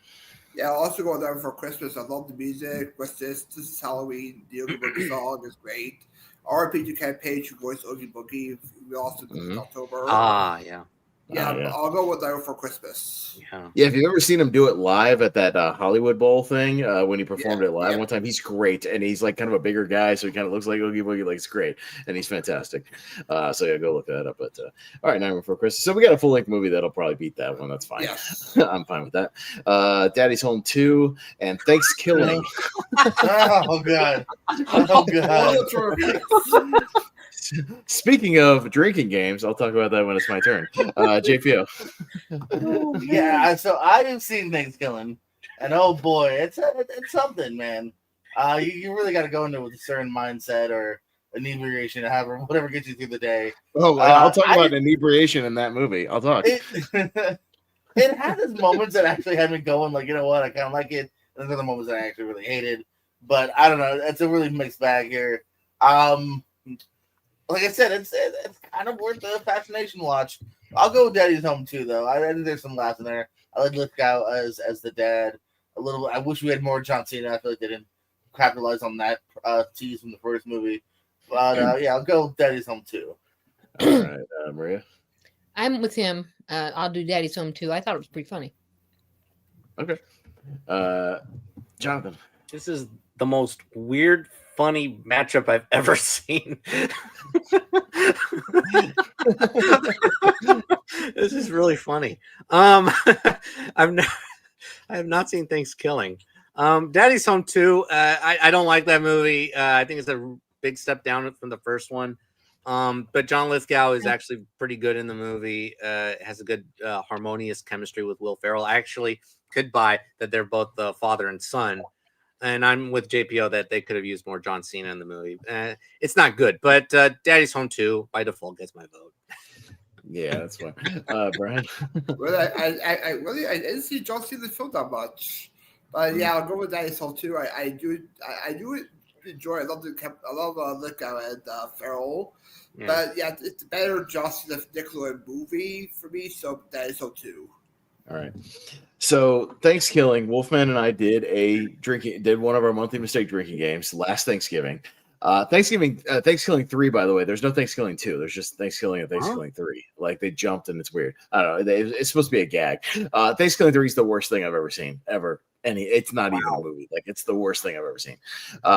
Speaker 3: Yeah, I'll also go there for Christmas. I love the music. What's this? This is Halloween. The Oogie Boogie song is great. RP to Cat Page, who voiced Oogie Boogie. We also did in October.
Speaker 4: Yeah.
Speaker 3: Yeah,
Speaker 1: yeah.
Speaker 3: I'll go with Nightmare Before Christmas.
Speaker 1: Yeah, if you've ever seen him do it live at that Hollywood Bowl thing, when he performed it live one time, he's great, and he's like kind of a bigger guy, so he kind of looks like Oogie Boogie. Like, it's great, and he's fantastic. So yeah, go look that up. But all right, Nightmare Before Christmas. So we got a full length movie that'll probably beat that one. That's fine.
Speaker 3: Yes.
Speaker 1: I'm fine with that. Daddy's Home 2 and Thanksgiving.
Speaker 6: Oh god. Oh god.
Speaker 1: Speaking of drinking games, I'll talk about that when it's my turn. JPO.
Speaker 6: Yeah, so I have seen Thanksgiving, and oh boy, it's something, man. You really got to go into it with a certain mindset or inebriation, or whatever gets you through the day.
Speaker 1: Oh, I'll talk about inebriation in that movie. I'll talk.
Speaker 6: It had its moments that actually had me going, like, you know what, I kind of like it. There's other moments that I actually really hated, but I don't know. It's a really mixed bag here. Like I said, it's kind of worth the fascination watch. I'll go with Daddy's Home too, though. I think there's some laughs in there. I like Lithgow as the dad a little bit. I wish we had more John Cena. I feel like they didn't capitalize on that tease from the first movie. But yeah, I'll go with Daddy's Home too.
Speaker 1: All right, Maria.
Speaker 5: I'm with him. I'll do Daddy's Home too. I thought it was pretty funny.
Speaker 1: Okay. Jonathan.
Speaker 4: This is the most weird, funny matchup I've ever seen. This is really funny. I have not seen Thanksgiving. Daddy's Home 2. I don't like that movie. I think it's a big step down from the first one. But John Lithgow is actually pretty good in the movie. Has a good harmonious chemistry with Will Ferrell. I actually could buy that they're both the father and son. And I'm with JPO that they could have used more John Cena in the movie. It's not good, but Daddy's Home 2 by default gets my vote.
Speaker 1: Yeah, that's fine. Brian.
Speaker 3: Well, I didn't see John Cena in the film that much, but yeah, I'll go with Daddy's Home too. I do enjoy. I love Lithgow and Ferrell, but yeah, it's a better John Cena Nickelodeon movie for me. So Daddy's Home 2.
Speaker 1: All right. So Thanksgiving, Wolfman and I did one of our monthly mistake drinking games last Thanksgiving. Thanksgiving 3, by the way, there's no Thanksgiving 2. There's just Thanksgiving and Thanksgiving 3. Like, they jumped and it's weird. I don't know. It's supposed to be a gag. Thanksgiving 3 is the worst thing I've ever seen, ever. It's not even a movie. Like, it's the worst thing I've ever seen.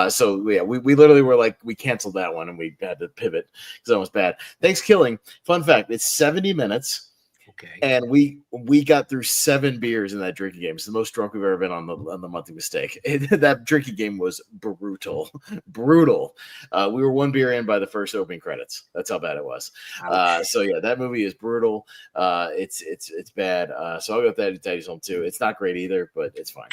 Speaker 1: So yeah, we literally were like, we canceled that one and we had to pivot because that was bad. Thanksgiving, fun fact, it's 70 minutes.
Speaker 4: Okay.
Speaker 1: And we got through 7 beers in that drinking game. It's the most drunk we've ever been on the monthly mistake. That drinking game was brutal. We were 1 beer in by the first opening credits. That's how bad it was. So yeah, that movie is brutal. It's bad. So I'll go with that. Daddy's Home 2. It's not great either, but it's fine.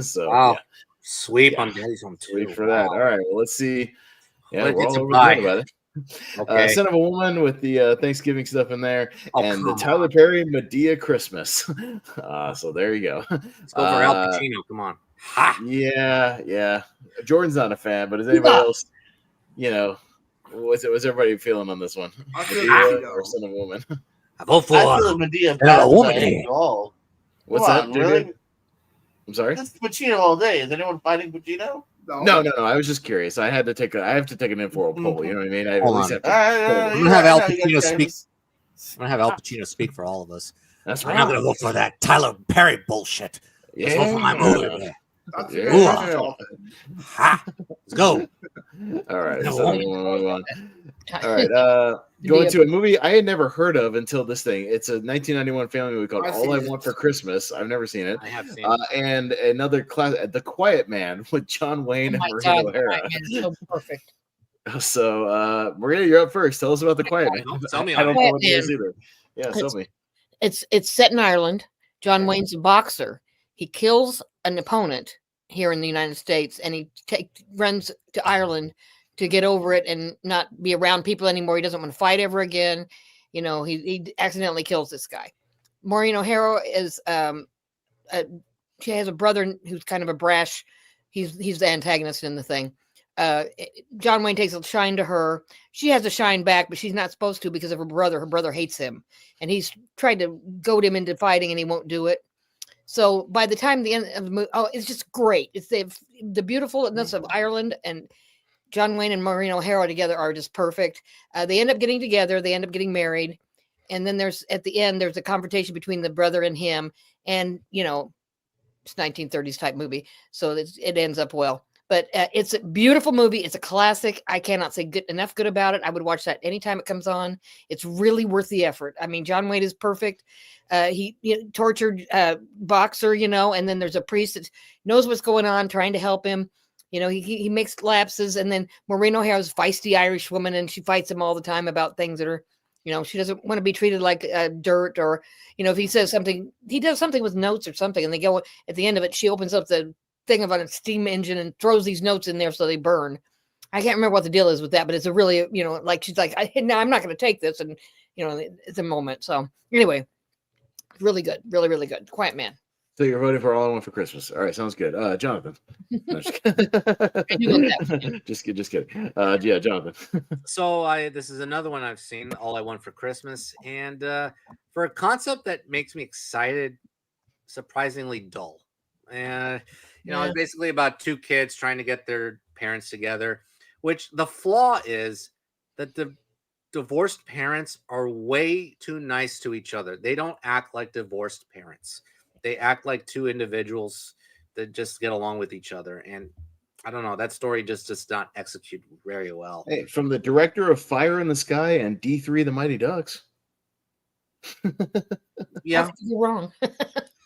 Speaker 1: So
Speaker 4: wow.
Speaker 1: Yeah.
Speaker 4: Sweep on Daddy's Home 2.
Speaker 1: Sweep for that. All right. Well, let's see. Yeah, we're
Speaker 4: it's
Speaker 1: all
Speaker 4: a
Speaker 1: over
Speaker 4: buy.
Speaker 1: about it.
Speaker 4: Okay.
Speaker 1: Son of a Woman with the Thanksgiving stuff in there, and the Tyler Perry Medea Christmas. So there you go.
Speaker 4: Let's go for Al Pacino. Come on. Ha!
Speaker 1: Yeah. Jordan's not a fan, but is anybody else? You know, what's everybody feeling on this one?
Speaker 3: I feel
Speaker 1: Medea or Son of a Woman?
Speaker 4: I vote for
Speaker 6: I feel Medea.
Speaker 1: What's that?
Speaker 6: Really?
Speaker 1: I'm sorry.
Speaker 6: This is Pacino all day. Is anyone fighting Pacino?
Speaker 1: No. I was just curious. I have to take an informal poll. You know what I mean?
Speaker 4: I'm gonna have Al Pacino speak. I'm gonna have Al Pacino speak for all of us.
Speaker 1: That's
Speaker 4: right. I'm not gonna vote for that Tyler Perry bullshit. Let's vote for my movie. Ha! Let's go.
Speaker 1: All right. All right. Going to a movie I had never heard of until this thing. It's a 1991 family movie called All I Want for Christmas. I've never seen it.
Speaker 4: I have seen it.
Speaker 1: And another class, The Quiet Man with John Wayne and Maria O'Hara.
Speaker 5: So perfect.
Speaker 1: So, Maria, you're up first. Tell us about The Quiet Man.
Speaker 4: Tell me.
Speaker 1: I don't know what it is either. Yeah, tell me.
Speaker 5: It's set in Ireland. John Wayne's a boxer. He kills an opponent here in the United States, and he runs to Ireland to get over it and not be around people anymore. He doesn't want to fight ever again. You know, he accidentally kills this guy. Maureen O'Hara is she has a brother who's kind of a brash. He's the antagonist in the thing. John Wayne takes a shine to her. She has a shine back, but she's not supposed to because of her brother. Her brother hates him, and he's tried to goad him into fighting, and he won't do it. So by the time the end of the movie, it's just great. It's the beautifulness of Ireland, and John Wayne and Maureen O'Hara together are just perfect. They end up getting together. They end up getting married. and then there's at the end there's a confrontation between the brother and him, and it's 1930s type movie, so it ends up well. But it's a beautiful movie. It's a classic. I cannot say good about it. I would watch that anytime it comes on. It's really worth the effort. I mean, John Wayne is perfect. He tortured boxer, and then there's a priest that knows what's going on, trying to help him. He makes lapses, and then Maureen O'Hara's feisty Irish woman, and she fights him all the time about things that are, she doesn't want to be treated like dirt, or, if he says something, he does something with notes or something, and they go at the end of it, she opens up the thing of a steam engine and throws these notes in there so they burn. I can't remember what the deal is with that, but it's a really, like she's like, no, I'm not going to take this, and it's a moment. So anyway, really good, really, really good. Quiet Man.
Speaker 1: So you're voting for All I Want for Christmas. All right, sounds good. Jonathan. No, just kidding. Yeah, Jonathan.
Speaker 4: So this is another one I've seen, All I Want for Christmas, and for a concept that makes me excited, surprisingly dull. And it's basically about two kids trying to get their parents together, which the flaw is that the divorced parents are way too nice to each other. They don't act like divorced parents. They act like two individuals that just get along with each other. And I don't know, that story just does not execute very well.
Speaker 1: Hey, from the director of Fire in the Sky and D3 The Mighty Ducks.
Speaker 5: Yeah. You're wrong.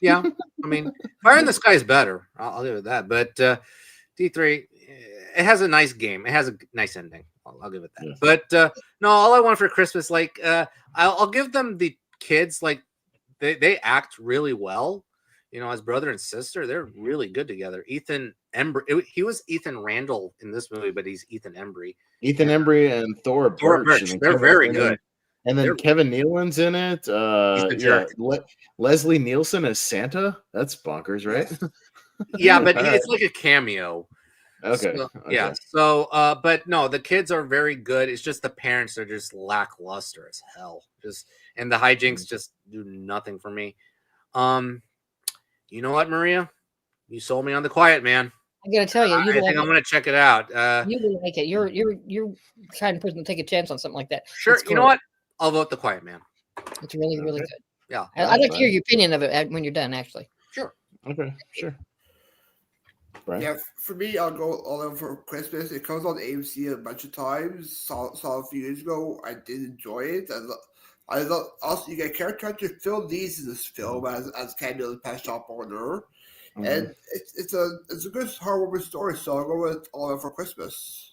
Speaker 4: Yeah. I mean, Fire in the Sky is better. I'll give it that. But D3, it has a nice game. It has a nice ending. I'll give it that. Yeah. But no, All I Want for Christmas, like, I'll give them the kids, like, they act really well. As brother and sister, they're really good together. Ethan Embry, he was Ethan Randall in this movie, but he's Ethan Embry.
Speaker 1: Ethan Embry and Thora Birch.
Speaker 4: They're very good.
Speaker 1: And then Kevin Nealon's in it. Leslie Nielsen as Santa. That's bonkers, right?
Speaker 4: Yeah, but it's like a cameo.
Speaker 1: Okay.
Speaker 4: Yeah. So, but no, the kids are very good. It's just the parents are just lackluster as hell. And the hijinks just do nothing for me. You know what, Maria? You sold me on The Quiet Man.
Speaker 5: I gotta tell you,
Speaker 4: I think I'm gonna check it out.
Speaker 5: You will like it. You're kind of person to take a chance on something like that.
Speaker 4: Sure. You know what? I'll vote The Quiet Man.
Speaker 5: It's really, really good.
Speaker 4: Yeah.
Speaker 5: I'd like to hear your opinion of it when you're done, actually.
Speaker 4: Sure.
Speaker 1: Okay. Sure. Brian?
Speaker 3: Yeah, for me, I'll go All In for Christmas. It comes on AMC a bunch of times. Saw it a few years ago. I did enjoy it. I love also you get character actor Phil Dees in this film as cameo Pet Shop owner, and it's a good heartwarming story. So I'll go with All In for Christmas.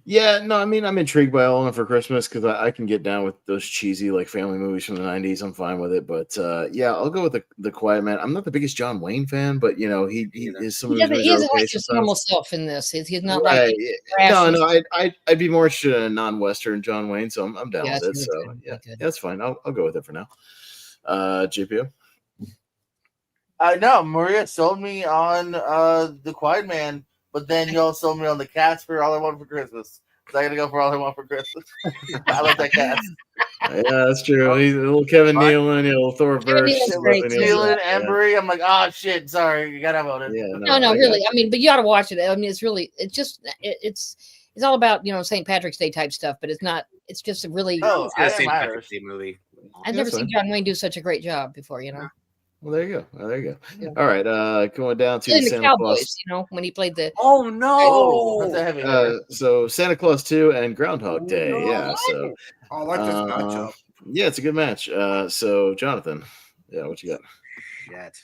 Speaker 1: Yeah, no, I mean, I'm intrigued by All In for Christmas because I can get down with those cheesy like family movies from the 90s. I'm fine with it, but yeah, I'll go with the Quiet Man. I'm not the biggest John Wayne fan, but he is some of his movies.
Speaker 5: He isn't like his normal self in this. He's not
Speaker 1: right. No, I'd be more interested in a non-Western John Wayne, so I'm down with it. So good. Yeah, that's fine. I'll go with it for now. JPO.
Speaker 6: No, Maria sold me on the Quiet Man. But then you all sold me on the cast for All I Want for Christmas. So I got to go for All I Want for Christmas. I like that cast.
Speaker 1: Yeah, that's true. He's a little Kevin Nealon, little Thor Birch.
Speaker 6: Nealon, Embry. I'm like, oh, shit. Sorry. You got to vote it.
Speaker 1: Yeah,
Speaker 5: no, really. I mean, but you got to watch it. I mean, it's all about, St. Patrick's Day type stuff, but it's just a really.
Speaker 4: Oh, it's a St. Patrick's Day movie.
Speaker 5: I've never seen John Wayne do such a great job before,
Speaker 1: Well, there you go. Yeah. All right, going down to
Speaker 5: the
Speaker 1: Santa
Speaker 5: Cowboys,
Speaker 1: Claus.
Speaker 5: when he played the.
Speaker 4: Oh no!
Speaker 1: So Santa Claus 2 and Groundhog Day. Yeah. So
Speaker 3: I like this matchup.
Speaker 1: Yeah, it's a good match. So Jonathan, yeah, what you got?
Speaker 4: Shit.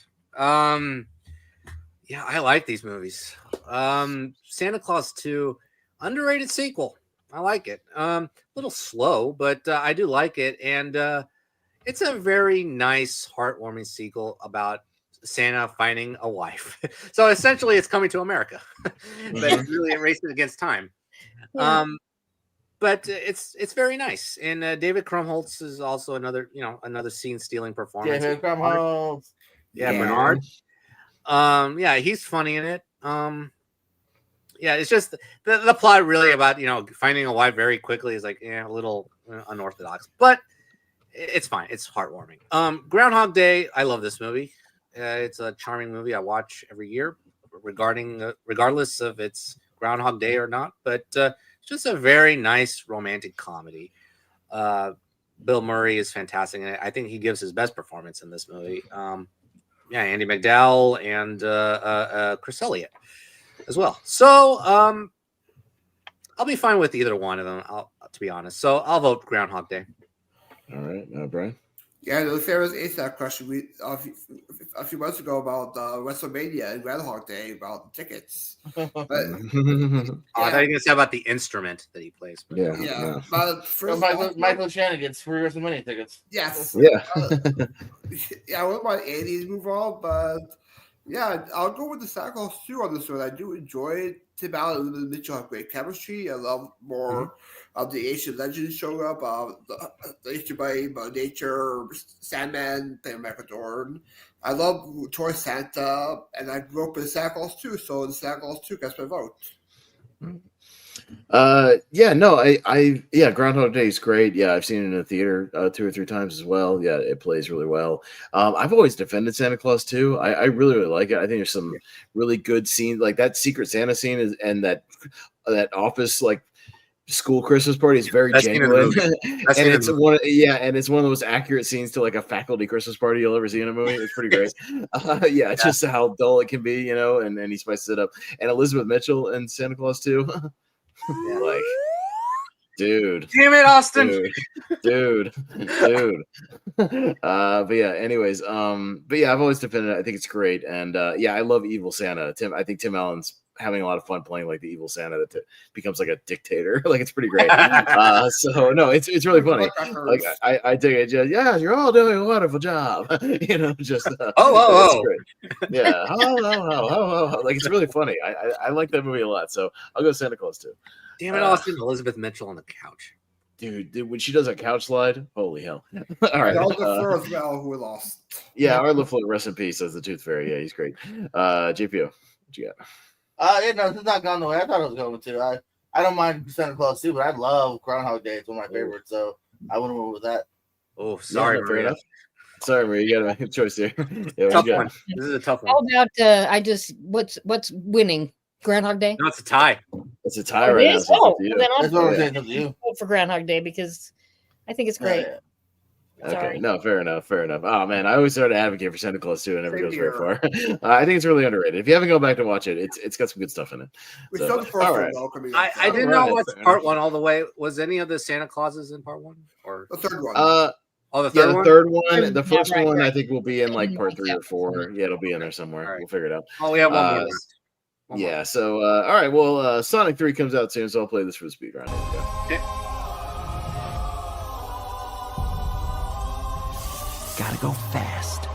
Speaker 4: Yeah, I like these movies. Santa Claus 2, underrated sequel. I like it. A little slow, but I do like it, and it's a very nice, heartwarming sequel about Santa finding a wife. So essentially, it's Coming to America, but it's really a race against time. Yeah. But it's very nice, and David Krumholtz is also another scene-stealing performance.
Speaker 6: David Krumholtz,
Speaker 4: Bernard. Yeah, he's funny in it. Yeah, it's just the plot really about finding a wife very quickly is like a little unorthodox, but it's fine. It's heartwarming. Groundhog Day. I love this movie. It's a charming movie I watch every year, regardless of it's Groundhog Day or not. But it's just a very nice romantic comedy. Bill Murray is fantastic, and I think he gives his best performance in this movie. Yeah, Andy McDowell and Chris Elliott as well. So I'll be fine with either one of them, to be honest. So I'll vote Groundhog Day.
Speaker 1: All right, Brian.
Speaker 3: Yeah, there was ASAP question a few months ago about WrestleMania and Groundhog Day about tickets. But
Speaker 4: I thought you were going to say about the instrument that he plays.
Speaker 1: But yeah.
Speaker 3: Yeah. But first,
Speaker 6: Michael Shannon gets free WrestleMania tickets.
Speaker 3: Yes.
Speaker 1: Yeah.
Speaker 3: Yeah, I wouldn't mind Andy's move on, but yeah, I'll go with the Santa Claus 2 on this one. I do enjoy Tim Allen and Elizabeth Mitchell have great chemistry. I love more of the Asian legends showing up. The Asian Buddy, Nature, Sandman, playing Michael Dorn. I love Toy Santa, and I grew up in Santa Claus 2, so the Santa Claus 2 gets my vote.
Speaker 1: Groundhog Day is great. Yeah, I've seen it in the theater 2 or 3 times as well. Yeah, it plays really well. I've always defended Santa Claus 2. I really, really like it. I think there's some really good scenes, like that Secret Santa scene and that office like school Christmas party is very genuine. And it's one of the most accurate scenes to like a faculty Christmas party you'll ever see in a movie. It's pretty great. It's just how dull it can be, and he spices it up. And Elizabeth Mitchell and Santa Claus 2. Like, dude,
Speaker 4: damn it, Austin,
Speaker 1: dude. But yeah, anyways, I've always defended it. I think it's great, and I love Evil Santa. I think Tim Allen's having a lot of fun playing like the evil Santa that becomes like a dictator. Like, it's pretty great. So no, it's really funny. Like I dig it. Just, yeah, you're all doing a wonderful job. Just
Speaker 4: oh,
Speaker 1: great. Yeah, like it's really funny. I like that movie a lot. So I'll go Santa Claus 2.
Speaker 4: Damn it, Austin. Elizabeth Mitchell on the couch.
Speaker 1: Dude, when she does a couch slide, holy hell. All right.
Speaker 3: LaFleur as well, who we lost.
Speaker 1: Yeah, our LaFleur, rest in peace, as the Tooth Fairy. Yeah, he's great. JPO, what you got?
Speaker 6: No, it's not gone the way I thought it was going to. I don't mind Santa Claus 2, but I love Groundhog Day. It's one of my favorites, so I wouldn't move with that.
Speaker 4: Oh, sorry, Maria.
Speaker 1: Sorry, Maria. You got to make a choice here.
Speaker 4: Tough one. This is a tough one.
Speaker 5: How about what's winning? Groundhog Day?
Speaker 4: No, it's a tie.
Speaker 1: It's a tie right now.
Speaker 5: So then I'll
Speaker 6: vote
Speaker 5: for Groundhog Day because I think it's great.
Speaker 1: Okay,
Speaker 5: Sorry.
Speaker 1: no, fair enough. Oh man, I always try to advocate for Santa Claus 2 and it never goes very far. I think it's really underrated. If you haven't gone back to watch it, it's got some good stuff in it.
Speaker 4: I did not watch part 1 all the way. Was any of the Santa Clauses in part 1 or
Speaker 3: the third one?
Speaker 4: The third one.
Speaker 1: The third one. The first one, I think, will be in like part 3 or 4. Yeah, it'll be in there somewhere. Right. We'll figure it out.
Speaker 4: Oh, we have one more.
Speaker 1: Yeah. So, all right. Well, Sonic 3 comes out soon, so I'll play this for the speed round.
Speaker 4: Okay.
Speaker 7: Gotta go fast.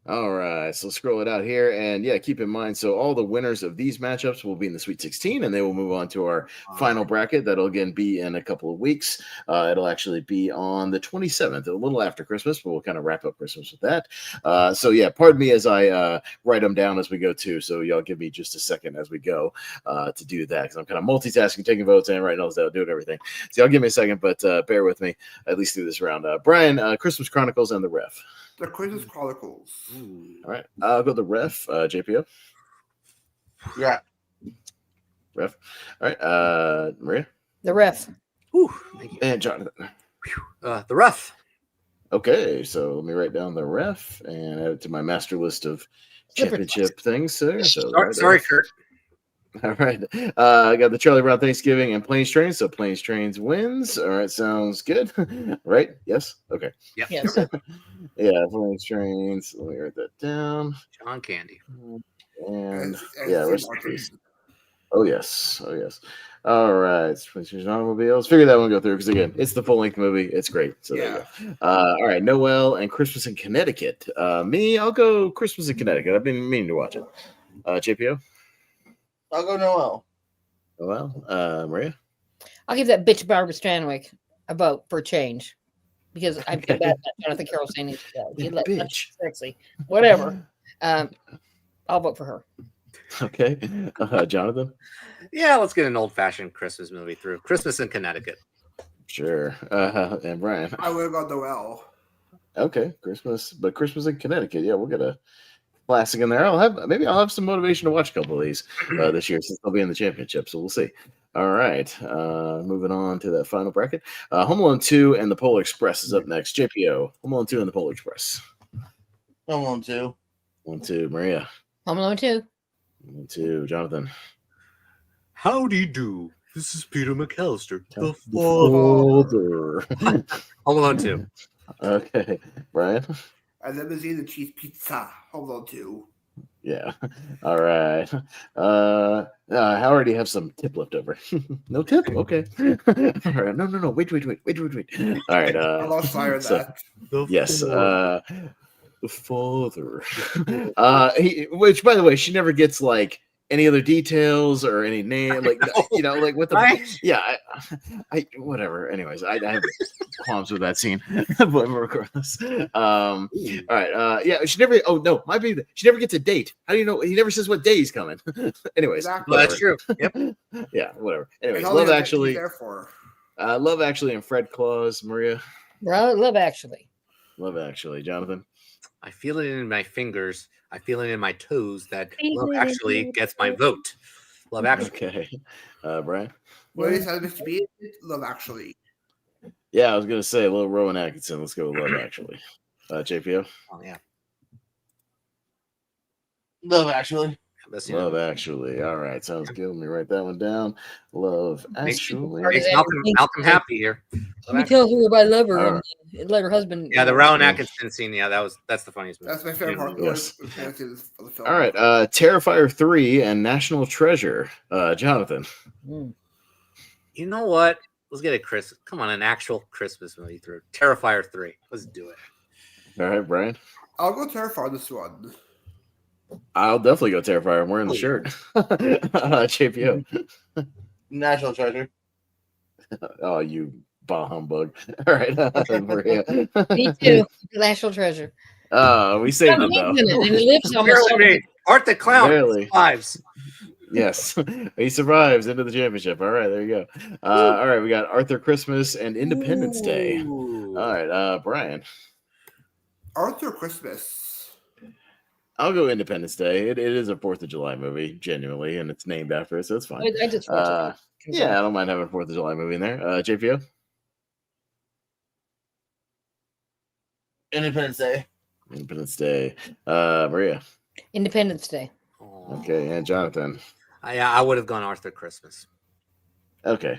Speaker 1: All right, so scroll it out here, and keep in mind. So all the winners of these matchups will be in the Sweet 16, and they will move on to our final bracket. That'll again be in a couple of weeks. It'll actually be on the 27th, a little after Christmas, but we'll kind of wrap up Christmas with that. Pardon me as I write them down as we go too. So y'all give me just a second as we go to do that, because I'm kind of multitasking, taking votes and writing notes down, doing everything. So y'all give me a second, but bear with me at least through this round. Brian, Christmas Chronicles and the Ref.
Speaker 3: The Christmas Chronicles.
Speaker 1: All right, I'll go the Ref. JPO.
Speaker 6: Yeah.
Speaker 1: Ref. All right, Maria.
Speaker 5: The Ref.
Speaker 4: Ooh, thank you.
Speaker 1: And Jonathan.
Speaker 4: The Ref.
Speaker 1: Okay, so let me write down the Ref and add it to my master list of championship things. So
Speaker 4: sorry, Kurt.
Speaker 1: All right. I got the Charlie Brown Thanksgiving and Planes Trains. So Planes Trains wins. All right. Sounds good. Right? Yes? Okay.
Speaker 4: Yeah.
Speaker 5: Yes.
Speaker 1: Yeah. Planes Trains. Let me write that down.
Speaker 4: John Candy.
Speaker 1: And rest in peace. Oh, yes. All right. Planes Trains Automobiles. Figure that one go through because, again, it's the full length movie. It's great. So there you go. All right. Noel and Christmas in Connecticut. I'll go Christmas in Connecticut. I've been meaning to watch it. JPO?
Speaker 6: I'll go Noel.
Speaker 1: Maria?
Speaker 5: I'll give that bitch Barbara Stanwyck a vote for change because I feel bad about Jonathan Carroll saying bitch. Sexy. Whatever. I'll vote for her.
Speaker 1: Okay. Jonathan?
Speaker 4: Yeah, let's get an old-fashioned Christmas movie through. Christmas in Connecticut.
Speaker 1: Sure. And Brian?
Speaker 3: I would have gone Noel.
Speaker 1: Okay, Christmas in Connecticut. Yeah, we'll get a classic in there. Maybe I'll have some motivation to watch a couple of these this year since they'll be in the championship. So we'll see. All right, moving on to that final bracket. Home Alone 2 and the Polar Express is up next. JPO, Home Alone 2 and the Polar Express.
Speaker 6: Home Alone 2.
Speaker 1: 1, 2, Maria.
Speaker 5: Home Alone 2.
Speaker 1: 1, 2, Jonathan.
Speaker 4: Howdy do. This is Peter McAllister. The
Speaker 1: Father.
Speaker 4: Home Alone 2.
Speaker 1: Okay, Brian.
Speaker 3: And then there's the cheese pizza. Home Alone 2.
Speaker 1: Yeah. All right. I already have some tip left over. No tip? Okay. All right. No. Wait. All right.
Speaker 3: I lost fire that.
Speaker 1: Yes. The father. Which, by the way, she never gets like any other details or any name, like like what the I whatever. Anyways, I have qualms with that scene, but regardless. All right. She never. Oh no, might be. She never gets a date. How do you know? He never says what day he's coming. Anyways,
Speaker 3: Exactly.
Speaker 4: Well, that's true. Yep.
Speaker 1: Yeah, whatever. Anyways,
Speaker 3: Love Actually
Speaker 1: and Fred Claus, Maria.
Speaker 5: Love Actually.
Speaker 1: Love Actually, Jonathan.
Speaker 4: I feel it in my fingers. I feel it in my toes that Love Actually gets my vote. Love Actually.
Speaker 1: Okay. Brian?
Speaker 3: What is that, Mr. B? Love Actually.
Speaker 1: Yeah, I was going to say a little Rowan Atkinson. Let's go with Love Actually. JPO?
Speaker 4: Oh, yeah.
Speaker 6: Love Actually.
Speaker 1: Love Actually. All right. Sounds good. Let me write that one down. Love Actually.
Speaker 4: Makes Malcolm happy here.
Speaker 5: Let me tell her I love her and let her husband.
Speaker 4: Yeah, the Rowan Atkinson scene. Yeah, that's the funniest movie.
Speaker 3: That's my favorite part.
Speaker 1: Yes. All right. Terrifier 3 and National Treasure. Jonathan.
Speaker 4: You know what? Let's get it, Chris. Come on, an actual Christmas movie through Terrifier 3. Let's do it.
Speaker 1: All right, Brian.
Speaker 3: I'll go Terrifier this one.
Speaker 1: I'll definitely go Terrifier. I'm wearing the shirt. JPO.
Speaker 6: National Treasure.
Speaker 1: Oh, you bah humbug. All right. Maria.
Speaker 5: Me too. National Treasure.
Speaker 1: We saved it, though.
Speaker 5: And he lives almost
Speaker 4: Art the Clown
Speaker 1: Barely.
Speaker 4: survives.
Speaker 1: Yes, he survives into the championship. All right, there you go. All right, we got Arthur Christmas and Independence Day. All right, Brian.
Speaker 3: Arthur Christmas.
Speaker 1: I'll go Independence Day. It is a 4th of July movie, genuinely, and it's named after it, so it's fine.
Speaker 5: I just watched it.
Speaker 1: Yeah, I don't mind having a 4th of July movie in there. JPO?
Speaker 6: Independence Day.
Speaker 1: Independence Day. Maria?
Speaker 5: Independence Day.
Speaker 1: Okay, and Jonathan?
Speaker 4: I would have gone Arthur Christmas.
Speaker 1: Okay.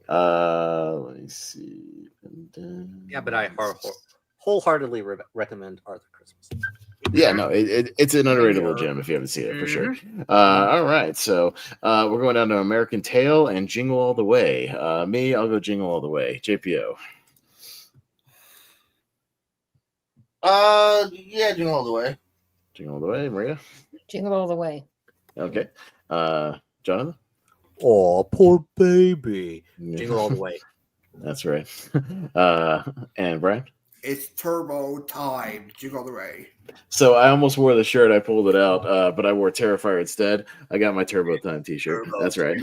Speaker 1: Let me see.
Speaker 4: Yeah, but I wholeheartly recommend Arthur Christmas.
Speaker 1: Yeah, no, it's an underrated little gem if you haven't seen it, for sure. All right, so we're going down to American Tail and Jingle All the Way. I'll go Jingle All the Way. JPO.
Speaker 6: Yeah, Jingle All the Way.
Speaker 1: Jingle All the Way, Maria.
Speaker 5: Jingle All the Way.
Speaker 1: Okay. Jonathan?
Speaker 4: Oh, poor baby. Jingle All the Way.
Speaker 1: That's right. And Brian?
Speaker 3: It's Turbo Time. Jingle All the Way.
Speaker 1: So I almost wore the shirt. I pulled it out, but I wore Terrifier instead. I got my Turbo Time T-shirt. That's right.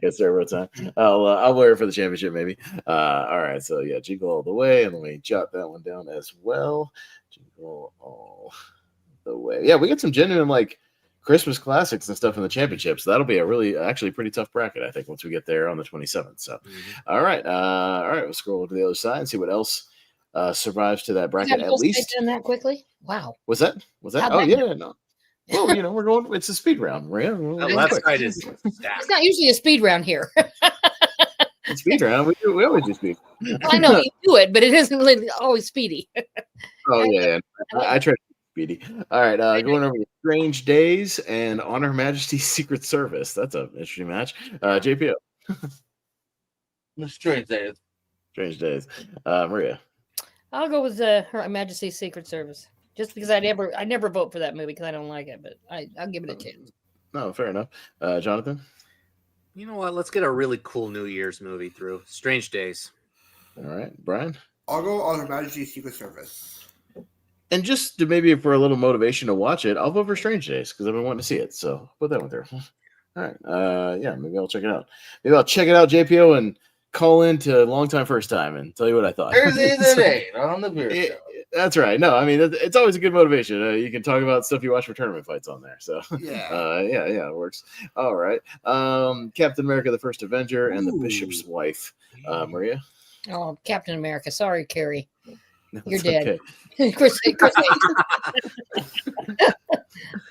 Speaker 1: It's Turbo Time. I'll wear it for the championship, maybe. All right. So yeah, Jingle All the Way, and let me jot that one down as well. Jingle All the Way. Yeah, we got some genuine like Christmas classics and stuff in the championship. So that'll be a actually pretty tough bracket, I think, once we get there on the 27th. So, all right. We'll scroll over to the other side and see what else survives to that bracket at least.
Speaker 5: Done that quickly. Wow.
Speaker 1: Was that? Oh yeah, no. Well, we're going. It's a speed round. Maria.
Speaker 4: That's right. It's
Speaker 5: not usually a speed round here.
Speaker 1: Speed round. We always do speed.
Speaker 5: I know you do it, but it isn't really always speedy.
Speaker 1: Oh yeah. I try to be speedy. All right. Going over to Strange Days and On Her Majesty's Secret Service. That's an interesting match. JPO.
Speaker 6: Strange Days.
Speaker 1: Strange Days. Maria.
Speaker 5: I'll go with Her Majesty's Secret Service, just because I never vote for that movie because I don't like it, but I'll give it a chance.
Speaker 1: No, fair enough. Jonathan?
Speaker 4: You know what? Let's get a really cool New Year's movie through. Strange Days.
Speaker 1: All right. Brian?
Speaker 3: I'll go on Her Majesty's Secret Service.
Speaker 1: And just to maybe for a little motivation to watch it, I'll vote for Strange Days because I've been wanting to see it. So put that one there. All right. Yeah, maybe I'll check it out. Maybe I'll check it out, JPO, and call in to long time first time and tell you what I thought.
Speaker 6: Thursdays at 8 on the beer show.
Speaker 1: That's right. No, I mean it's always a good motivation. You can talk about stuff you watch for tournament fights on there. So
Speaker 3: Yeah.
Speaker 1: Yeah, it works. All right. Captain America: The First Avenger and the Bishop's Wife. Maria.
Speaker 5: Oh, Captain America. Sorry, Carrie.
Speaker 1: No,
Speaker 5: You're
Speaker 1: it's
Speaker 5: dead.
Speaker 1: okay.
Speaker 5: Chris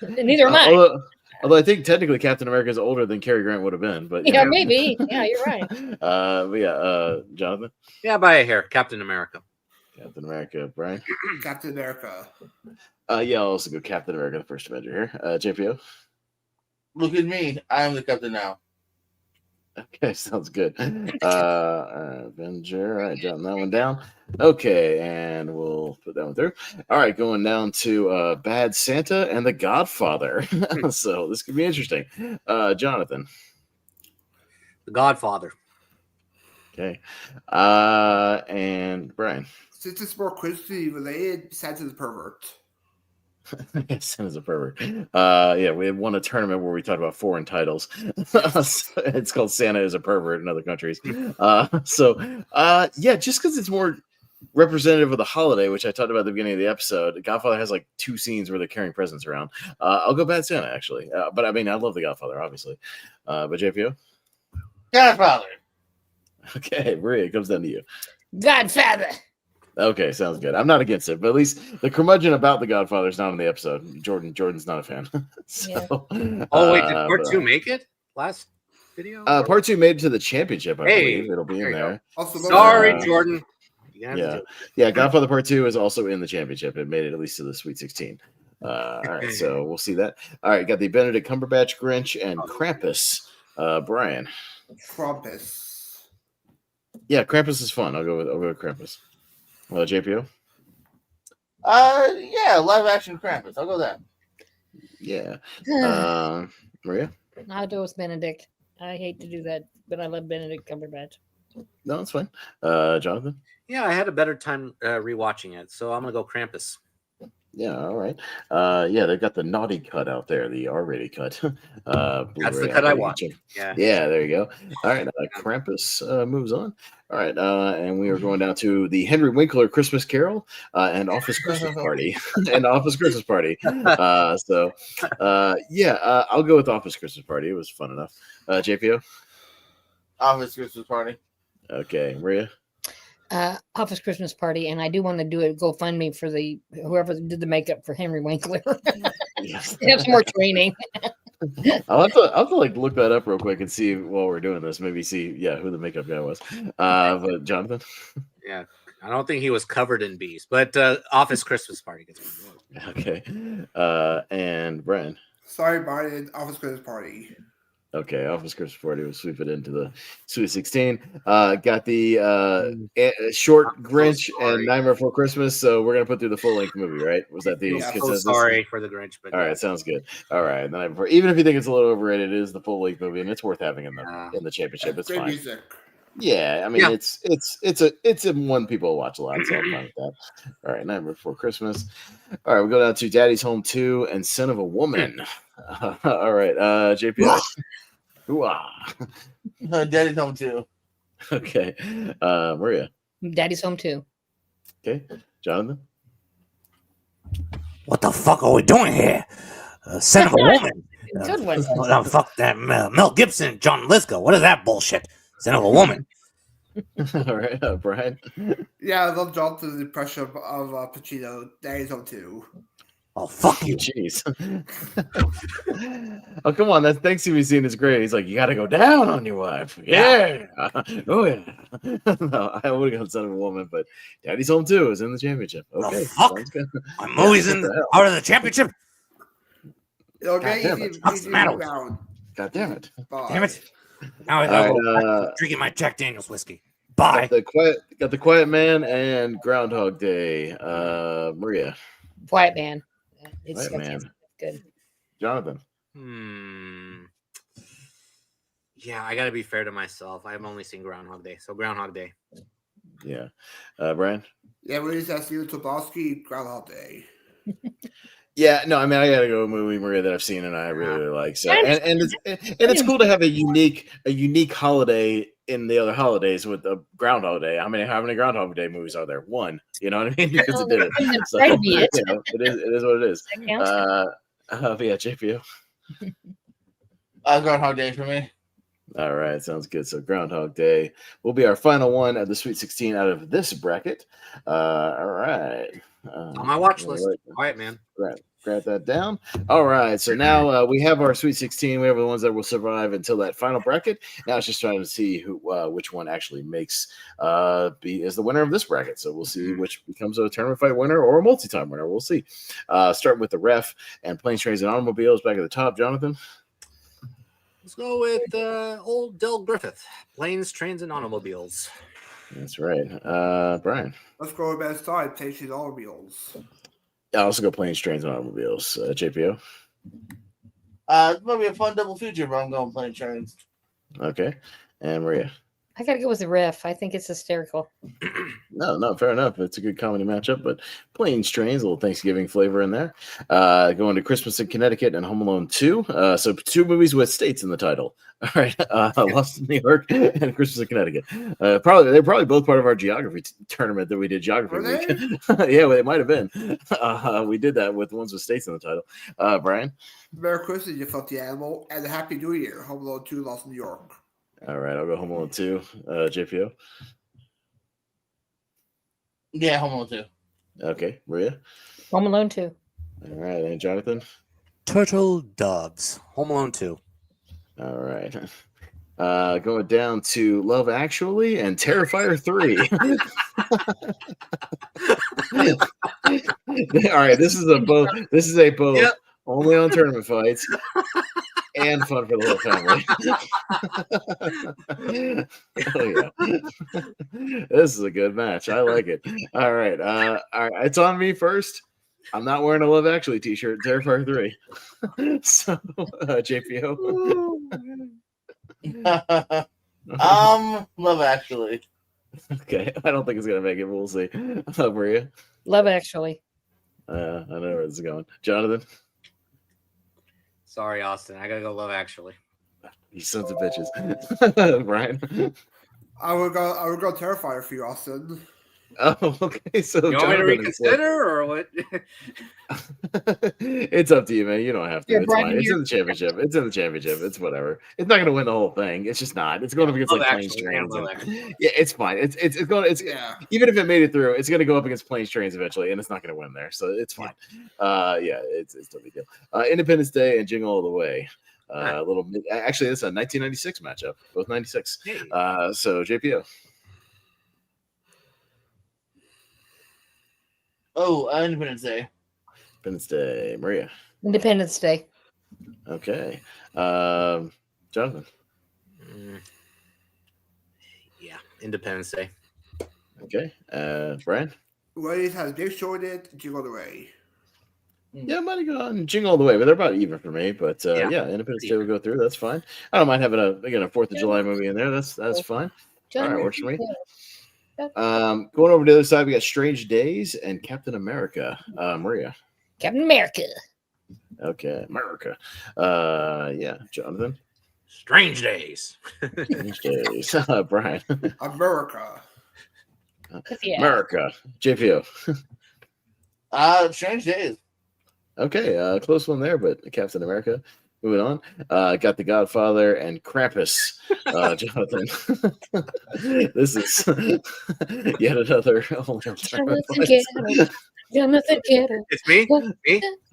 Speaker 5: Neither am I.
Speaker 1: Although I think technically Captain America is older than Cary Grant would have been, but
Speaker 5: Yeah, maybe. Yeah, you're right.
Speaker 1: But yeah, Jonathan.
Speaker 4: Yeah, by a hair, Captain America.
Speaker 1: Captain America, Brian.
Speaker 3: Captain America.
Speaker 1: Yeah, I'll also go Captain America: The First Avenger here. JPO.
Speaker 6: Look at me. I am the captain now.
Speaker 1: Okay, sounds good. Avenger. All right, jotting that one down. Okay, and we'll put that one through. All right, going down to Bad Santa and The Godfather. So this could be interesting. Jonathan.
Speaker 4: The Godfather.
Speaker 1: Okay. And Brian.
Speaker 3: Since it's more Christmas related, Santa's a pervert.
Speaker 1: Santa's a pervert. Yeah, we won a tournament where we talked about foreign titles. It's called Santa is a Pervert in other countries. Yeah, just because it's more representative of the holiday, which I talked about at the beginning of the episode. Godfather has like 2 scenes where they're carrying presents around. I'll go Bad Santa actually, but I mean I love the Godfather obviously. But JPO.
Speaker 6: Godfather.
Speaker 1: Okay, Maria, it comes down to you.
Speaker 5: Godfather.
Speaker 1: Okay, sounds good. I'm not against it, but at least the curmudgeon about the Godfather is not in the episode. Jordan's not a fan. So,
Speaker 4: oh wait, did part 2 make it last video?
Speaker 1: Part 2 made it to the championship. I believe it'll be in there.
Speaker 3: Also,
Speaker 4: sorry, Jordan.
Speaker 1: Yeah. Godfather Part 2 is also in the championship. It made it at least to the Sweet 16. All right, so we'll see that. All right, got the Benedict Cumberbatch, Grinch, and Krampus. Brian.
Speaker 3: Krampus.
Speaker 1: Yeah, Krampus is fun. I'll go with Krampus. JPO.
Speaker 6: Yeah, live action Krampus. I'll go that.
Speaker 1: Yeah. Maria.
Speaker 5: I'll go with Benedict. I hate to do that, but I love Benedict Cumberbatch.
Speaker 1: No, that's fine. Jonathan.
Speaker 4: Yeah, I had a better time rewatching it, so I'm gonna go Krampus.
Speaker 1: Yeah, all right. Yeah, they've got the naughty cut out there, the R-rated cut.
Speaker 4: That's the cut I watched.
Speaker 1: Yeah, there you go. All right, Krampus moves on. All right, and we are going down to the Henry Winkler Christmas Carol and Office Christmas Party. And Office Christmas Party. I'll go with Office Christmas Party. It was fun enough. JPO?
Speaker 6: Office Christmas Party.
Speaker 1: Okay, Maria?
Speaker 5: Office Christmas Party, and I do want to do a GoFundMe for whoever did the makeup for Henry Winkler. They have some more training.
Speaker 1: I'll have to like look that up real quick and see while we're doing this. Maybe see who the makeup guy was. But Jonathan.
Speaker 4: Yeah, I don't think he was covered in bees, but Office Christmas Party gets me.
Speaker 1: Okay, and Brian.
Speaker 3: Sorry, Brian. Office Christmas Party.
Speaker 1: Okay, Office Christmas Party will sweep it into the Sweet 16. Got the short Grinch and Nightmare Before Christmas, so we're gonna put through the full length movie, right? Was that the consensus?
Speaker 4: Sorry for the Grinch, but
Speaker 1: all right, sounds good. All right, the Night Before. Even if you think it's a little overrated, it is the full length movie, and it's worth having in the championship. It's fine. Music. Yeah, I mean it's a one people watch a lot, so I'm fine with that. All right, Nightmare Before Christmas. All right, we go down to Daddy's Home 2 and Son of a Woman. All right, JPI.
Speaker 6: Daddy's Home 2.
Speaker 1: Okay, Maria.
Speaker 5: Daddy's Home 2.
Speaker 1: Okay, Jonathan.
Speaker 7: What the fuck are we doing here? Son of a woman.
Speaker 5: Good one.
Speaker 7: Fuck that Mel Gibson, John Lithgow. What is that bullshit? Son of a woman.
Speaker 1: All right, Brian.
Speaker 3: Yeah, I love Jonathan's impression of Pacino. Daddy's Home 2.
Speaker 7: Oh, fuck you.
Speaker 1: Jeez. Oh, come on. That Thanksgiving scene is great. He's like, you got to go down on your wife. Yeah. Oh, yeah. No, I would have gone Son of a Woman, but Daddy's Home 2 is in the championship. Okay.
Speaker 7: Oh, fuck. My movie's in part of the championship.
Speaker 3: Okay.
Speaker 7: What's the matter?
Speaker 1: God damn it.
Speaker 7: Damn it. Now I gotta drinking my Jack Daniels whiskey. Bye.
Speaker 1: Got the Quiet Man and Groundhog Day. Maria.
Speaker 5: Quiet Man.
Speaker 1: It's
Speaker 5: good.
Speaker 1: Jonathan.
Speaker 4: Yeah, I got to be fair to myself. I've only seen Groundhog Day, so Groundhog Day.
Speaker 1: Yeah, Brian.
Speaker 3: Yeah, when he's at Steven Tobolsky, Groundhog Day.
Speaker 1: Yeah, no, I mean I gotta go with a movie, Maria, that I've seen and I really like. So and it's cool to have a unique holiday in the other holidays with the Groundhog Day. How many Groundhog Day movies are there? One. You know what I mean? Because it did it. So,
Speaker 5: That'd be it.
Speaker 1: you know, it is what it is.
Speaker 5: That counts.
Speaker 1: Yeah, JPO.
Speaker 6: Groundhog Day for me.
Speaker 1: All right, sounds good. So Groundhog Day will be our final one of the Sweet 16 out of this bracket. All right.
Speaker 4: On my watch list. All right, man.
Speaker 1: Grab that down. All right. So now we have our Sweet 16. We have the ones that will survive until that final bracket. Now it's just trying to see which one actually makes is the winner of this bracket. So we'll see which becomes a tournament fight winner or a multi-time winner. We'll see. Starting with the ref and planes, trains, and automobiles back at the top. Jonathan.
Speaker 4: Let's go with old Del Griffith. Planes, trains, and automobiles.
Speaker 1: That's right. Brian.
Speaker 3: Let's go with best side. Planes, trains, automobiles.
Speaker 1: I'll also go planes, trains, and automobiles. JPO.
Speaker 6: It's going to be a fun double feature, but I'm going planes, trains.
Speaker 1: Okay. And Maria.
Speaker 5: I got to go with the ref. I think it's hysterical.
Speaker 1: No, fair enough. It's a good comedy matchup, but planes, trains, a little Thanksgiving flavor in there. Going to Christmas in Connecticut and Home Alone 2. So 2 movies with states in the title. All right. Lost in New York and Christmas in Connecticut. They're probably both part of our geography tournament that we did geography week. Yeah, well, they might have been. We did that with ones with states in the title. Brian?
Speaker 3: Merry Christmas, You Filthy Animal, and Happy New Year. Home Alone 2, Lost in New York.
Speaker 1: All right, I'll go Home Alone 2. JPO?
Speaker 6: Yeah, Home Alone 2.
Speaker 1: Okay, Maria?
Speaker 5: Home Alone 2.
Speaker 1: All right, and Jonathan?
Speaker 7: Turtle Doves.
Speaker 4: Home Alone 2.
Speaker 1: All right. Going down to Love Actually and Terrifier 3. All right, this is a both. Yep. Only on tournament fights. And fun for the whole family. Oh yeah, this is a good match. I like it. All right, it's on me first. I'm not wearing a Love Actually t-shirt. Terrifier 3. So, JPO.
Speaker 6: Love Actually.
Speaker 1: Okay, I don't think it's gonna make it. But we'll see. Maria.
Speaker 5: Love Actually.
Speaker 1: I know where this is going. Jonathan.
Speaker 4: Sorry, Austin. I gotta go Love Actually.
Speaker 1: You sons of bitches. Brian.
Speaker 3: I would go Terrifier for you, Austin.
Speaker 1: Oh, okay. So
Speaker 4: you want me to reconsider or what?
Speaker 1: It's up to you, man. You don't have to. It's fine. It's in the championship. It's whatever. It's not going to win the whole thing. It's just not. It's going up against like planes, trains. Yeah, it's fine. It's going. Even if it made it through, it's going to go up against planes, trains eventually, and it's not going to win there. So it's fine. It's no big deal. Independence Day and Jingle All the Way. Actually, it's a 1996 matchup. Both 96. Hey. So JPO.
Speaker 6: Oh, Independence Day.
Speaker 1: Independence Day. Maria.
Speaker 5: Independence Day.
Speaker 1: Okay. Jonathan.
Speaker 4: Yeah, Independence Day.
Speaker 1: Okay. Brian.
Speaker 3: Ladies has Big Show in it. Jingle All the Way.
Speaker 1: Yeah, I might have gone Jingle All the Way, but they're about even for me. But yeah, Independence Day will go through. That's fine. I don't mind having a 4th of July movie in there. That's fine. All right, works for me. Going over to the other side, we got Strange Days and Captain America. Maria.
Speaker 5: Captain America.
Speaker 1: Okay, America. Yeah, Jonathan.
Speaker 4: Strange Days.
Speaker 1: Strange Days. Brian.
Speaker 3: America.
Speaker 1: America. JPO.
Speaker 6: Strange Days.
Speaker 1: Okay, close one there, but Captain America. Moving on, got The Godfather and Krampus. Jonathan, this is yet another.
Speaker 5: Jonathan Kettle.
Speaker 4: It's me.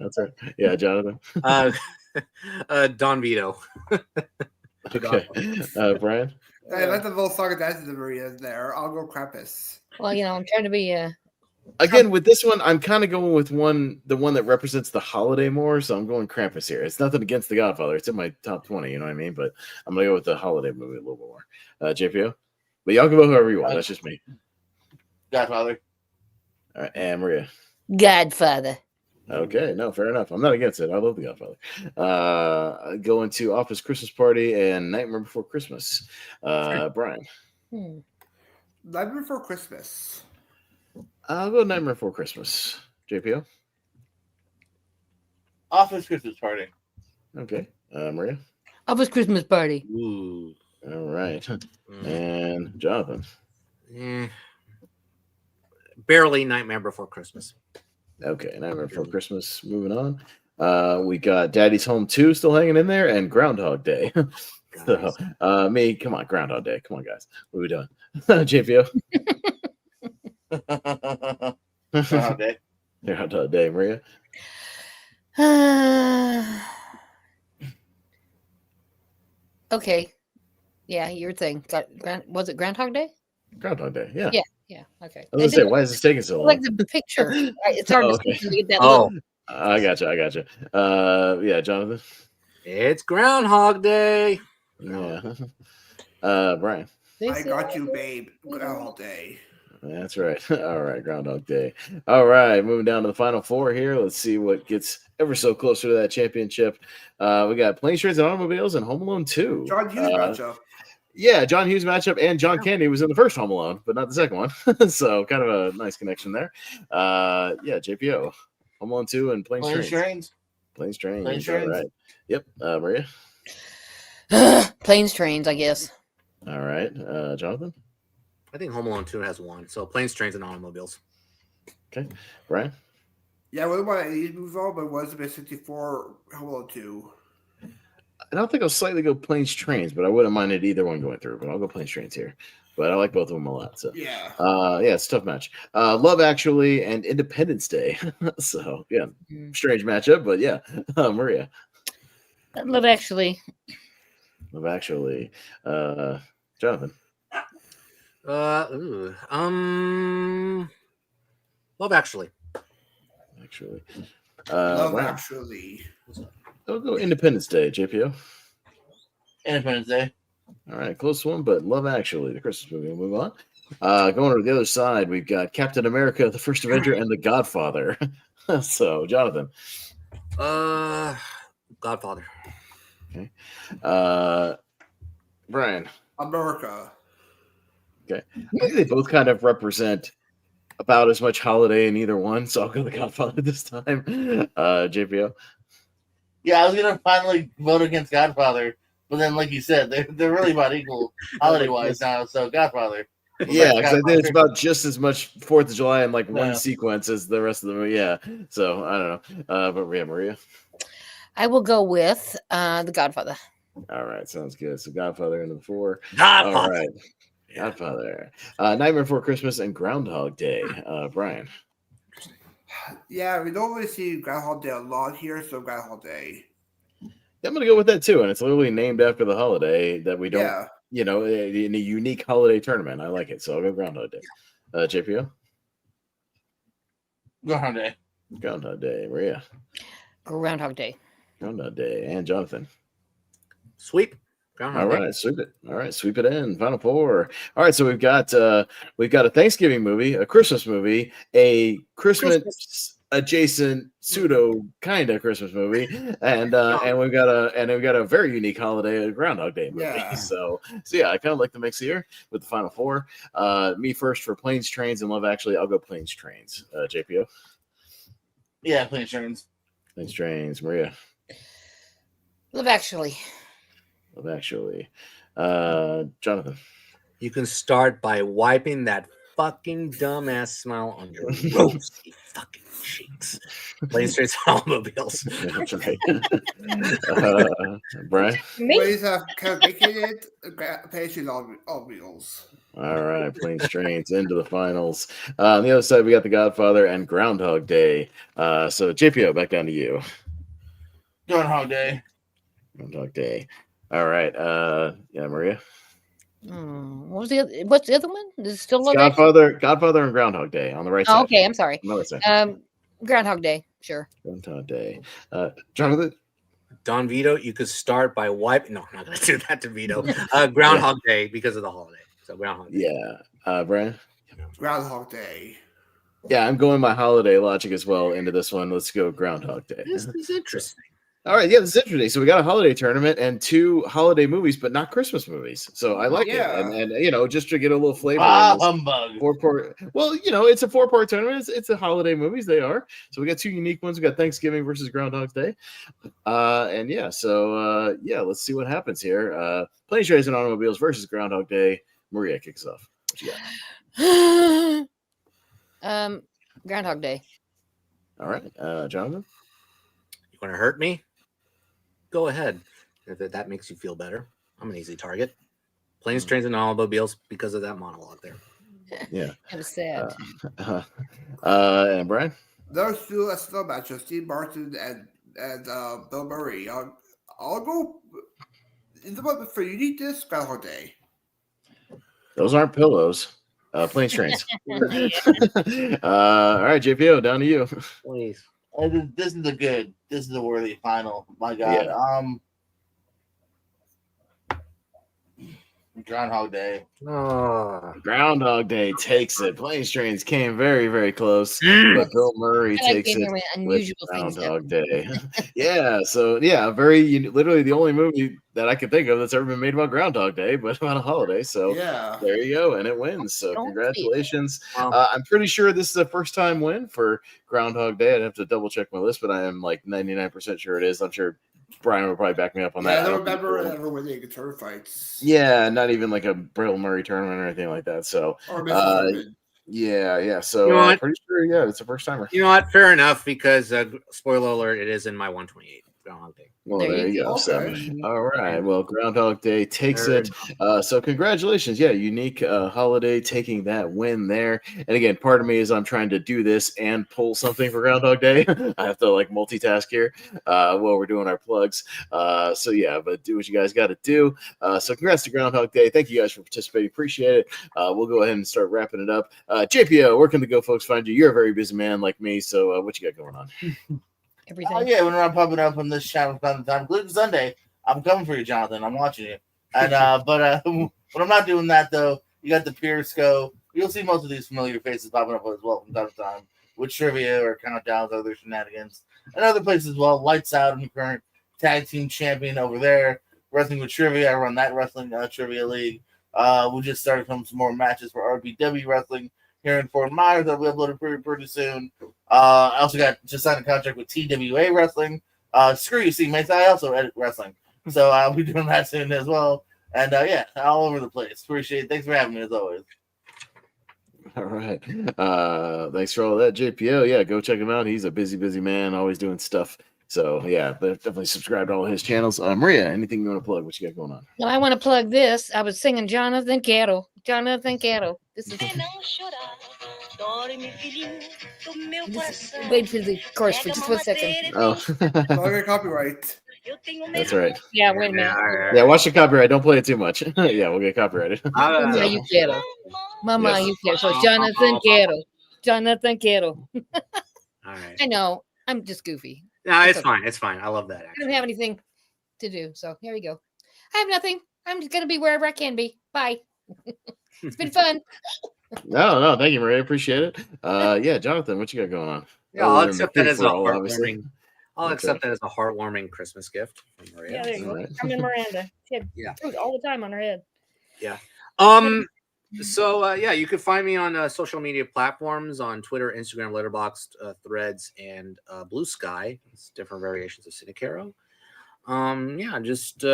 Speaker 1: That's right. Yeah, Jonathan.
Speaker 4: Don Vito.
Speaker 1: Okay, Brian.
Speaker 3: I like the little song and dances in Maria's there. I'll go Krampus.
Speaker 5: Well, I'm trying to be
Speaker 1: Again, with this one, I'm kind of going with the one that represents the holiday more, so I'm going Krampus here. It's nothing against The Godfather. It's in my top 20, you know what I mean? But I'm going to go with the holiday movie a little bit more. JPO? But y'all can vote whoever you want. That's just me.
Speaker 6: Godfather.
Speaker 1: All right, and Maria?
Speaker 5: Godfather.
Speaker 1: Okay, no, fair enough. I'm not against it. I love The Godfather. Going to Office Christmas Party and Nightmare Before Christmas. Brian?
Speaker 3: Nightmare Before Christmas.
Speaker 1: I'll go Nightmare Before Christmas. JPO?
Speaker 6: Office Christmas Party.
Speaker 1: Okay. Maria?
Speaker 5: Office Christmas Party.
Speaker 4: Ooh.
Speaker 1: All right. And Jonathan.
Speaker 4: Barely Nightmare Before Christmas.
Speaker 1: Okay, Nightmare Before Christmas. Moving on. We got Daddy's Home 2 still hanging in there, and Groundhog Day. So, come on, Groundhog Day. Come on, guys. What are we doing? JPO.
Speaker 6: Groundhog Day.
Speaker 1: Groundhog Day, Maria.
Speaker 5: Okay. Yeah, your thing. Was it Groundhog Day?
Speaker 1: Groundhog Day, yeah.
Speaker 5: Yeah. Okay.
Speaker 1: I was gonna say, why is this taking so long?
Speaker 5: Like the picture. It's hard
Speaker 1: Okay.
Speaker 5: to get that little.
Speaker 1: I gotcha. Yeah, Jonathan.
Speaker 4: It's Groundhog Day.
Speaker 1: Yeah. Brian.
Speaker 3: I got you, babe. Groundhog Day.
Speaker 1: That's right. All right, Groundhog Day. All right, moving down to the final four here. Let's see what gets ever so closer to that championship. We got Planes, Trains, and Automobiles and Home Alone 2.
Speaker 3: John Hughes matchup.
Speaker 1: Yeah, John Hughes matchup, and John Candy was in the first Home Alone, but not the second one. So kind of a nice connection there. Yeah, JPO. Home Alone 2 and Planes, Trains. Planes, Trains. All right. Yep. Maria?
Speaker 5: Planes, Trains, I guess.
Speaker 1: All right. Jonathan?
Speaker 4: I think Home Alone 2 has one. So Planes, Trains, and Automobiles.
Speaker 1: Okay. Brian?
Speaker 3: Yeah, I wouldn't want to move on, but it was a bit 64 Home Alone 2.
Speaker 1: I don't think I'll slightly go Planes, Trains, but I wouldn't mind it either one going through. But I'll go Planes, Trains here. But I like both of them a lot. So
Speaker 3: yeah,
Speaker 1: it's a tough match. Love Actually and Independence Day. So yeah, strange matchup, but yeah. Maria.
Speaker 5: Love Actually.
Speaker 1: Love Actually. Jonathan.
Speaker 4: Love Actually.
Speaker 3: Love
Speaker 1: Brian.
Speaker 3: Actually.
Speaker 1: I'll go Independence Day, JPO.
Speaker 6: Independence Day.
Speaker 1: All right, close one, but Love Actually, the Christmas movie. We'll move on. Going to the other side, we've got Captain America, The First Avenger, and The Godfather. So, Jonathan.
Speaker 4: Godfather.
Speaker 1: Okay. Brian.
Speaker 3: America.
Speaker 1: Okay. I think they both kind of represent about as much holiday in either one, so I'll go The Godfather this time. JPO.
Speaker 6: Yeah, I was gonna finally vote against Godfather, but then, like you said, they're really about equal holiday wise now. So Godfather.
Speaker 1: Yeah, because I think it's about just as much 4th of July in like one sequence as the rest of the movie. Yeah, so I don't know. But yeah, Maria.
Speaker 5: I will go with The Godfather.
Speaker 1: All right, sounds good. So Godfather into the 4.
Speaker 4: Godfather.
Speaker 1: All right, Godfather. Nightmare Before Christmas and Groundhog Day. Brian.
Speaker 3: Yeah, we don't really see Groundhog Day a lot here, so Groundhog Day.
Speaker 1: I'm gonna go with that too, and it's literally named after the holiday that we don't, in a unique holiday tournament. I like it, so I'll go Groundhog Day. JPO.
Speaker 6: Groundhog Day.
Speaker 1: Groundhog Day. Maria.
Speaker 5: Groundhog Day.
Speaker 1: Groundhog Day, and Jonathan.
Speaker 4: Sweep.
Speaker 1: All right, sweep it. All right, sweep it in. Final 4. All right, so we've got a Thanksgiving movie, a Christmas movie, a Christmas adjacent pseudo kind of Christmas movie, and we've got a very unique holiday, a Groundhog Day movie.
Speaker 3: Yeah.
Speaker 1: So yeah, I kind of like the mix here with the final 4. Me first for Planes, Trains, and Love Actually. I'll go Planes, Trains. JPO.
Speaker 6: Yeah, Planes, Trains.
Speaker 1: Planes, Trains. Maria.
Speaker 5: Love Actually.
Speaker 1: Love Actually. Jonathan.
Speaker 4: You can start by wiping that fucking dumbass smile on your rosy fucking cheeks. Planes, Trains, Automobiles.
Speaker 1: That's right. Brian.
Speaker 3: Planes have vacated. Planes, Trains, Automobiles.
Speaker 1: All right, Planes, Trains into the finals. On the other side, we got The Godfather and Groundhog Day. So JPO, back down to you.
Speaker 6: Groundhog Day.
Speaker 1: Groundhog Day. All right. Yeah, Maria.
Speaker 5: What's the other one? Is it still Love
Speaker 1: Godfather and Groundhog Day on the right side.
Speaker 5: Oh, okay, I'm sorry.
Speaker 1: On the right side.
Speaker 5: Groundhog Day, sure.
Speaker 1: Groundhog Day. Jonathan.
Speaker 4: Don Vito, you could start by wiping. No, I'm not going to do that to Vito. Groundhog Day because of the holiday. So Groundhog Day.
Speaker 1: Yeah. Brian.
Speaker 3: Groundhog Day.
Speaker 1: Yeah, I'm going my holiday logic as well into this one. Let's go Groundhog Day.
Speaker 4: This is interesting.
Speaker 1: All right, yeah, this is interesting. So we got a holiday tournament and 2 holiday movies, but not Christmas movies. So I like it, and just to get a little flavor.
Speaker 6: Humbug.
Speaker 1: 4-part. Well, it's a 4-part tournament. It's a holiday movies. They are. So we got 2 unique ones. We got Thanksgiving versus Groundhog's Day, and let's see what happens here. Planes, Trains, and Automobiles versus Groundhog Day. Maria kicks off. What you
Speaker 5: got? Groundhog Day.
Speaker 1: All right, Jonathan.
Speaker 4: You want to hurt me? Go ahead. If that makes you feel better, I'm an easy target. Planes, Trains, and Automobiles because of that monologue there.
Speaker 1: Yeah,
Speaker 5: it was sad.
Speaker 1: And Brian.
Speaker 3: Those 2 are still matches: Steve Martin and Bill Murray. I'll go in the moment for uniqueness. Groundhog Day.
Speaker 1: Those aren't pillows. Planes, Trains. All right, JPO, down to you.
Speaker 4: Please.
Speaker 6: This is a worthy final. My God.
Speaker 1: Yeah.
Speaker 6: Groundhog Day.
Speaker 1: Oh. Groundhog Day takes it. Planes, Trains came very, very close, but Bill Murray takes it with Groundhog Day. Literally the only movie that I can think of that's ever been made about Groundhog Day, but about a holiday. So there you go, and it wins. So congratulations. I'm pretty sure this is a first-time win for Groundhog Day. I'd have to double-check my list, but I am like 99% sure it is. I'm sure Brian will probably back me up on that.
Speaker 3: I don't remember ever winning guitar fights.
Speaker 1: Yeah, not even like a Bill Murray tournament or anything like that. So, So I'm pretty sure, it's a first timer.
Speaker 4: You know what? Fair enough, because spoiler alert, it is in my 128 Groundhog Day.
Speaker 1: Well, there you go. Okay. So, all right. Well, Groundhog Day takes it. So congratulations. Yeah, unique holiday taking that win there. And again, part of me is I'm trying to do this and pull something for Groundhog Day. I have to multitask here while we're doing our plugs. But do what you guys got to do. So congrats to Groundhog Day. Thank you guys for participating. Appreciate it. We'll go ahead and start wrapping it up. JPO, where can the Go folks find you? You're a very busy man like me. So what you got going on?
Speaker 5: Everything.
Speaker 6: When I'm popping up on this channel from time to time, including Sunday, I'm coming for you, Jonathan. I'm watching you. And but when I'm not doing that though, you got the Periscope. You'll see most of these familiar faces popping up as well from time to time with trivia or countdowns, other shenanigans, and other places as well. Lights Out, I'm the current tag team champion over there. Wrestling with Trivia, I run that wrestling trivia league. We just started some more matches for RBW wrestling here in Fort Myers that'll be uploaded pretty soon. I also just signed a contract with TWA Wrestling. Screw you, see, mates. I also edit wrestling. So I'll be doing that soon as well. And all over the place. Appreciate it. Thanks for having me as always.
Speaker 1: All right. Thanks for all that, JPO. Yeah, go check him out. He's a busy man, always doing stuff. So definitely subscribe to all his channels. Maria, anything you want to plug? What you got going on?
Speaker 5: Well, I want to plug this. I was singing Caro. This is wait for the chorus for just 1 second.
Speaker 1: Oh,
Speaker 3: copyright.
Speaker 1: That's right.
Speaker 5: Yeah, wait a minute.
Speaker 1: Yeah, watch the copyright. Don't play it too much. Yeah, we'll get copyrighted.
Speaker 5: Mama, you quiero. Mama, you quiero. So it's Jonathan Caro.
Speaker 4: All right.
Speaker 5: I know. I'm just goofy.
Speaker 4: No, it's fine. It's fine. I love that.
Speaker 5: I don't have anything to do. So here we go. I have nothing. I'm just going to be wherever I can be. Bye. It's been fun.
Speaker 1: No. Thank you, Maria. Appreciate it. Jonathan, what you got going on?
Speaker 4: Yeah, I'll accept that as a heartwarming. I'll accept that as a heartwarming Christmas gift from Maria.
Speaker 5: Yeah, there you go.
Speaker 1: Right.
Speaker 5: I'm in Miranda. She had fruit all the time on her head.
Speaker 4: Yeah. So you can find me on social media platforms on Twitter, Instagram, Letterboxd, Threads, and Blue Sky. It's different variations of Caro. Just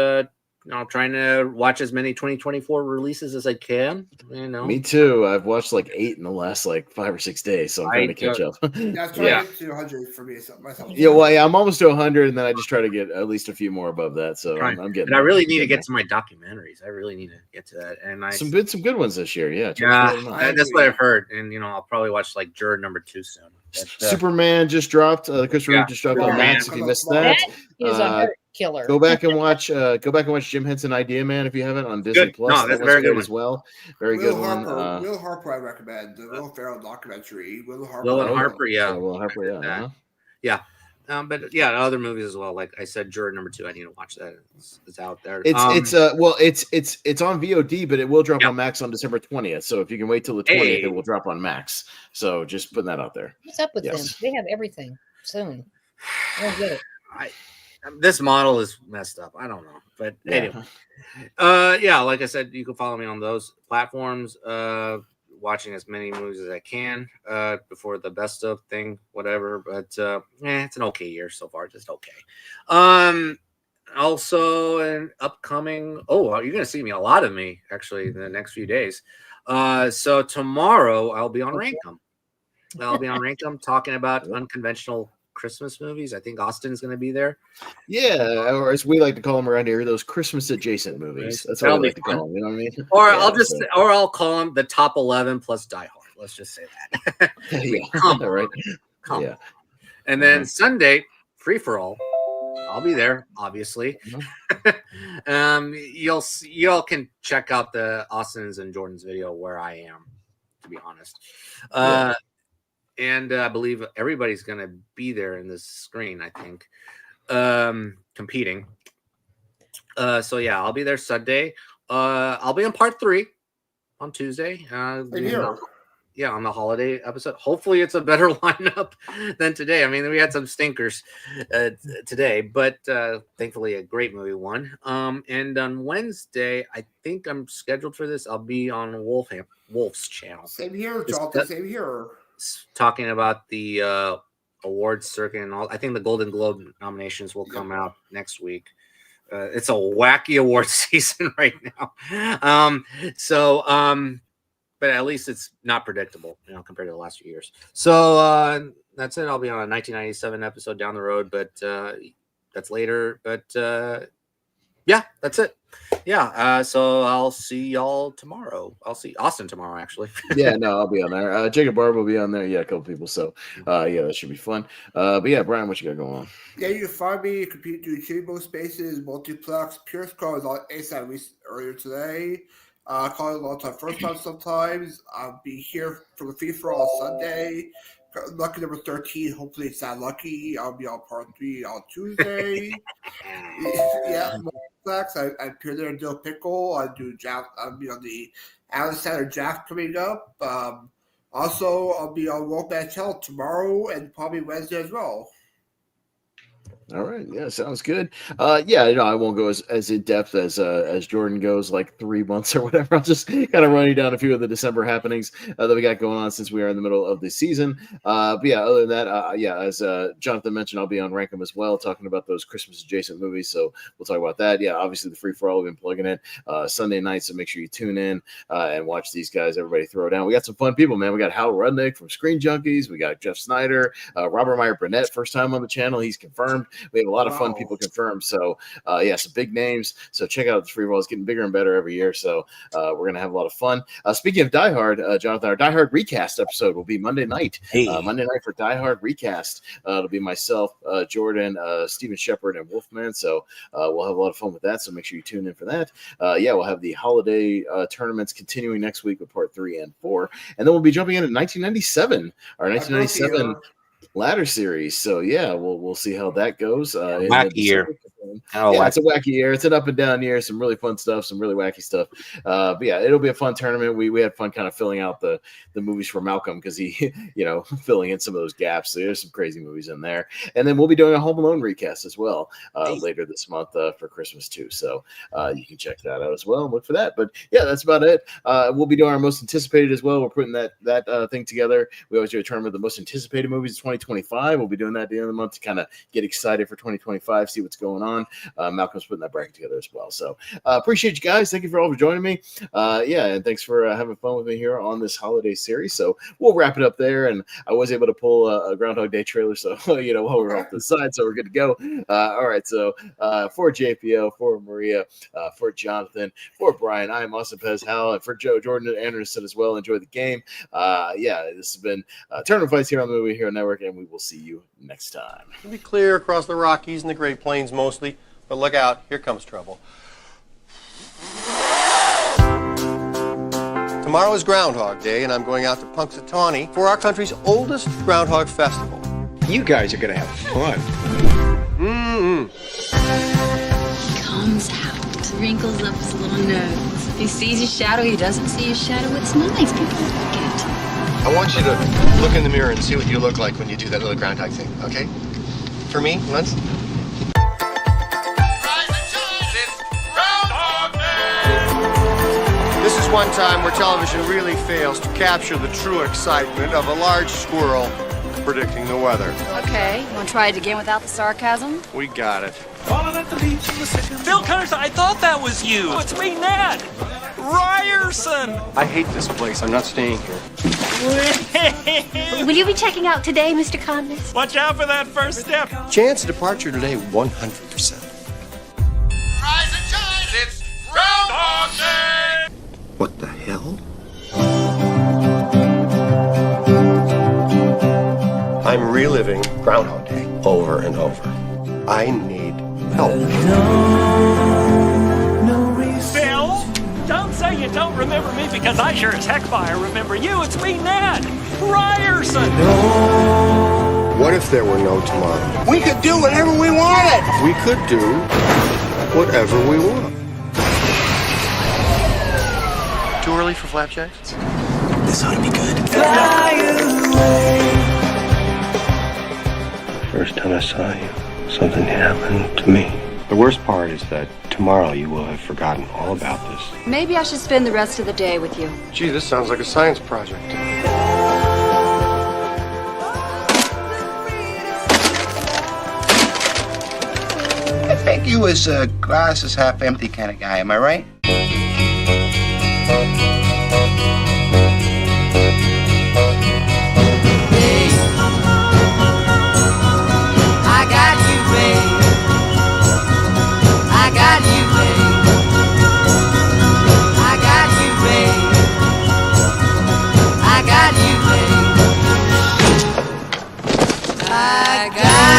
Speaker 4: trying to watch as many 2024 releases as I can.
Speaker 1: Me too. I've watched like 8 in the last 5 or 6 days, so I'm trying to catch up.
Speaker 3: That's trying to 100 for me myself.
Speaker 1: I'm almost to 100, and then I just try to get at least a few more above that. So I'm getting.
Speaker 4: And I really need to get to my documentaries. I really need to get to that. And
Speaker 1: some good ones this year. Yeah,
Speaker 4: that's what I've heard. And I'll probably watch Juror number 2 soon.
Speaker 1: Superman just dropped. Christopher just dropped on Max. If you missed that,
Speaker 5: is a killer.
Speaker 1: Go back and watch Jim Henson Idea Man if you haven't on Disney Plus.
Speaker 4: No, that's very good
Speaker 1: as well. Very good one.
Speaker 3: Will Harper, I recommend the Will Ferrell documentary. Will Harper,
Speaker 1: Will Harper,
Speaker 4: yeah. But other movies as well. Like I said, Juror number 2. I need to watch that. It's out there.
Speaker 1: It's on VOD, but it will drop on Max on December 20th. So if you can wait till the 20th, it will drop on Max. So just putting that out there.
Speaker 5: What's up with them? They have everything soon. I don't get it.
Speaker 4: This model is messed up. I don't know, but anyway. Yeah, like I said, you can follow me on those platforms. Watching as many movies as I can before the best of thing, whatever. But it's an okay year so far, just okay. Also, an upcoming. Oh, you're gonna see me a lot of me actually in the next few days. So tomorrow I'll be on Rankum. I'll be on Rankum talking about unconventional Christmas movies. I think Austin's going to be there.
Speaker 1: Yeah, or as we like to call them around here, those Christmas adjacent movies. That's what we like to call them. You know what I mean?
Speaker 4: Or I'll call them the top 11 plus Die Hard. Let's just say that.
Speaker 1: Come on, right?
Speaker 4: Come on. And then Sunday, free for all. I'll be there, obviously. Y'all can check out the Austin's and Jordan's video where I am, to be honest. And I believe everybody's going to be there in this screen, I think, competing. So, yeah, I'll be there Sunday. I'll be on part 3 on Tuesday. On the holiday episode. Hopefully it's a better lineup than today. I mean, we had some stinkers today, but thankfully a great movie won. And on Wednesday, I think I'm scheduled for this. I'll be on Wolf's channel.
Speaker 3: Same here, Jonathan. Same here.
Speaker 4: Talking about the awards circuit and all. I think the Golden Globe nominations will come out next week. It's a wacky award season right now. But at least it's not predictable, compared to the last few years. So that's it. I'll be on a 1997 episode down the road, but that's later. But yeah, that's it. Yeah. So I'll see y'all tomorrow. I'll see Austin tomorrow, actually.
Speaker 1: Yeah, no, I'll be on there. Jacob Barb will be on there. Yeah, a couple people. So yeah, that should be fun. But yeah, Brian, what you got going on?
Speaker 3: Yeah, you can find me compete through Chamber Spaces, Multiplex. Pierce Car was on ASAP earlier today. Calling a long time, first time sometimes. I'll be here for the FIFA on Sunday. Lucky number 13. Hopefully it's not lucky. I'll be on part 3 on Tuesday. Yeah, Multiplex. I appear there in Dill Pickle. I'll be on the Alexander Jack coming up. Also, I'll be on Wolfman Channel tomorrow and probably Wednesday as well.
Speaker 1: All right. Yeah, sounds good. Yeah, I won't go as in depth as Jordan goes, like 3 months or whatever. I'll just kind of run you down a few of the December happenings that we got going on since we are in the middle of the season. But yeah, other than that, yeah, as Jonathan mentioned, I'll be on Rankum as well, talking about those Christmas adjacent movies. So we'll talk about that. Yeah, obviously the free for all we've been plugging in Sunday night, so make sure you tune in and watch these guys. Everybody throw down. We got some fun people, man. We got Howell Rudnick from Screen Junkies. We got Jeff Snyder, Robert Meyer Burnett, first time on the channel. He's confirmed. We have a lot of fun people confirmed. So, yeah, some big names. So check out the free roll. It's getting bigger and better every year. So we're going to have a lot of fun. Speaking of Die Hard, Jonathan, our Die Hard recast episode will be Monday night. Monday night for Die Hard recast. It'll be myself, Jordan, Steven Shepard, and Wolfman. So we'll have a lot of fun with that. So make sure you tune in for that. Yeah, we'll have the holiday tournaments continuing next week with part 3 and 4. And then we'll be jumping into 1997, our 1997 ladder series. So yeah, we'll see how that goes.
Speaker 4: Wacky year.
Speaker 1: It's a wacky year. It's an up and down year. Some really fun stuff, some really wacky stuff. But yeah, it'll be a fun tournament. We had fun kind of filling out the movies for Malcolm because he, filling in some of those gaps. So there's some crazy movies in there. And then we'll be doing a Home Alone recast as well later this month for Christmas too. So you can check that out as well and look for that. But yeah, that's about it. We'll be doing our most anticipated as well. We're putting that thing together. We always do a tournament of the most anticipated movies of 2025. We'll be doing that at the end of the month to kind of get excited for 2025, see what's going on. Malcolm's putting that bracket together as well. So appreciate you guys. Thank you for all for joining me. Yeah, and thanks for having fun with me here on this holiday series. So we'll wrap it up there. And I was able to pull a Groundhog Day trailer, so while we're off to the side, so we're good to go. All right, so for JPO, for Maria, for Jonathan, for Brian, I am Austin Pez Howell, and for Joe, Jordan, and Anderson as well. Enjoy the game. Yeah, this has been Tournament Fights here on the Movie Hero Network, and we will see you next time.
Speaker 8: It'll be clear across the Rockies and the Great Plains mostly, but look out, here comes trouble. Tomorrow is Groundhog Day, and I'm going out to Punxsutawney for our country's oldest Groundhog Festival.
Speaker 9: You guys are going to have fun.
Speaker 10: He comes out, wrinkles up his little nose. He sees his shadow, he doesn't see his shadow. It's nice, people forget.
Speaker 9: I want you to look in the mirror and see what you look like when you do that little groundhog thing, okay? For me, once.
Speaker 8: This one time where television really fails to capture the true excitement of a large squirrel predicting the weather.
Speaker 10: Okay, you want to try it again without the sarcasm?
Speaker 8: We got it.
Speaker 11: Phil Connors, I thought that was you. It's me, Ned. Ryerson.
Speaker 8: I hate this place. I'm not staying here.
Speaker 10: Will you be checking out today, Mr. Connors?
Speaker 11: Watch out for that first step.
Speaker 8: Chance of departure today, 100%.
Speaker 11: Rise and shine, it's Groundhog Day.
Speaker 8: What the hell? I'm reliving Groundhog Day over and over. I need help.
Speaker 11: Phil, don't say you don't remember me because I sure as heck fire remember you. It's me, Ned. Ryerson.
Speaker 8: What if there were no tomorrow?
Speaker 9: We could do whatever we wanted.
Speaker 8: We could do whatever we want. Too early for flapjacks?
Speaker 9: This ought to be good.
Speaker 8: First time I saw you, something happened to me. The worst part is that tomorrow you will have forgotten all about this.
Speaker 10: Maybe I should spend the rest of the day with you.
Speaker 8: Gee, this sounds like a science project.
Speaker 9: I think you was a glass is half empty kind of guy, am I right?
Speaker 10: I got